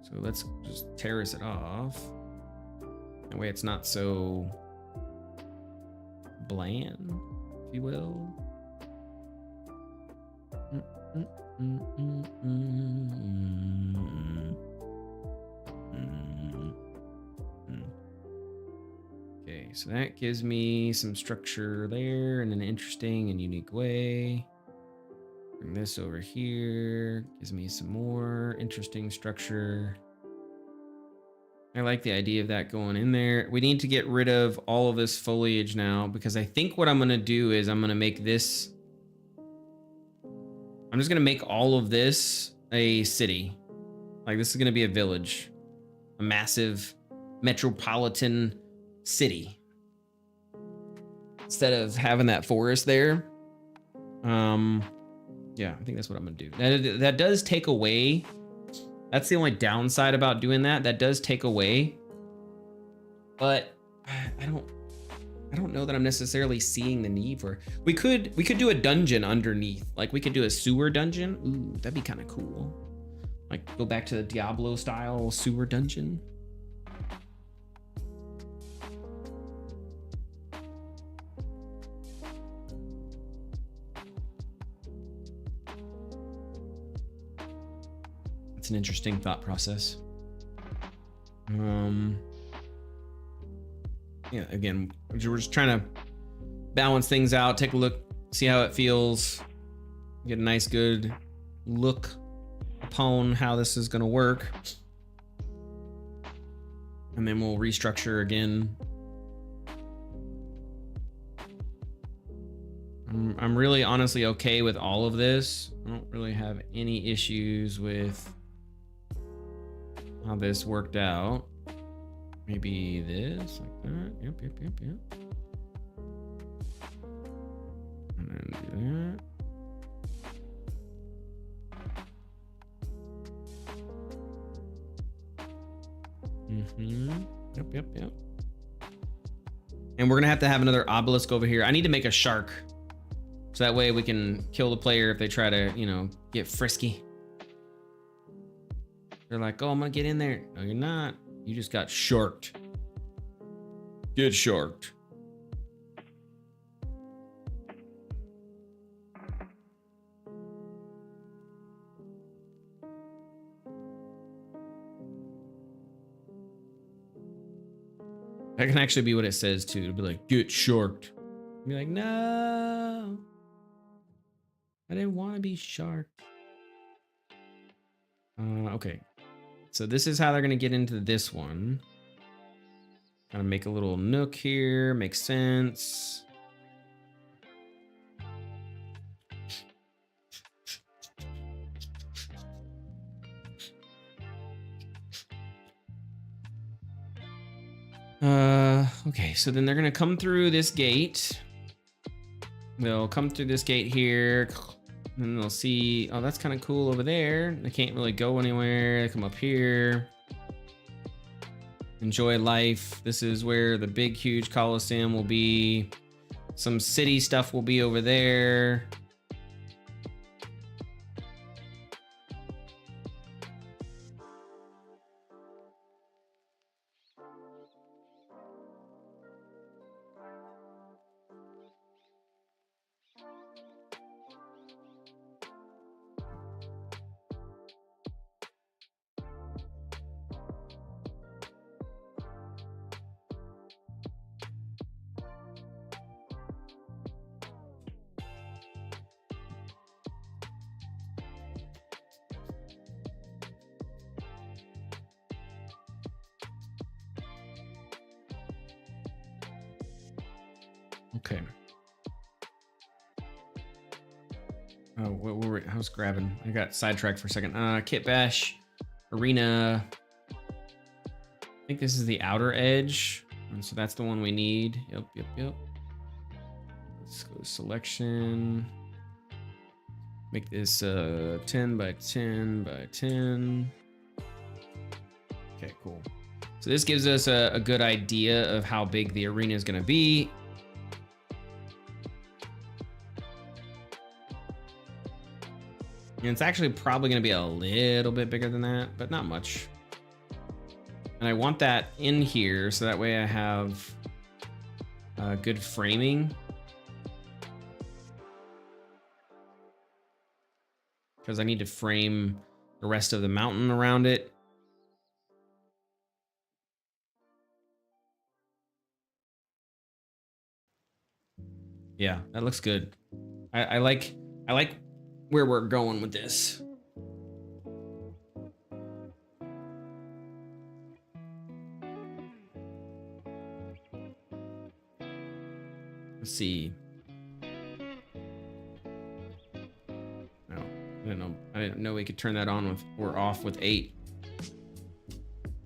So let's just terrace it off. That way it's not so bland, if you will. Okay, so that gives me some structure there in an interesting and unique way. Bring this over here, gives me some more interesting structure. I like the idea of that going in there. We need to get rid of all of this foliage now, because I think what I'm gonna do is I'm gonna make this, I'm just gonna make all of this a city. Like this is gonna be a village, a massive metropolitan city. Instead of having that forest there. Yeah, I think that's what I'm gonna do. That does take away, that's the only downside about doing that. That does take away, but I don't know that I'm necessarily seeing the need for. We could do a dungeon underneath. Like we could do a sewer dungeon. Ooh, that'd be kind of cool. Like go back to the Diablo style sewer dungeon. An interesting thought process. Yeah, again, we're just trying to balance things out, take a look, see how it feels, get a nice good look upon how this is going to work, and then we'll restructure again. I'm really honestly okay with all of this. I don't really have any issues with how this worked out. Maybe this, like that. Yep. And then do that. Yep. And we're gonna have to have another obelisk over here. I need to make a shark, so that way we can kill the player if they try to, you know, get frisky. They're like, oh, I'm gonna get in there. No, you're not. You just got sharked. Get sharked. That can actually be what it says too. It'll be like, get sharked. Be like, no, I didn't want to be sharked. Okay. So this is how they're going to get into this one. Gotta make a little nook here. Makes sense. Okay, so then they're going to come through this gate. They'll come through this gate here. And they'll see, oh, that's kind of cool over there. They can't really go anywhere. They come up here. Enjoy life. This is where the big, huge Coliseum will be. Some city stuff will be over there. Okay. Oh, I was grabbing. I got sidetracked for a second. Kit Bash, Arena. think this is the outer edge. And so that's the one we need. Yep. Let's go to selection. Make this 10 by 10 by 10. Okay, cool. So this gives us a good idea of how big the arena is going to be. And it's actually probably going to be a little bit bigger than that, but not much. And I want that in here so that way I have good framing. Because I need to frame the rest of the mountain around it. Yeah, that looks good. I like where we're going with this. Let's see. No, I didn't know we could turn that on with or off with 8.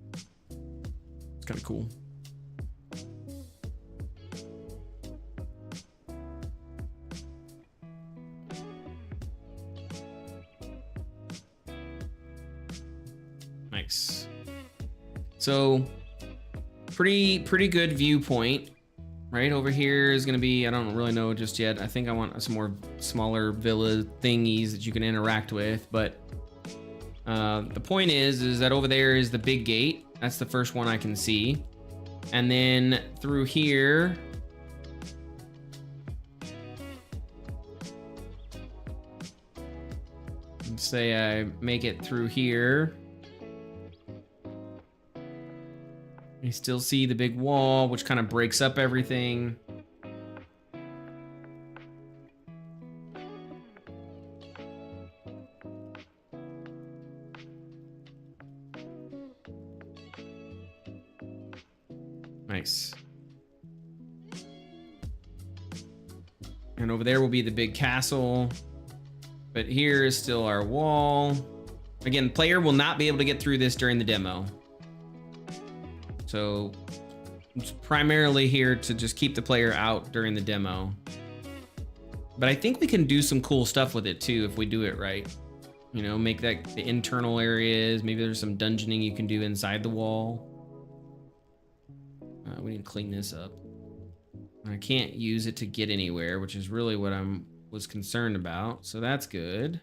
It's kind of cool. Nice. So pretty good viewpoint. Right over here is gonna be, I don't really know just yet. I think I want some more smaller villa thingies that you can interact with, but the point is that over there is the big gate. That's the first one I can see. And then through here, let's say I make it through here. You still see the big wall, which kind of breaks up everything. Nice. And over there will be the big castle. But here is still our wall. Again, player will not be able to get through this during the demo. So it's primarily here to just keep the player out during the demo. But I think we can do some cool stuff with it too if we do it right. You know, make that the internal areas. Maybe there's some dungeoning you can do inside the wall. We need to clean this up. I can't use it to get anywhere, which is really what was concerned about. So that's good.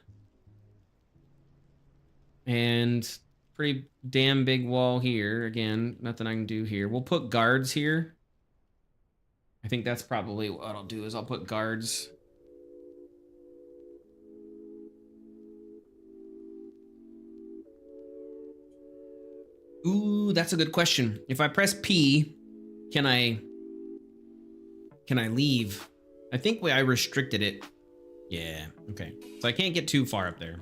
And pretty damn big wall here. Again, nothing I can do here. We'll put guards here. I think that's probably what I'll do is I'll put guards. Ooh, that's a good question. If I press P, can I leave? I think I restricted it. Yeah, okay. So I can't get too far up there.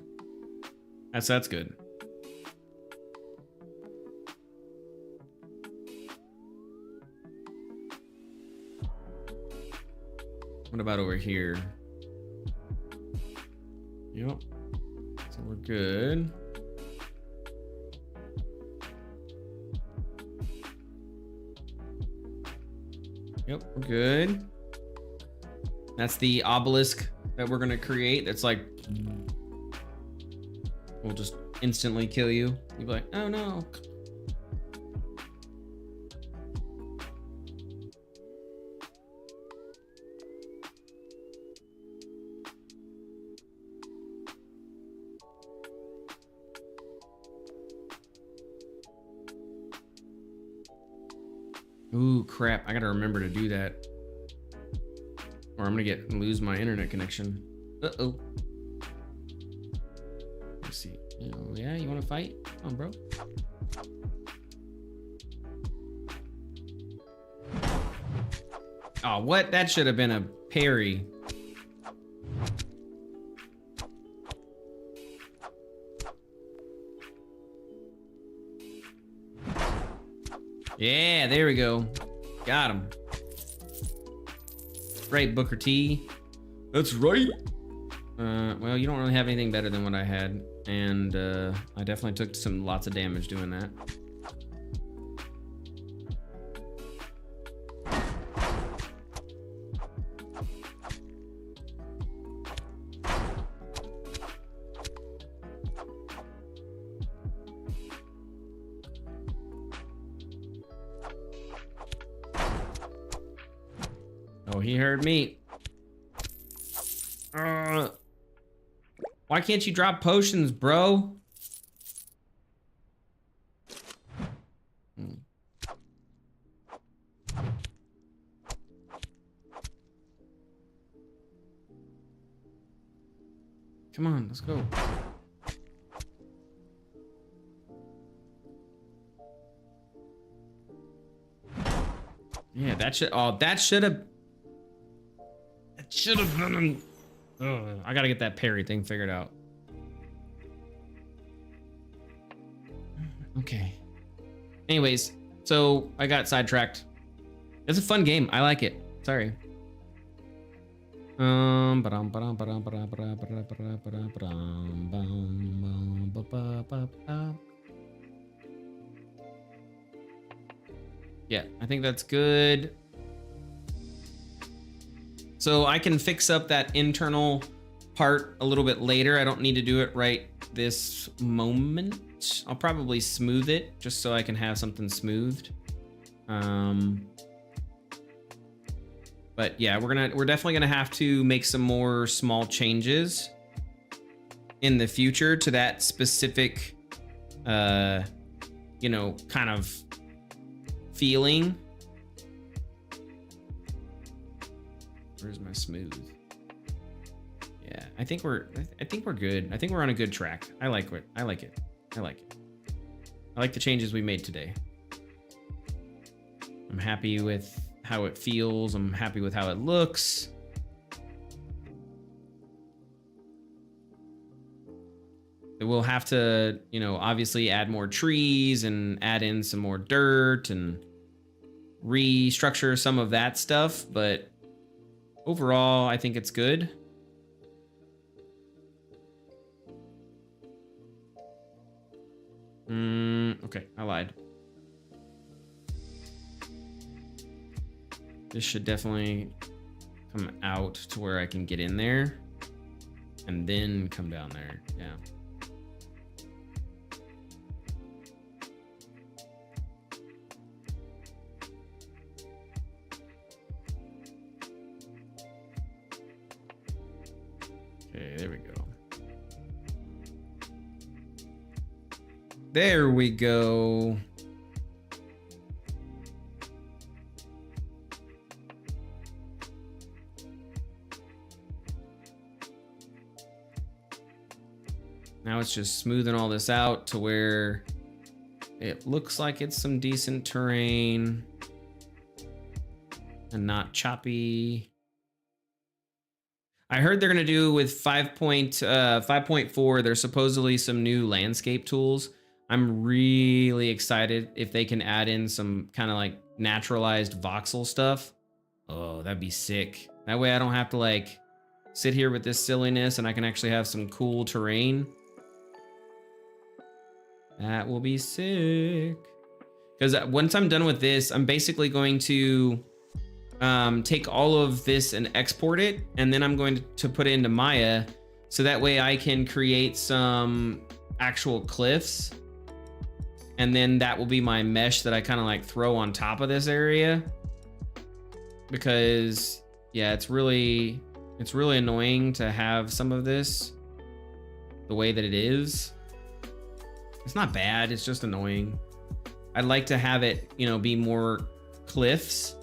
That's good. What about over here? Yep. So we're good. Yep, we're good. That's the obelisk that we're gonna create. That's like, will just instantly kill you. You'll be like, oh no. Ooh, crap. I gotta remember to do that. Or I'm gonna lose my internet connection. Uh-oh. Let's see. Oh, yeah, you wanna fight? Come on, bro. Oh, what? That should have been a parry. Yeah, there we go. Got him. Right, Booker T. That's right. Well, you don't really have anything better than what I had. And I definitely took lots of damage doing that. Oh, he heard me. Why can't you drop potions, bro? Come on, let's go. Yeah, that should. Oh, that should have. That should have been. I gotta get that parry thing figured out. Okay. Anyways, so I got sidetracked. It's a fun game. I like it. Sorry. Yeah, I think that's good. So I can fix up that internal part a little bit later. I don't need to do it right this moment. I'll probably smooth it just so I can have something smoothed. But yeah, we're definitely gonna have to make some more small changes in the future to that specific, you know, kind of feeling. Where's my smooth? Yeah, I think we're good. I think we're on a good track. I like it. I like it. I like the changes we made today. I'm happy with how it feels. I'm happy with how it looks. We'll have to, you know, obviously add more trees and add in some more dirt and restructure some of that stuff, but overall, I think it's good. Okay, I lied. This should definitely come out to where I can get in there and then come down there. Yeah. Okay, there we go. There we go. Now it's just smoothing all this out to where it looks like it's some decent terrain and not choppy. I heard they're gonna do with 5.4, there's supposedly some new landscape tools. I'm really excited if they can add in some kind of like naturalized voxel stuff. Oh, that'd be sick. That way I don't have to like sit here with this silliness and I can actually have some cool terrain. That will be sick. Because once I'm done with this, I'm basically going to take all of this and export it, and then I'm going to put it into Maya, so that way I can create some actual cliffs, and then that will be my mesh that I kind of like throw on top of this area. Because yeah, it's really annoying to have some of this the way that it is. It's not bad, it's just annoying. I'd like to have it, you know, be more cliffs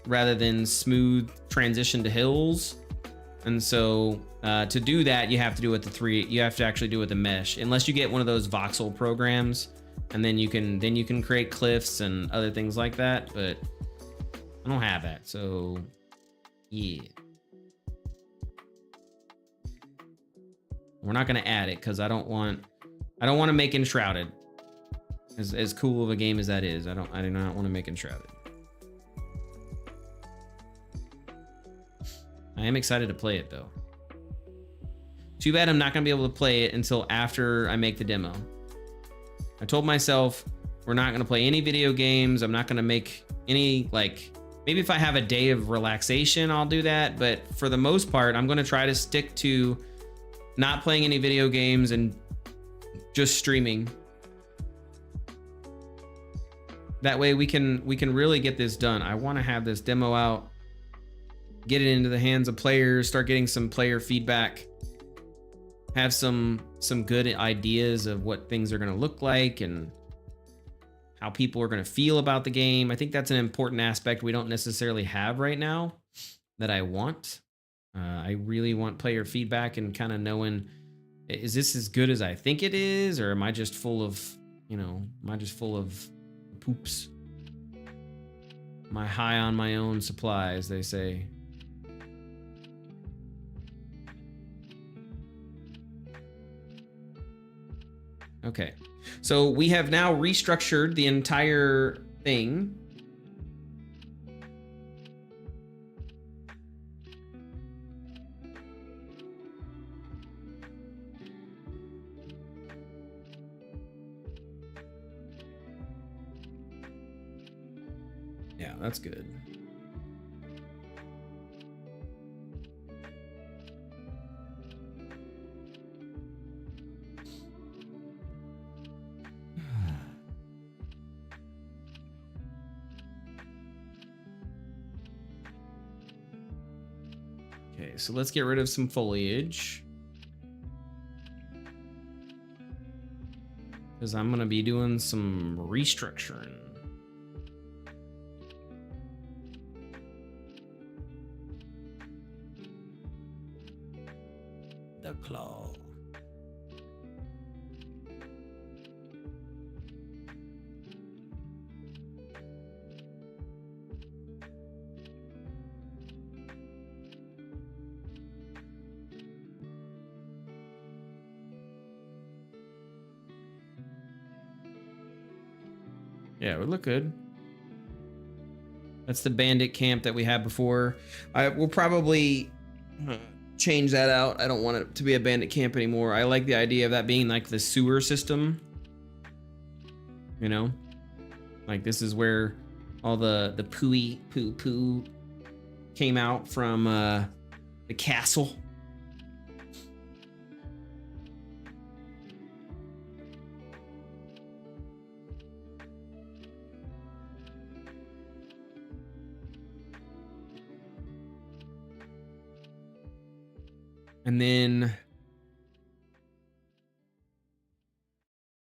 rather than smooth transition to hills. And so to do that, you have to do it with you have to actually do it with the mesh, unless you get one of those voxel programs, and then you can create cliffs and other things like that. But I don't have that, so yeah. We're not gonna add it because I don't want to make Enshrouded. As cool of a game as that is, I do not want to make Enshrouded. I am excited to play it though. Too bad I'm not gonna be able to play it until after I make the demo. I told myself we're not gonna play any video games. I'm not gonna make any, like, maybe if I have a day of relaxation, I'll do that. But for the most part, I'm gonna try to stick to not playing any video games and just streaming. That way we can really get this done. I want to have this demo out get it into the hands of players, start getting some player feedback, have some good ideas of what things are going to look like and how people are going to feel about the game. I think that's an important aspect we don't necessarily have right now that I want. I really want player feedback and kind of knowing, is this as good as I think it is, or am I just full of, poops? Am I high on my own supply, as they say? Okay, so we have now restructured the entire thing. Yeah, that's good. Okay, so let's get rid of some foliage, because I'm gonna be doing some restructuring. The claw. Yeah, it would look good. That's the bandit camp that we had before. I will probably change that out. I don't want it to be a bandit camp anymore. I like the idea of that being like the sewer system. You know? Like this is where all the poo came out from the castle. And then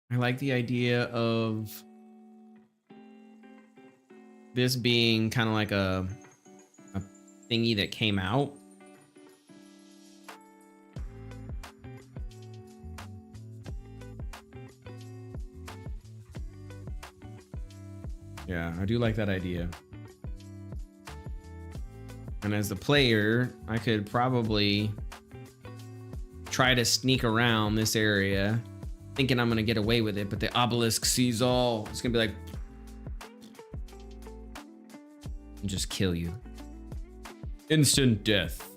I like the idea of this being kind of like a thingy that came out. Yeah, I do like that idea. And as the player, I could probably try to sneak around this area thinking I'm gonna get away with it, but the obelisk sees all. It's gonna be like, and just kill you. Instant death.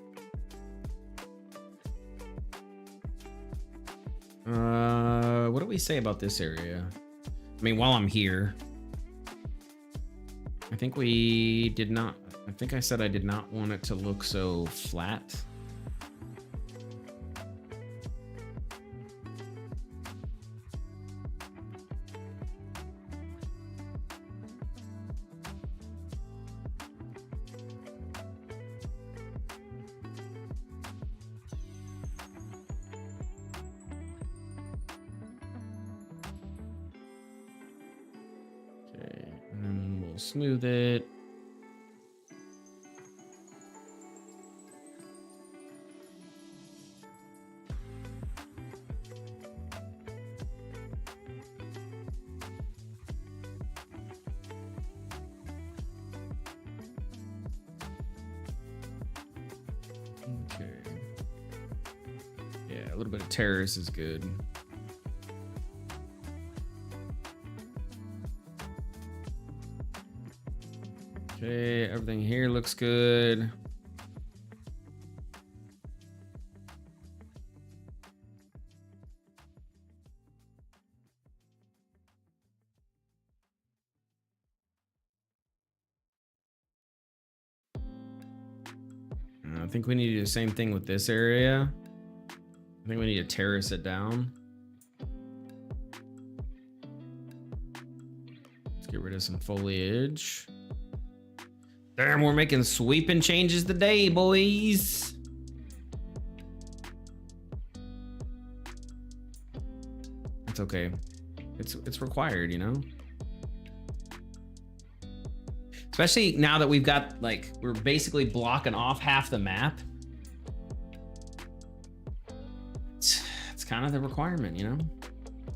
What do we say about this area? I mean, while I'm here, I think we did not, I think I said I did not want it to look so flat. Smooth it. Okay. Yeah, a little bit of terrace is good. Okay, everything here looks good. I think we need to do the same thing with this area. I think we need to terrace it down. Let's get rid of some foliage. Damn, we're making sweeping changes today, boys. It's okay. It's required, you know? Especially now that we've got, like, we're basically blocking off half the map. It's kind of the requirement, you know?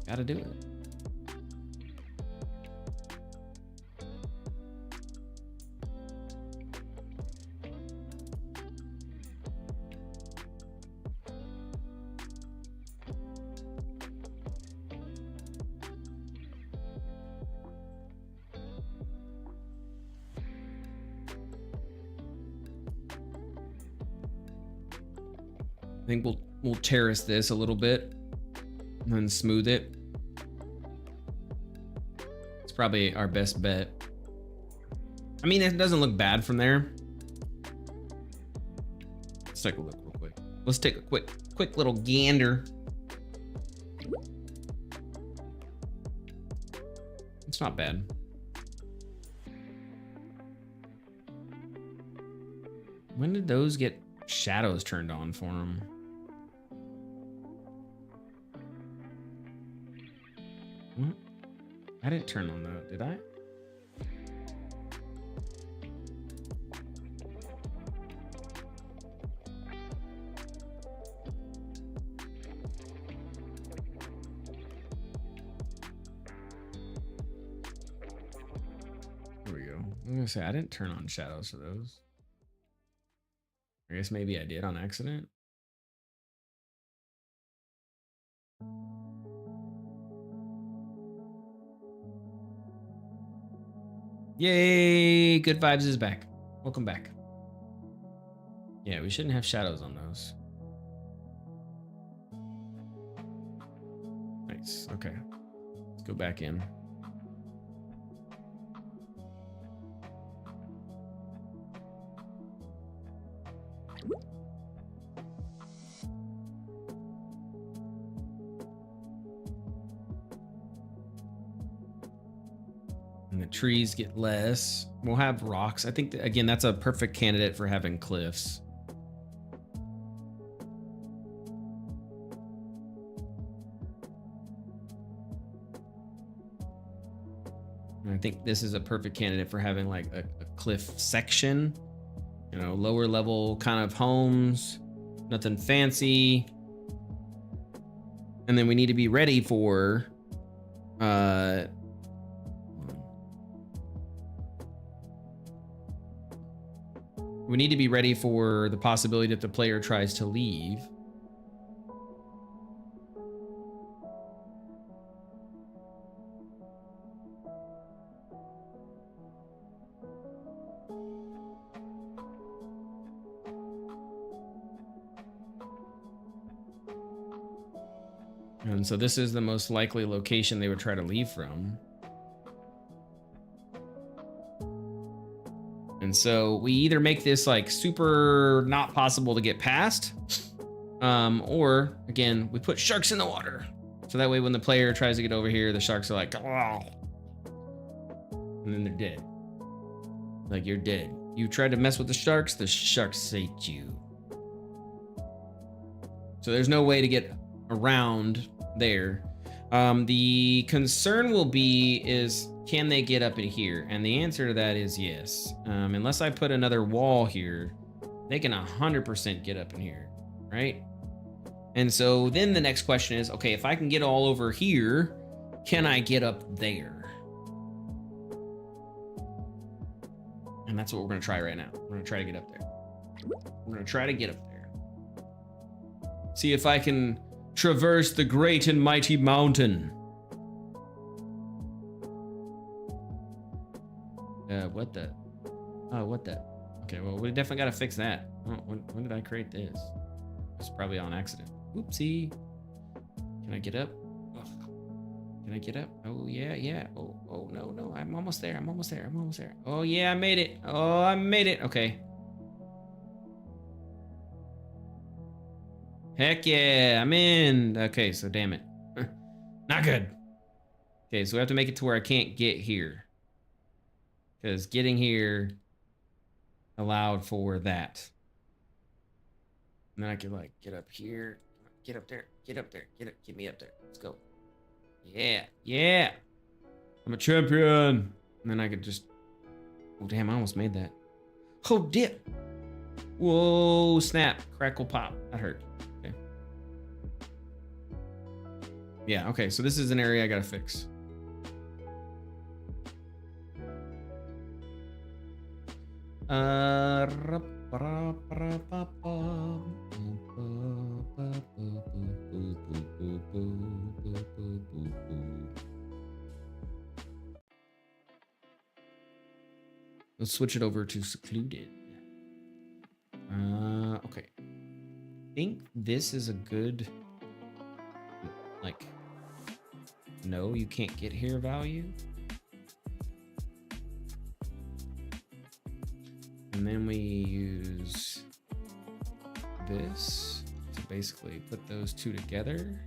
Gotta do it. I think we'll terrace this a little bit and then smooth it. It's probably our best bet. I mean, it doesn't look bad from there. Let's take a look real quick. Let's take a quick little gander. It's not bad. When did those get shadows turned on for them? What? I didn't turn on that, did I? There we go. I'm gonna say I didn't turn on shadows for those. I guess maybe I did on accident. Yay! Good Vibes is back. Welcome back. Yeah, we shouldn't have shadows on those. Nice. Okay. Let's go back in. And the trees get less. We'll have rocks. I think, again, that's a perfect candidate for having cliffs. And I think this is a perfect candidate for having like a cliff section. You know, lower level kind of homes. Nothing fancy. And then we need to be ready for... we need to be ready for the possibility that the player tries to leave. And so this is the most likely location they would try to leave from. And so we either make this like super not possible to get past, or again, we put sharks in the water. So that way when the player tries to get over here, the sharks are like, oh, and then they're dead. Like, you're dead. You tried to mess with the sharks ate you. So there's no way to get around there. The concern will be is, can they get up in here? And the answer to that is yes. Unless I put another wall here, they can 100% get up in here, right? And so then the next question is, okay, if I can get all over here, can I get up there? And that's what we're gonna try right now. We're gonna try to get up there. We're gonna try to get up there. See if I can traverse the great and mighty mountain. What the? Oh, what the? Okay, well, we definitely gotta fix that. Oh, when did I create this? It's probably on accident. Oopsie. Can I get up? Ugh. Can I get up? Oh, yeah. Oh, no. I'm almost there. I'm almost there. Oh, yeah, I made it. Oh, I made it. Okay. Heck yeah, I'm in. Okay, so damn it. Not good. Okay, so we have to make it to where I can't get here. Because getting here allowed for that. And then I could like get up here, get up there, get up there, get me up there. Let's go. Yeah, yeah. I'm a champion. And then I could just, oh damn, I almost made that. Oh dip. Whoa, snap, crackle, pop. That hurt. Okay. Yeah, okay, so this is an area I gotta fix. Let's switch it over to secluded. Okay. I think this is a good, like, no, you can't get here value. And then we use this to basically put those two together.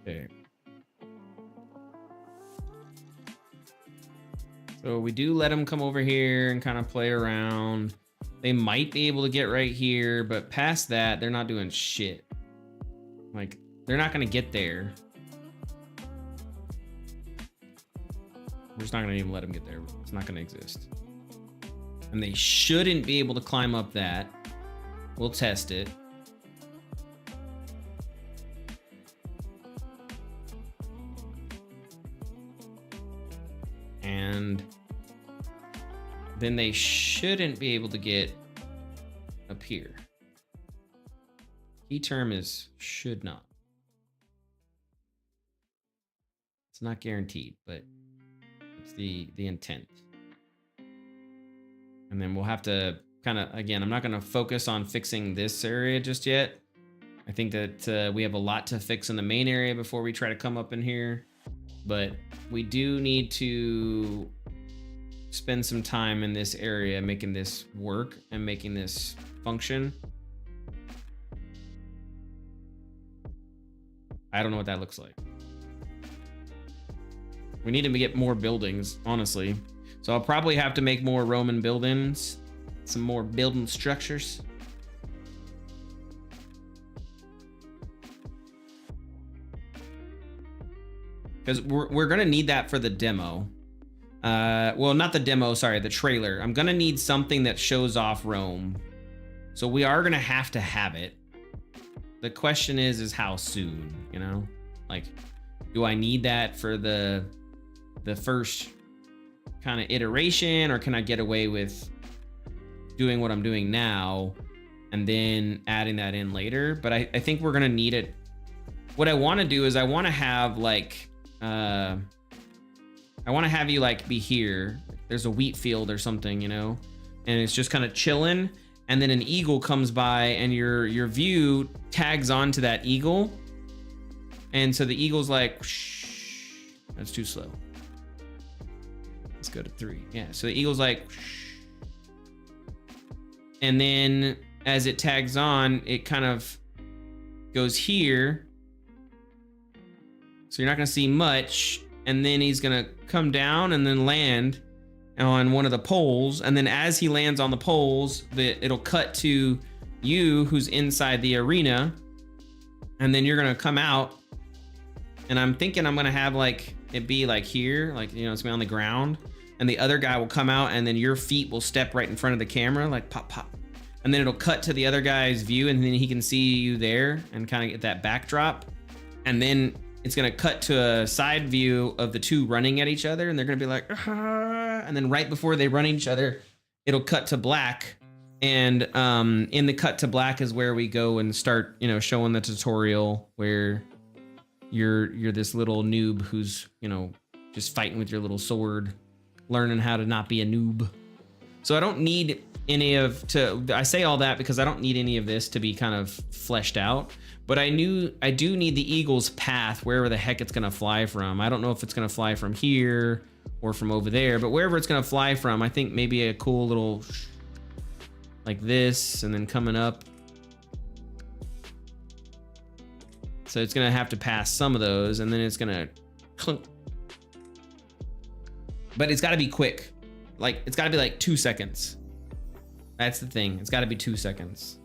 Okay. So we do let them come over here and kind of play around. They might be able to get right here, but past that, they're not doing shit. Like, they're not going to get there. We're just not going to even let them get there. It's not going to exist. And they shouldn't be able to climb up that. We'll test it. And then they shouldn't be able to get up here. Key term is should not. It's not guaranteed, but it's the intent. And then we'll have to kind of, again, I'm not going to focus on fixing this area just yet. I think that we have a lot to fix in the main area before we try to come up in here. But we do need to spend some time in this area making this work and making this function. I don't know what that looks like. We need to get more buildings, honestly. So I'll probably have to make more Roman buildings, some more building structures. Because we're gonna need that for the demo. Well, not the demo, sorry, the trailer. I'm gonna need something that shows off Rome. So we are gonna have to have it. The question is how soon, you know? Like, do I need that for the first kind of iteration, or can I get away with doing what I'm doing now and then adding that in later? But I think we're gonna need it. What I wanna do is I wanna have like, I want to have you like be here. There's a wheat field or something, you know, and it's just kind of chilling. And then an eagle comes by and your view tags onto that eagle. And so the eagle's like, shh, that's too slow. Let's go to 3. Yeah. So the eagle's like, shh. And then as it tags on, it kind of goes here. So you're not gonna see much, and then he's gonna come down and then land on one of the poles, and then as he lands on the poles, it'll cut to you who's inside the arena, and then you're gonna come out, and I'm thinking I'm gonna have like it be like here, like, you know, it's gonna be on the ground, and the other guy will come out, and then your feet will step right in front of the camera, like pop, pop. And then it'll cut to the other guy's view, and then he can see you there and kind of get that backdrop. And then it's gonna cut to a side view of the two running at each other, and they're gonna be like, ah. And then right before they run each other, it'll cut to black. And in the cut to black is where we go and start, you know, showing the tutorial where you're this little noob who's, you know, just fighting with your little sword, learning how to not be a noob. So I don't need any of I say all that because I don't need any of this to be kind of fleshed out, but I do need the eagle's path, wherever the heck it's gonna fly from. I don't know if it's gonna fly from here or from over there, but wherever it's gonna fly from, I think maybe a cool little like this, and then coming up. So it's gonna have to pass some of those, and then it's gonna clunk. But it's gotta be quick. Like, it's gotta be like 2 seconds. That's the thing, it's gotta be 2 seconds.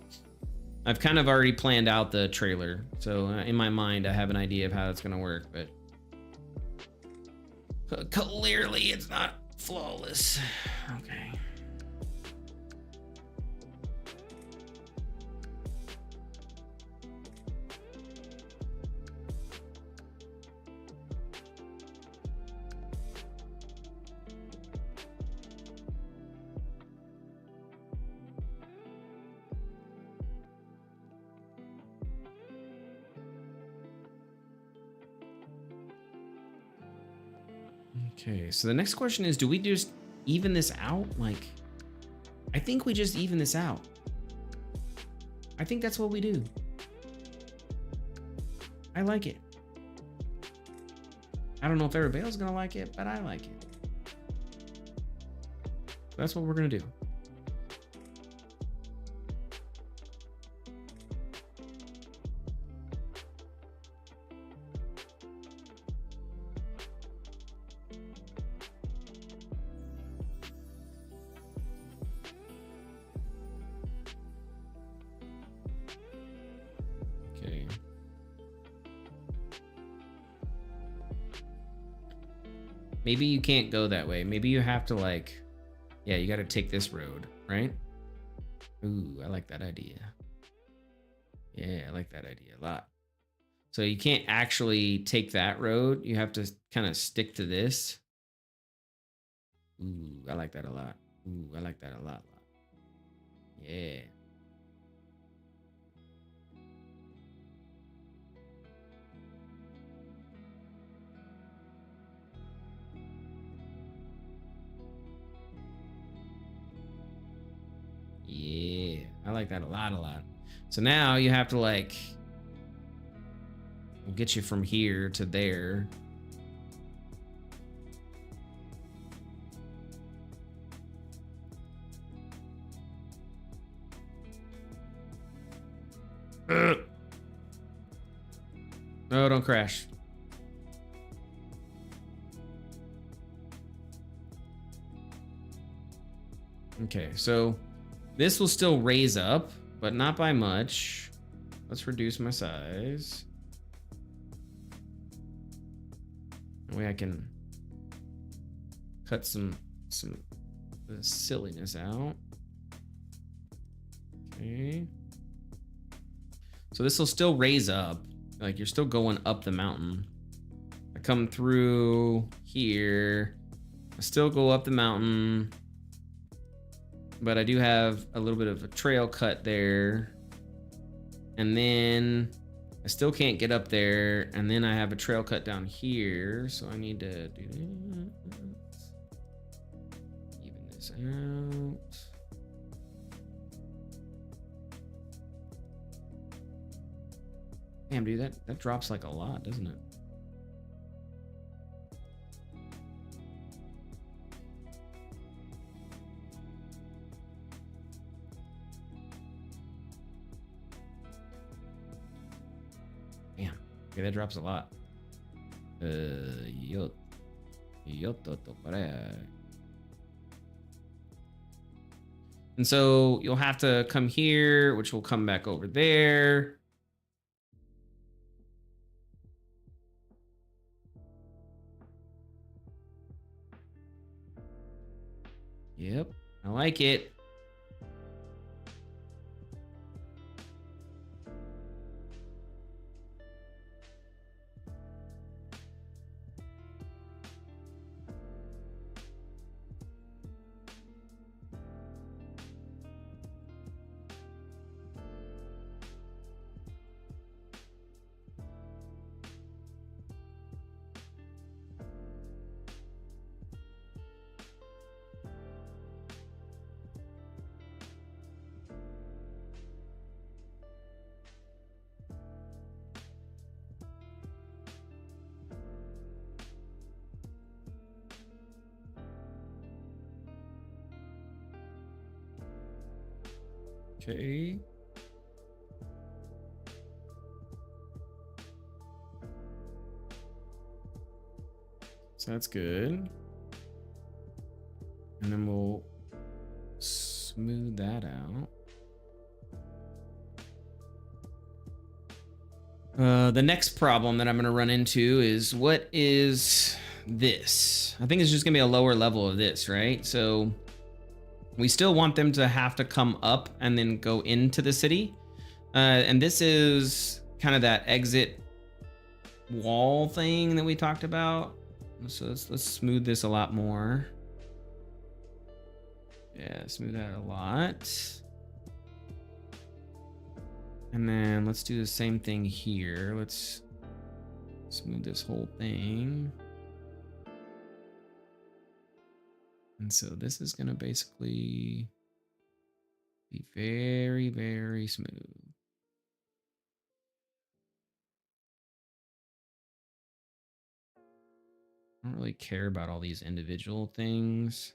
I've kind of already planned out the trailer, so in my mind I have an idea of how it's gonna work, but clearly it's not flawless. Okay. Okay, so the next question is, do we just even this out? Like, I think we just even this out. I think that's what we do. I like it. I don't know if everybody else is gonna like it, but I like it. That's what we're gonna do. Okay. Maybe you can't go that way. Maybe you have to, like, yeah, you got to take this road, right? Ooh, I like that idea. Yeah, I like that idea a lot. So you can't actually take that road. You have to kind of stick to this. Ooh, I like that a lot. Ooh, I like that a lot. Yeah. Yeah, I like that a lot. So now you have to, like, we'll get you from here to there. No, don't crash. Okay, so this will still raise up, but not by much. Let's reduce my size. That way I can cut some silliness out. Okay. So this will still raise up. Like, you're still going up the mountain. I come through here. I still go up the mountain. But I do have a little bit of a trail cut there. And then I still can't get up there. And then I have a trail cut down here. So I need to do that. Even this out. Damn, dude, that drops like a lot, doesn't it? Damn, okay, that drops a lot. And so you'll have to come here, which will come back over there. Yep, I like it. Okay. So that's good. And then we'll smooth that out. The next problem that I'm going to run into is, what is this? I think it's just going to be a lower level of this, right? So we still want them to have to come up and then go into the city. And this is kind of that exit wall thing that we talked about. So let's smooth this a lot more. Yeah, smooth that a lot. And then let's do the same thing here. Let's smooth this whole thing. And so this is going to basically be very, very smooth. I don't really care about all these individual things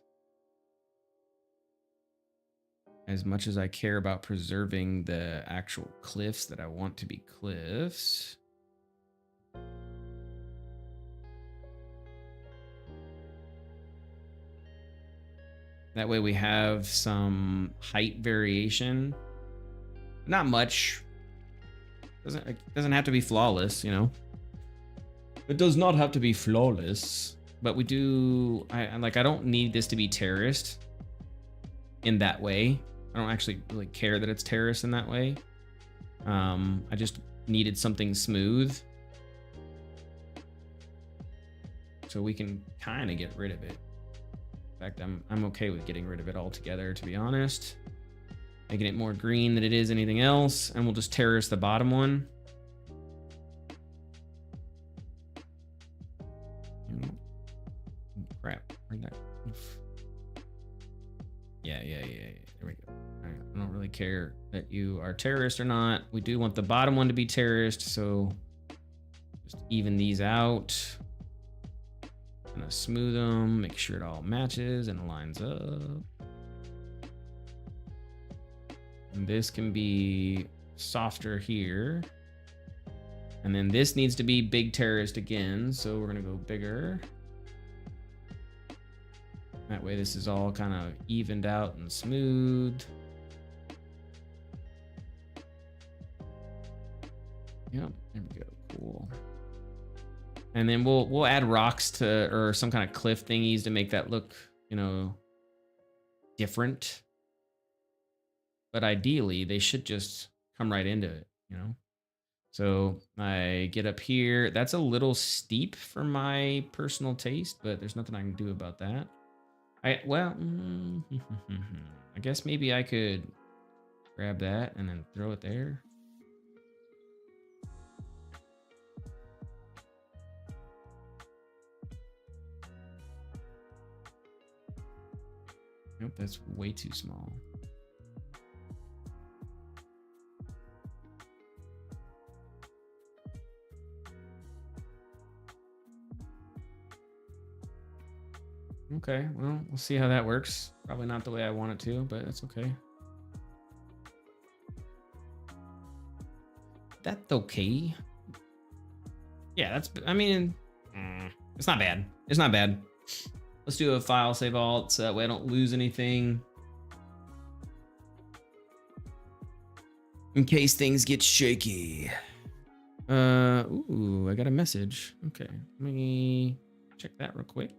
as much as I care about preserving the actual cliffs that I want to be cliffs. That way we have some height variation. Not much. It doesn't have to be flawless, you know. It does not have to be flawless, but we do. I don't need this to be terraced in that way. I don't actually really care that it's terraced in that way. I just needed something smooth, so we can kind of get rid of it. In fact, I'm okay with getting rid of it altogether, to be honest. Making it more green than it is anything else, and we'll just terrace the bottom one. Crap, where'd that? Yeah. There we go. All right, I don't really care that you are terraced or not. We do want the bottom one to be terraced, so just even these out. Gonna smooth them, make sure it all matches and lines up. And this can be softer here. And then this needs to be big terraced again, so we're gonna go bigger. That way this is all kind of evened out and smooth. Yep, there we go, cool. And then we'll add rocks to, or some kind of cliff thingies to make that look, you know, different. But ideally, they should just come right into it, you know? So I get up here. That's a little steep for my personal taste, but there's nothing I can do about that. I guess maybe I could grab that and then throw it there. Nope, that's way too small. Okay, well, we'll see how that works. Probably not the way I want it to, but that's okay. That's okay. Yeah, that's, I mean, it's not bad. It's not bad. Let's do a file save alt so that way I don't lose anything. In case things get shaky. Ooh, I got a message. Okay, let me check that real quick.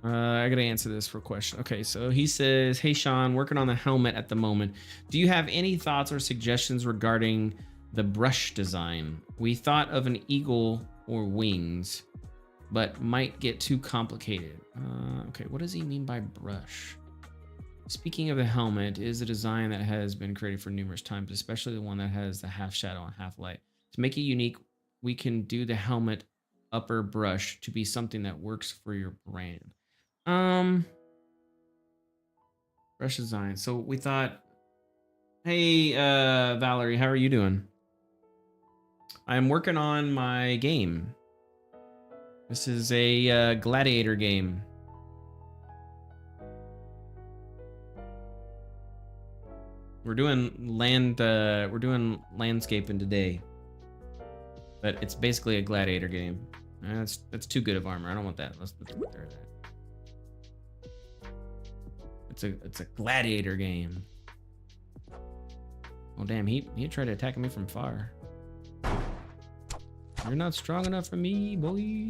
I gotta answer this for a question. Okay, so he says, "Hey Sean, working on the helmet at the moment. Do you have any thoughts or suggestions regarding the brush design? We thought of an eagle or wings, but might get too complicated." Okay, what does he mean by brush? Speaking of the helmet, is a design that has been created for numerous times, especially the one that has the half shadow and half light. To make it unique, we can do the helmet upper brush to be something that works for your brand. Brush design. So we thought, hey, Valerie, how are you doing? I'm working on my game. This is a Gladiator game. We're doing landscaping today, but it's basically a Gladiator game. That's too good of armor. I don't want that. Let's put that. It's a Gladiator game. Oh damn, he tried to attack me from far. You're not strong enough for me, boy.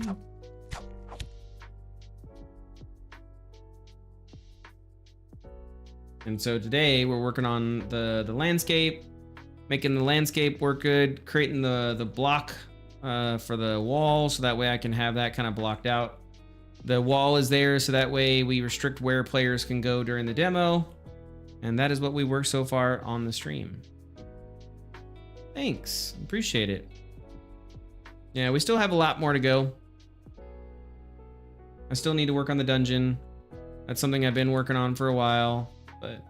And so today we're working on the landscape, making the landscape work good, creating the block for the wall, so that way I can have that kind of blocked out. The wall is there so that way we restrict where players can go during the demo. And that is what we worked so far on the stream. Thanks, appreciate it. Yeah, we still have a lot more to go. I still need to work on the dungeon. That's something I've been working on for a while, but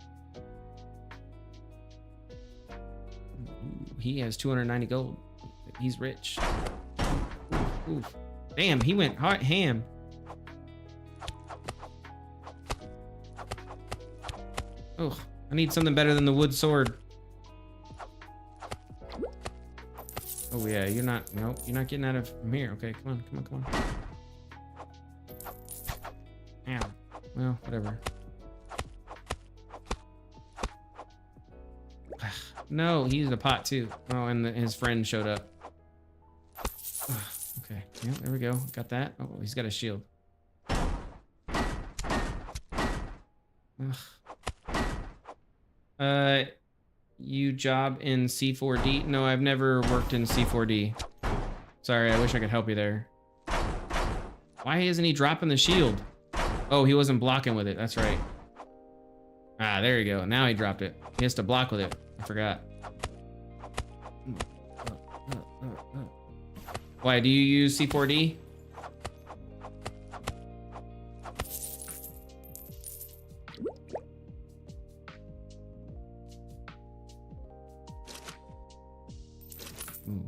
he has 290 gold. He's rich. Ooh. Damn, he went hot ham. Oh, I need something better than the wood sword. Oh yeah, you're not, nope, you're not getting out of from here. Okay, come on. Ow. Well, whatever. No, he used a pot too. Oh, and his friend showed up. Okay, yeah, there we go. Got that. Oh, he's got a shield. You job in C4D? No, I've never worked in C4D. Sorry, I wish I could help you there. Why isn't he dropping the shield? Oh, he wasn't blocking with it. That's right. Ah, there you go. Now he dropped it. He has to block with it. I forgot. Why, do you use C4D? Ooh,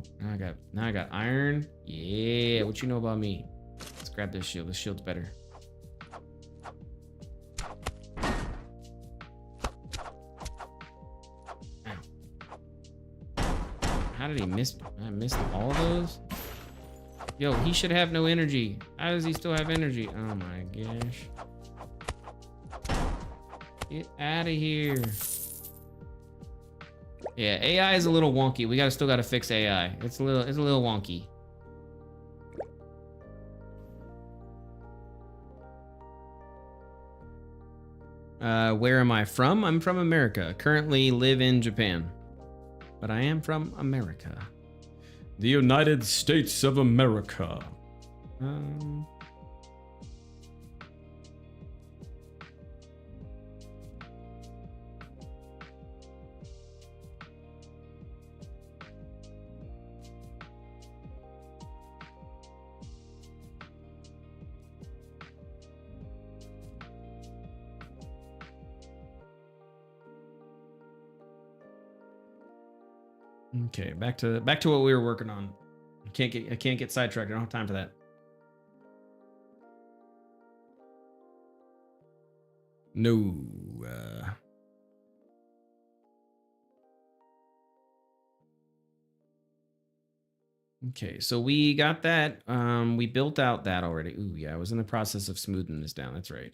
now I got iron. Yeah, what you know about me? Let's grab this shield. This shield's better. Ow. How did he miss? I missed all of those? Yo, he should have no energy. How does he still have energy? Oh my gosh. Get out of here. Yeah, AI is a little wonky. We still gotta fix AI. It's a little wonky. Where am I from? I'm from America. Currently live in Japan. But I am from America. The United States of America. Okay, back to what we were working on. I can't get sidetracked. I don't have time for that. No. Okay, so we got that. We built out that already. Ooh, yeah, I was in the process of smoothing this down. That's right.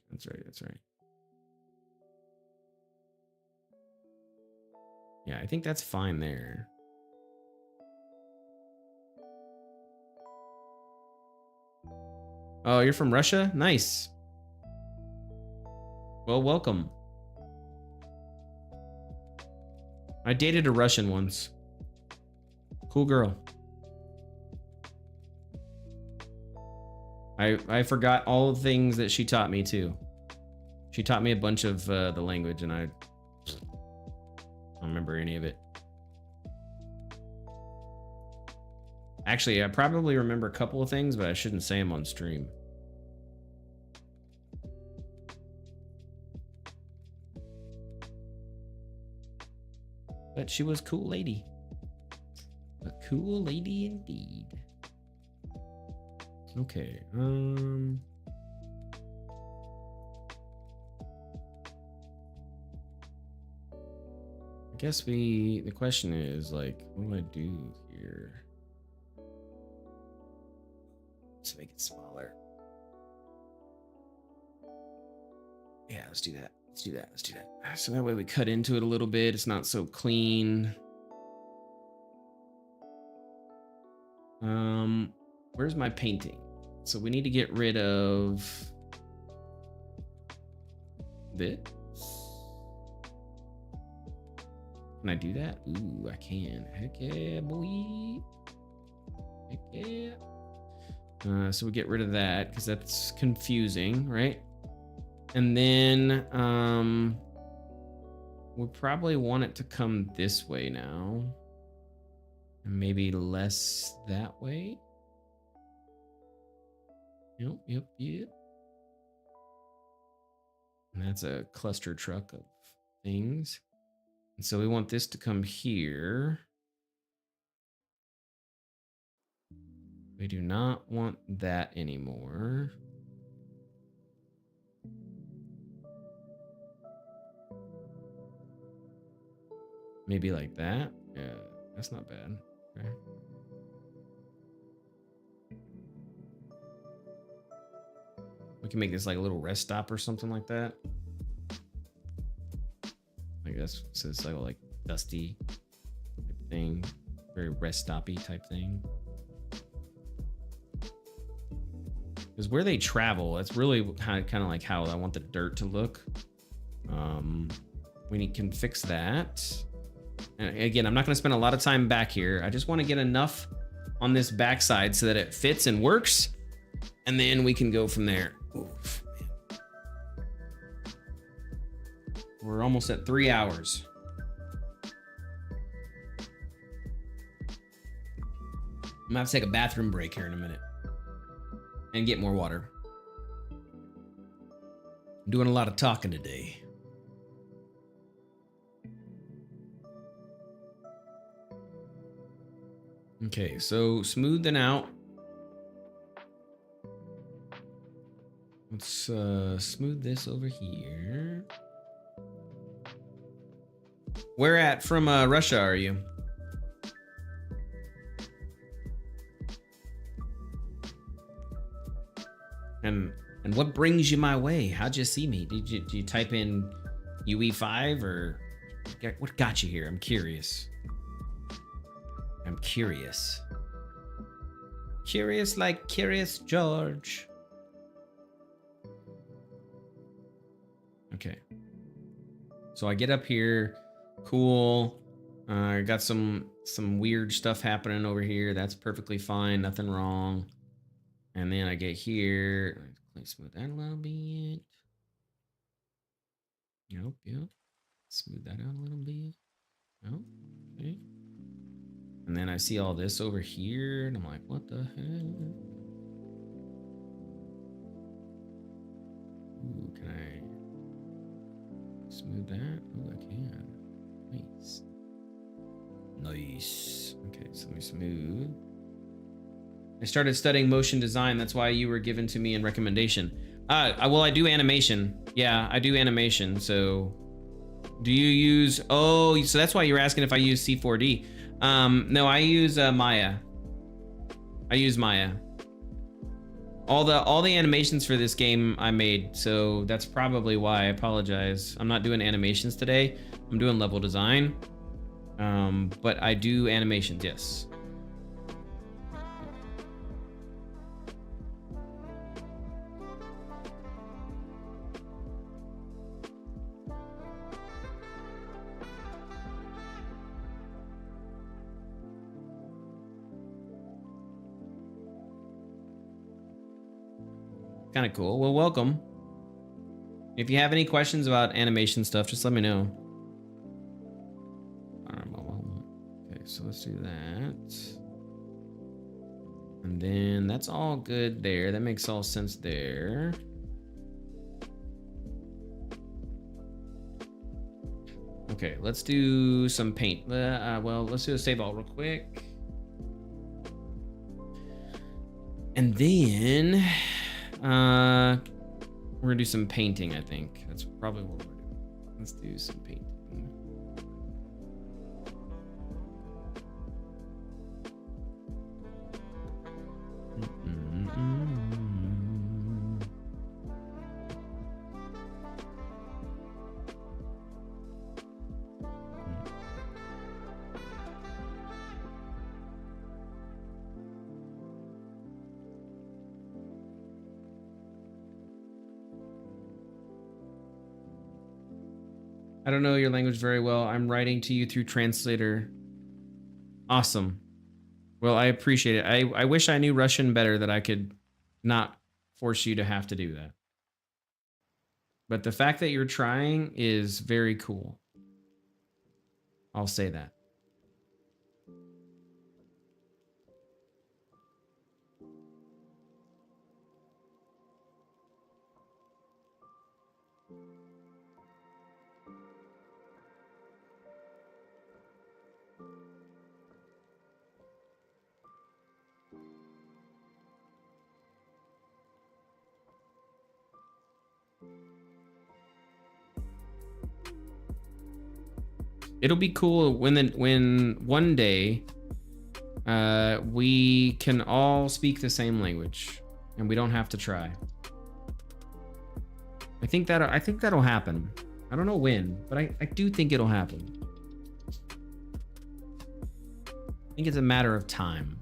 Yeah, I think that's fine there. Oh, you're from Russia? Nice. Well, welcome. I dated a Russian once. Cool girl. I forgot all the things that she taught me too. She taught me a bunch of the language, and I don't remember any of it. Actually, I probably remember a couple of things, but I shouldn't say them on stream. But she was a cool lady. A cool lady indeed. Okay, I guess the question is, like, what do I do here? Let's make it smaller. Yeah, let's do that. Let's do that. Let's do that. So that way we cut into it a little bit. It's not so clean. Where's my painting? So we need to get rid of this. Can I do that? Ooh, I can. Heck yeah, boy. Heck yeah. So we get rid of that because that's confusing, right? And then we probably want it to come this way now. And maybe less that way. Yep. And that's a cluster truck of things. And so we want this to come here. We do not want that anymore. Maybe like that. Yeah, that's not bad. Okay. We can make this like a little rest stop or something like that. I guess so. It's like dusty type thing, very rest stoppy type thing. Because where they travel, that's really kind of like how I want the dirt to look. We can fix that. And again, I'm not going to spend a lot of time back here. I just want to get enough on this backside so that it fits and works, and then we can go from there. Oof, man. We're almost at 3 hours. I'm gonna have to take a bathroom break here in a minute and get more water. I'm doing a lot of talking today. Okay, so smoothing out. Let's smooth this over here. Where at from Russia are you? And what brings you my way? How'd you see me? Did you type in UE5 or what got you here? I'm curious. I'm curious. Curious like Curious George. Okay. So I get up here. Cool. I got some weird stuff happening over here. That's perfectly fine. Nothing wrong. And then I get here. Let's smooth that a little bit. Yep. Smooth that out a little bit. Oh, okay. And then I see all this over here, and I'm like, what the hell? Ooh, can I smooth that? Oh, I can. Nice. Okay, so let me smooth. I started studying motion design. That's why you were given to me in recommendation. Well, I do animation. Yeah, I do animation. So do you use, oh, so that's why you were asking if I use C4D. No, I use Maya. I use Maya. All the animations for this game I made, so that's probably why. I apologize. I'm not doing animations today. I'm doing level design. But I do animations, yes. kind of cool. Well, welcome. If you have any questions about animation stuff, just let me know. Okay, so let's do that. And then that's all good there. That makes all sense there. Okay, let's do some paint. Well, let's do a save all real quick. And then we're gonna do some painting, I think. That's probably what we're doing. Let's do some painting. I don't know your language very well. I'm writing to you through translator. Awesome. Well, I appreciate it. I wish I knew Russian better, that I could not force you to have to do that. But the fact that you're trying is very cool. I'll say that. It'll be cool when one day we can all speak the same language and we don't have to try. I think that'll happen. I don't know when, but I do think it'll happen. I think it's a matter of time.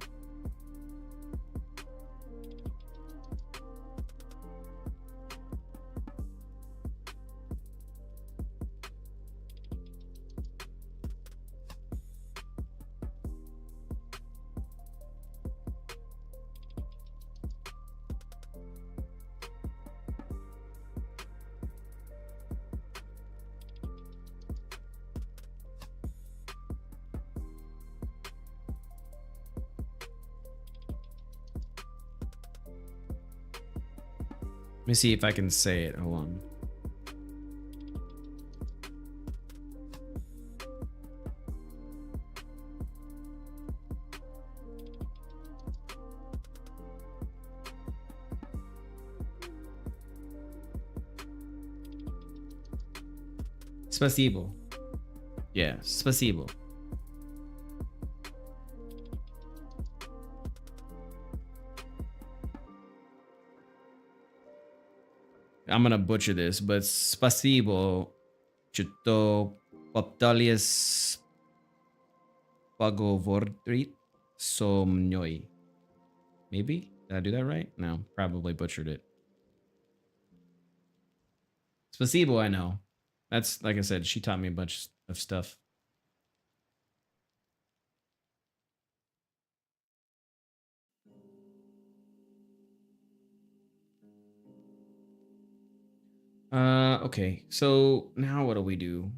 Let me see if I can say it. Hold on. Spasibo. Yeah, spasibo. I'm gonna butcher this, but spasibo chuto poptalias pagovortrit somnoi. Maybe? Did I do that right? No, probably butchered it. Spasibo, I know. That's, like I said, she taught me a bunch of stuff. Okay, so now what do we do?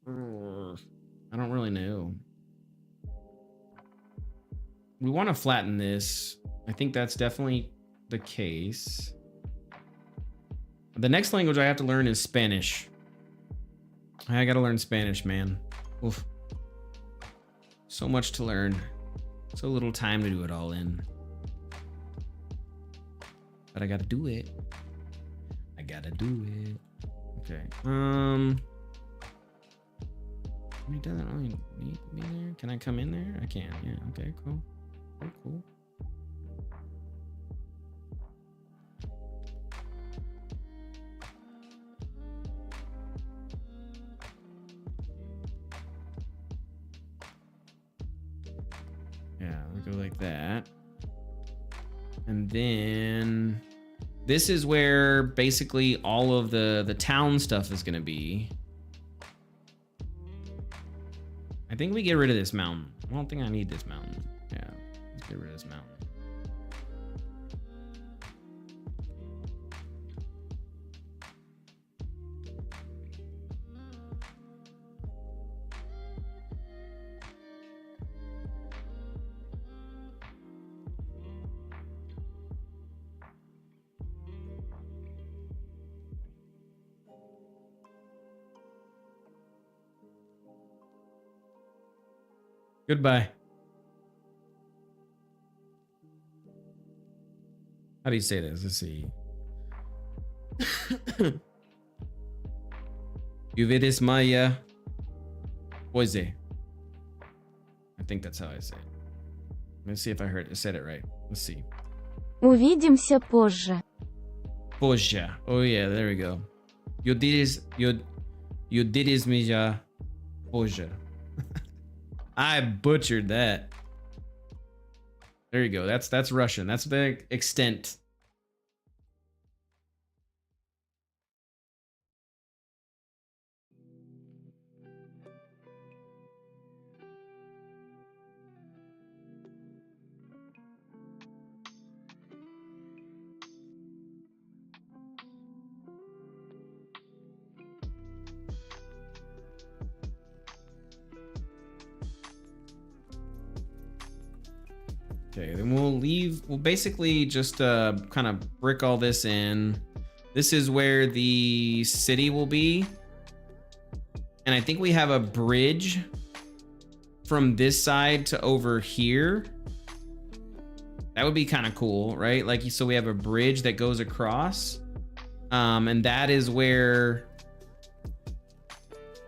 I don't really know. We want to flatten this. I think that's definitely the case. The next language I have to learn is Spanish. I gotta learn Spanish, man. Oof. So much to learn. So little time to do it all in. But I gotta do it. I gotta do it. Okay. Can we do that? Only need me there? Can I come in there? I can. Yeah. Okay. Cool. Oh, cool. Yeah, we go like that. And then this is where basically all of the town stuff is gonna be. I think we get rid of this mountain. I don't think I need this mountain. Yeah, let's get rid of this mountain. Goodbye. How do you say this? Let's see. Uvidis Maya Poise. I think that's how I say it. Let's see if I said it right. Let's see. Увидимся позже. Позже. Oh yeah, there we go. Uvidis Maya Pozже. I butchered that. There you go. That's Russian. That's the extent. Okay, then we'll basically just kind of brick all this in. This is where the city will be. And I think we have a bridge from this side to over here. That would be kind of cool, right? Like, so we have a bridge that goes across. And that is where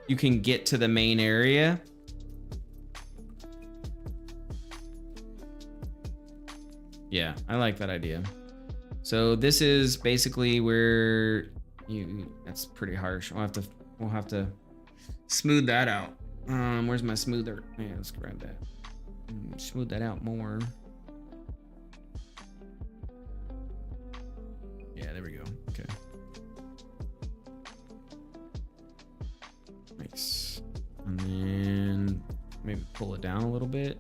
you can get to the main area. Yeah, I like that idea. So this is basically where that's pretty harsh. We'll have to smooth that out. Where's my smoother? Yeah, let's grab that. Smooth that out more. Yeah, there we go. Okay. Nice. And then maybe pull it down a little bit.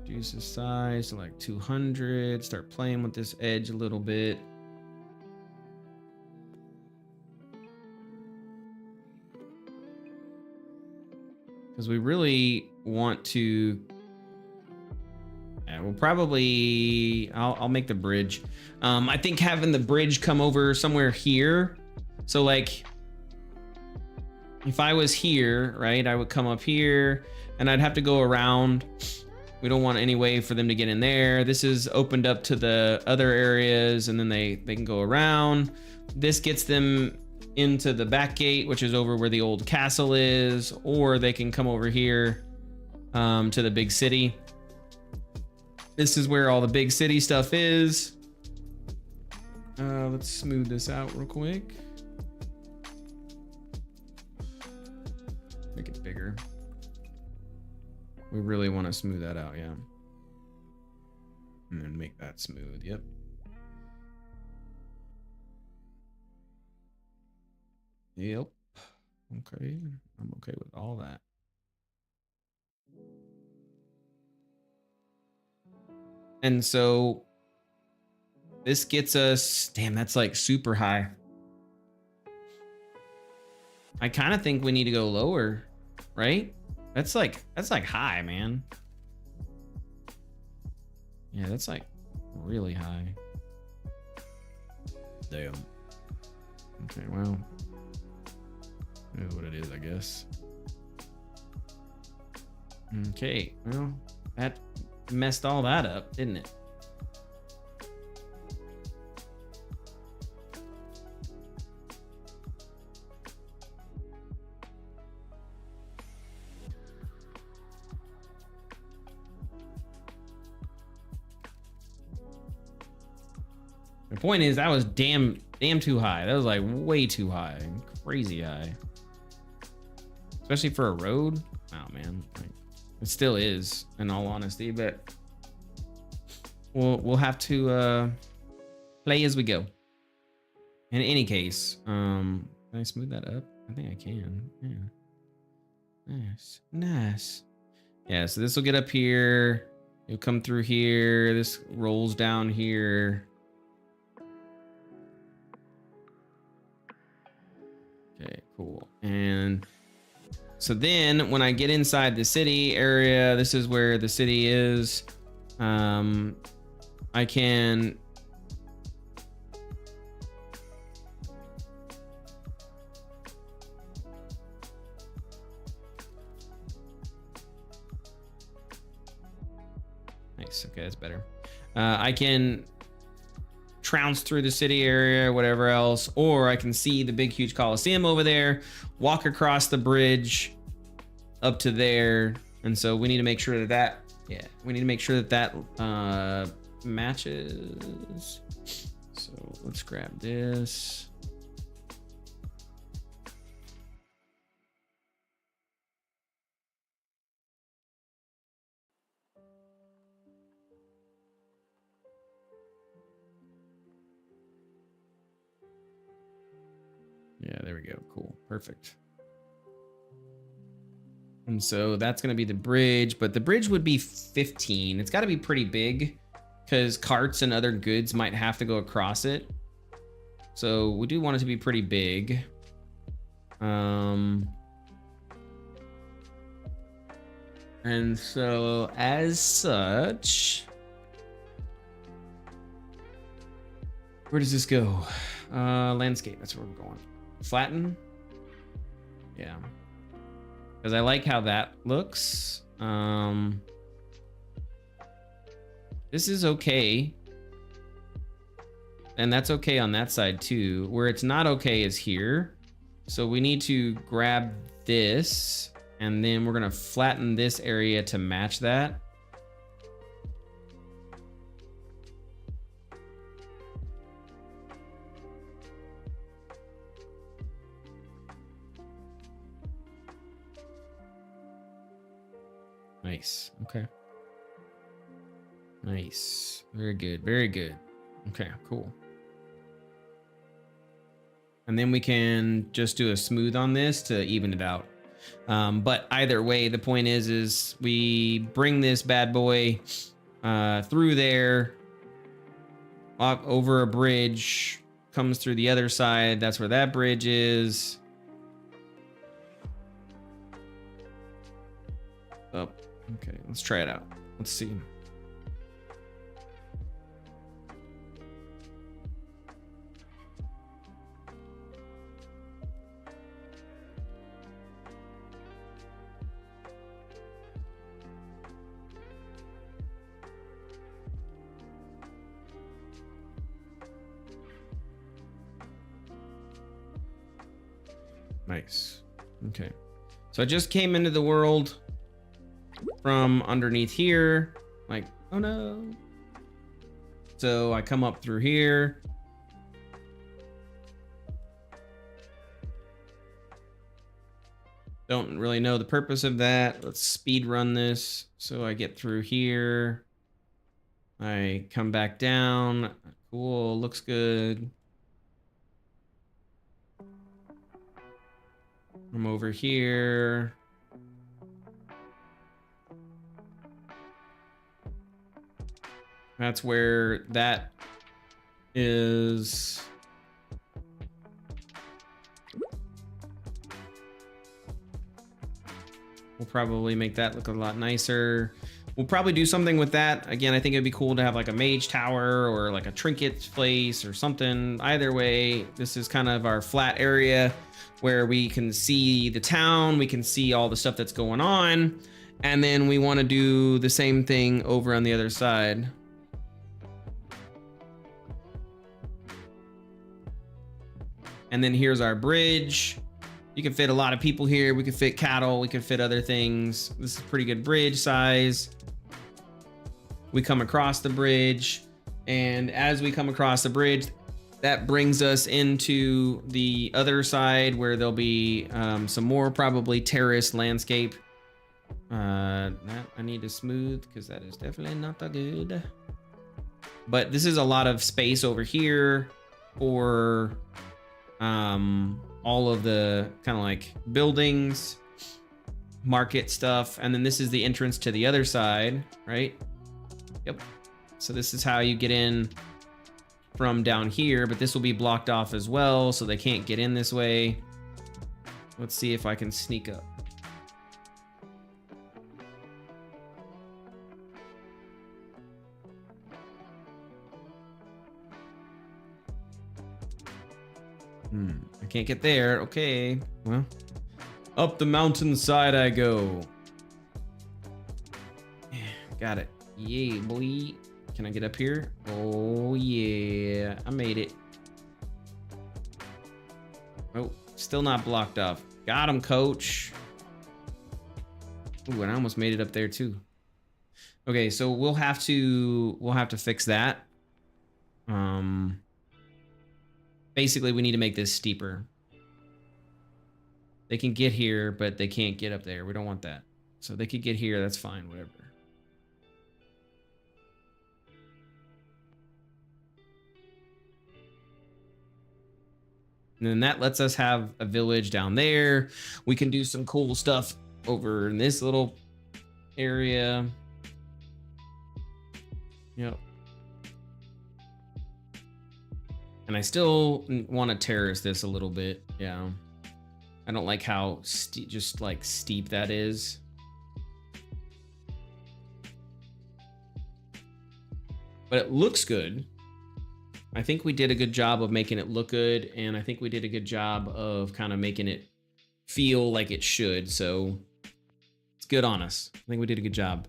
Reduce the size to like 200. Start playing with this edge a little bit. Because we really want to. Yeah, we'll probably. I'll make the bridge. I think having the bridge come over somewhere here. So like, if I was here, right, I would come up here, and I'd have to go around. We don't want any way for them to get in there. This is opened up to the other areas, and then they can go around. This gets them into the back gate, which is over where the old castle is, or they can come over here to the big city. This is where all the big city stuff is. Let's smooth this out real quick. Make it bigger. We really want to smooth that out, yeah. And then make that smooth, yep. Yep. Okay, I'm okay with all that. And so this gets us, damn, that's like super high. I kind of think we need to go lower, right? That's like high, man. Yeah, that's like really high. Damn. Okay, well, it is what it is, I guess. Okay, well, that messed all that up, didn't it? The point is, that was damn too high. That was like way too high, crazy high. Especially for a road. Oh man, like, it still is, in all honesty. But we'll have to play as we go. In any case, can I smooth that up? I think I can. Yeah. Nice. Yeah. So this will get up here. It'll come through here. This rolls down here. Okay, cool. And so then when I get inside the city area, this is where the city is. I can Nice. Okay, that's better. I can trounce through the city area, whatever else, or I can see the big, huge Coliseum over there, walk across the bridge up to there. And so we need to make sure that we need to make sure that matches. So let's grab this. Yeah, there we go. Cool. Perfect. And so that's going to be the bridge, but the bridge would be 15. It's got to be pretty big because carts and other goods might have to go across it. So we do want it to be pretty big. And so as such, where does this go? Landscape, that's where we're going. Flatten? Yeah. Because I like how that looks. This is okay. And that's okay on that side too. Where it's not okay is here. So we need to grab this and then we're gonna flatten this area to match that. Nice. Okay. Nice. Very good. Very good. Okay, cool. And then we can just do a smooth on this to even it out. But either way, the point is we bring this bad boy through there, up over a bridge, comes through the other side. That's where that bridge is. Up. Okay, let's try it out. Let's see. Nice. Okay. So I just came into the world from underneath here, like, oh no. So I come up through here. Don't really know the purpose of that. Let's speed run this. So I get through here. I come back down. Cool, looks good. I'm over here. That's where that is. We'll probably make that look a lot nicer. We'll probably do something with that. Again, I think it'd be cool to have like a mage tower or like a trinket place or something. Either way, this is kind of our flat area where we can see the town. We can see all the stuff that's going on. And then we want to do the same thing over on the other side. And then here's our bridge. You can fit a lot of people here. We can fit cattle. We can fit other things. This is pretty good bridge size. We come across the bridge. And as we come across the bridge, that brings us into the other side where there'll be some more probably terrace landscape. That I need to smooth because that is definitely not that good. But this is a lot of space over here for all of the kind of like buildings, market stuff. And then this is the entrance to the other side, right? Yep. So this is how you get in from down here, but this will be blocked off as well, so they can't get in this way. Let's see if I can sneak up. I can't get there. Okay, well, up the mountainside I go. Yeah, got it. Yeah, boy. Can I get up here? Oh, yeah. I made it. Oh, still not blocked off. Got him, coach. Ooh, and I almost made it up there too. Okay, so we'll have to fix that. Basically we need to make this steeper. They can get here, but they can't get up there. We don't want that. So they could get here, that's fine, whatever. And then that lets us have a village down there. We can do some cool stuff over in this little area. Yep. And I still want to terrace this a little bit. Yeah. I don't like how just like steep that is. But it looks good. I think we did a good job of making it look good, and I think we did a good job of kind of making it feel like it should, so it's good on us. I think we did a good job.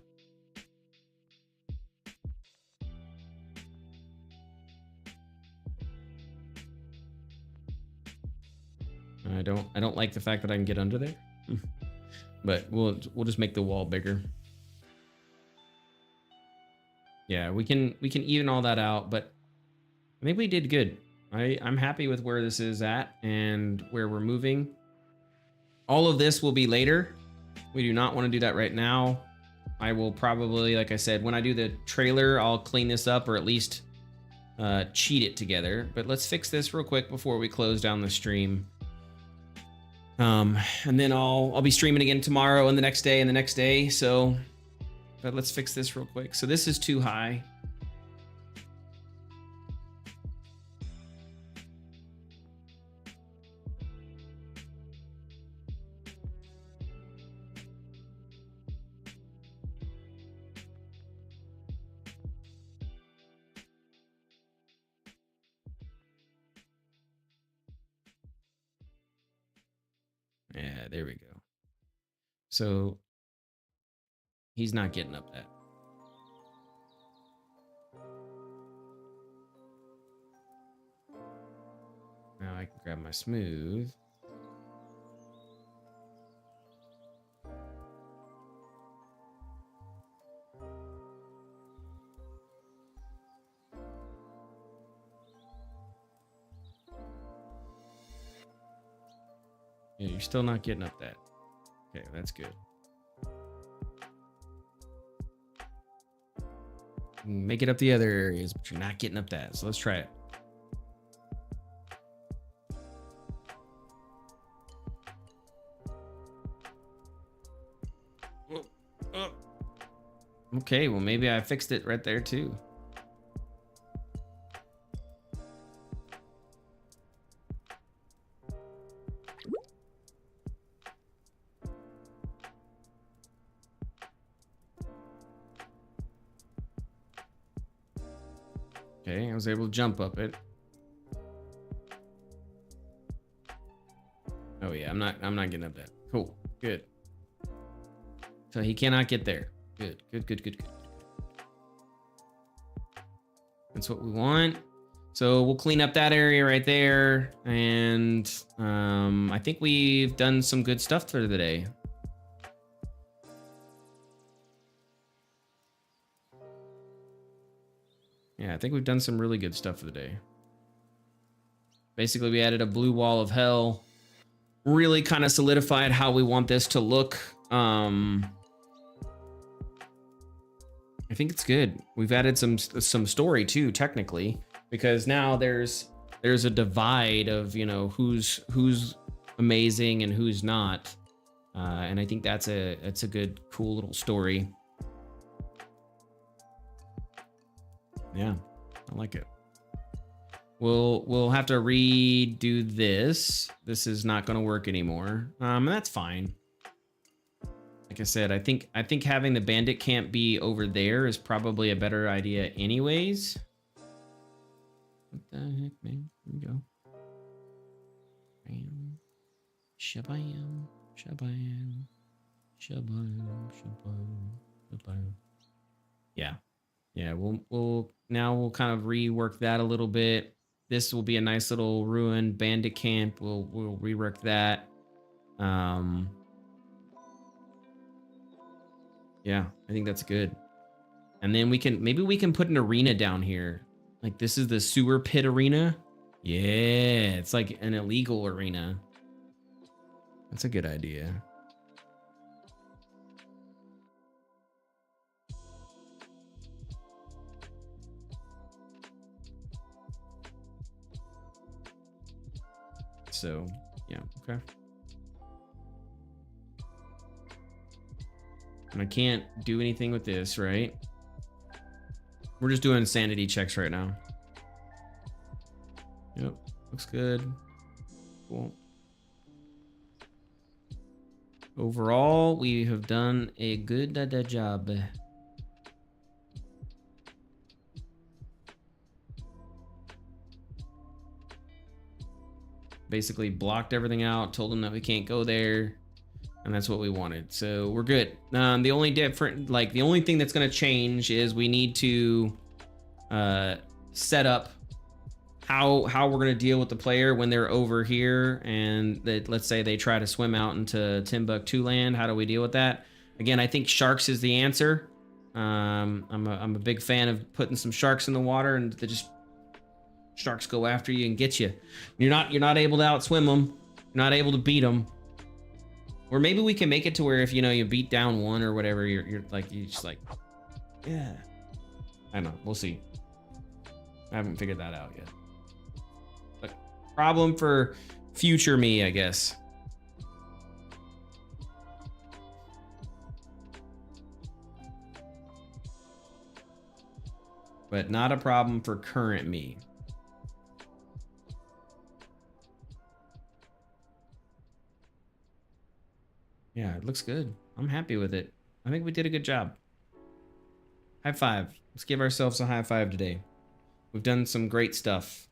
I don't like the fact that I can get under there. But we'll just make the wall bigger. Yeah, we can even all that out, but I think we did good. I'm happy with where this is at and where we're moving. All of this will be later. We do not want to do that right now. I will probably, like I said, when I do the trailer, I'll clean this up or at least cheat it together. But let's fix this real quick before we close down the stream. And then I'll be streaming again tomorrow and the next day and the next day. So, but let's fix this real quick. So this is too high. Yeah, there we go. So he's not getting up that. Now I can grab my smooth. Yeah, you're still not getting up that. Okay, that's good. Make it up the other areas, but you're not getting up that. So let's try it. Okay, well maybe I fixed it right there too. Okay, I was able to jump up it. Oh yeah, I'm not getting up that. Cool, good. So he cannot get there. Good, good, good, good, good. That's what we want. So we'll clean up that area right there. And I think we've done some good stuff for the day. Yeah, I think we've done some really good stuff for the day. Basically, we added a blue wall of hell. Really kind of solidified how we want this to look. I think it's good. We've added some story too, technically, because now there's a divide of, you know, who's amazing and who's not. And I think that's a good, cool little story. Yeah, I like it. We'll have to redo this. This is not going to work anymore. That's fine. Like I said, I think having the bandit camp be over there is probably a better idea anyways. What the heck, man? Here we go. Bam. Shabam. Shabam. Shabam. Shabam. Shabam. Yeah. Yeah, we'll kind of rework that a little bit. This will be a nice little ruined bandit camp. We'll rework that. Yeah, I think that's good. And then maybe we can put an arena down here. Like this is the sewer pit arena. Yeah, it's like an illegal arena. That's a good idea. So, yeah, okay. And I can't do anything with this, right? We're just doing sanity checks right now. Yep, looks good. Cool. Overall, we have done a good job. Basically blocked everything out, told them that we can't go there, and that's what we wanted. So we're good. The only thing that's gonna change is we need to set up how we're gonna deal with the player when they're over here, and that let's say they try to swim out into Timbuktu land. How do we deal with that? Again, I think sharks is the answer. I'm a big fan of putting some sharks in the water, and they just sharks go after you and get you. You're not able to outswim them. You're not able to beat them. Or maybe we can make it to where if you beat down one or whatever, you're just like, yeah. I don't know. We'll see. I haven't figured that out yet. But problem for future me, I guess. But not a problem for current me. Yeah, it looks good. I'm happy with it. I think we did a good job. High five. Let's give ourselves a high five today. We've done some great stuff.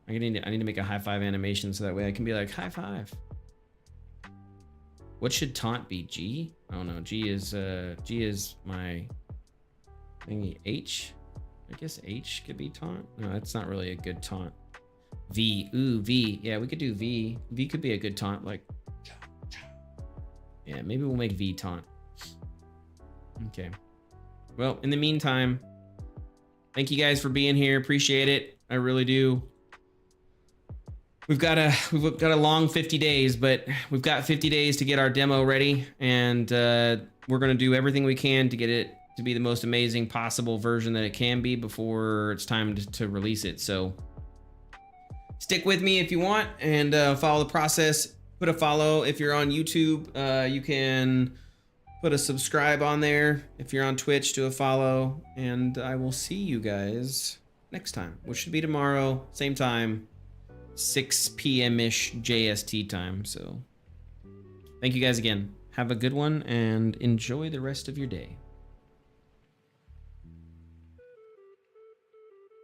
I need to make a high five animation so that way I can be like, high five. What should taunt be? G? Oh no, G is my thingy. H? I guess H could be taunt. No, that's not really a good taunt. V. Ooh, V. Yeah, we could do V. V could be a good taunt, like. Yeah, maybe we'll make V taunt. Okay. Well, in the meantime, thank you guys for being here. Appreciate it. I really do. We've got a long 50 days, but we've got 50 days to get our demo ready, and we're gonna do everything we can to get it to be the most amazing possible version that it can be before it's time to release it. So stick with me if you want, and follow the process. Put a follow. If you're on YouTube, you can put a subscribe on there. If you're on Twitch, do a follow. And I will see you guys next time, which should be tomorrow, same time, 6 p.m.-ish JST time. So thank you guys again. Have a good one and enjoy the rest of your day.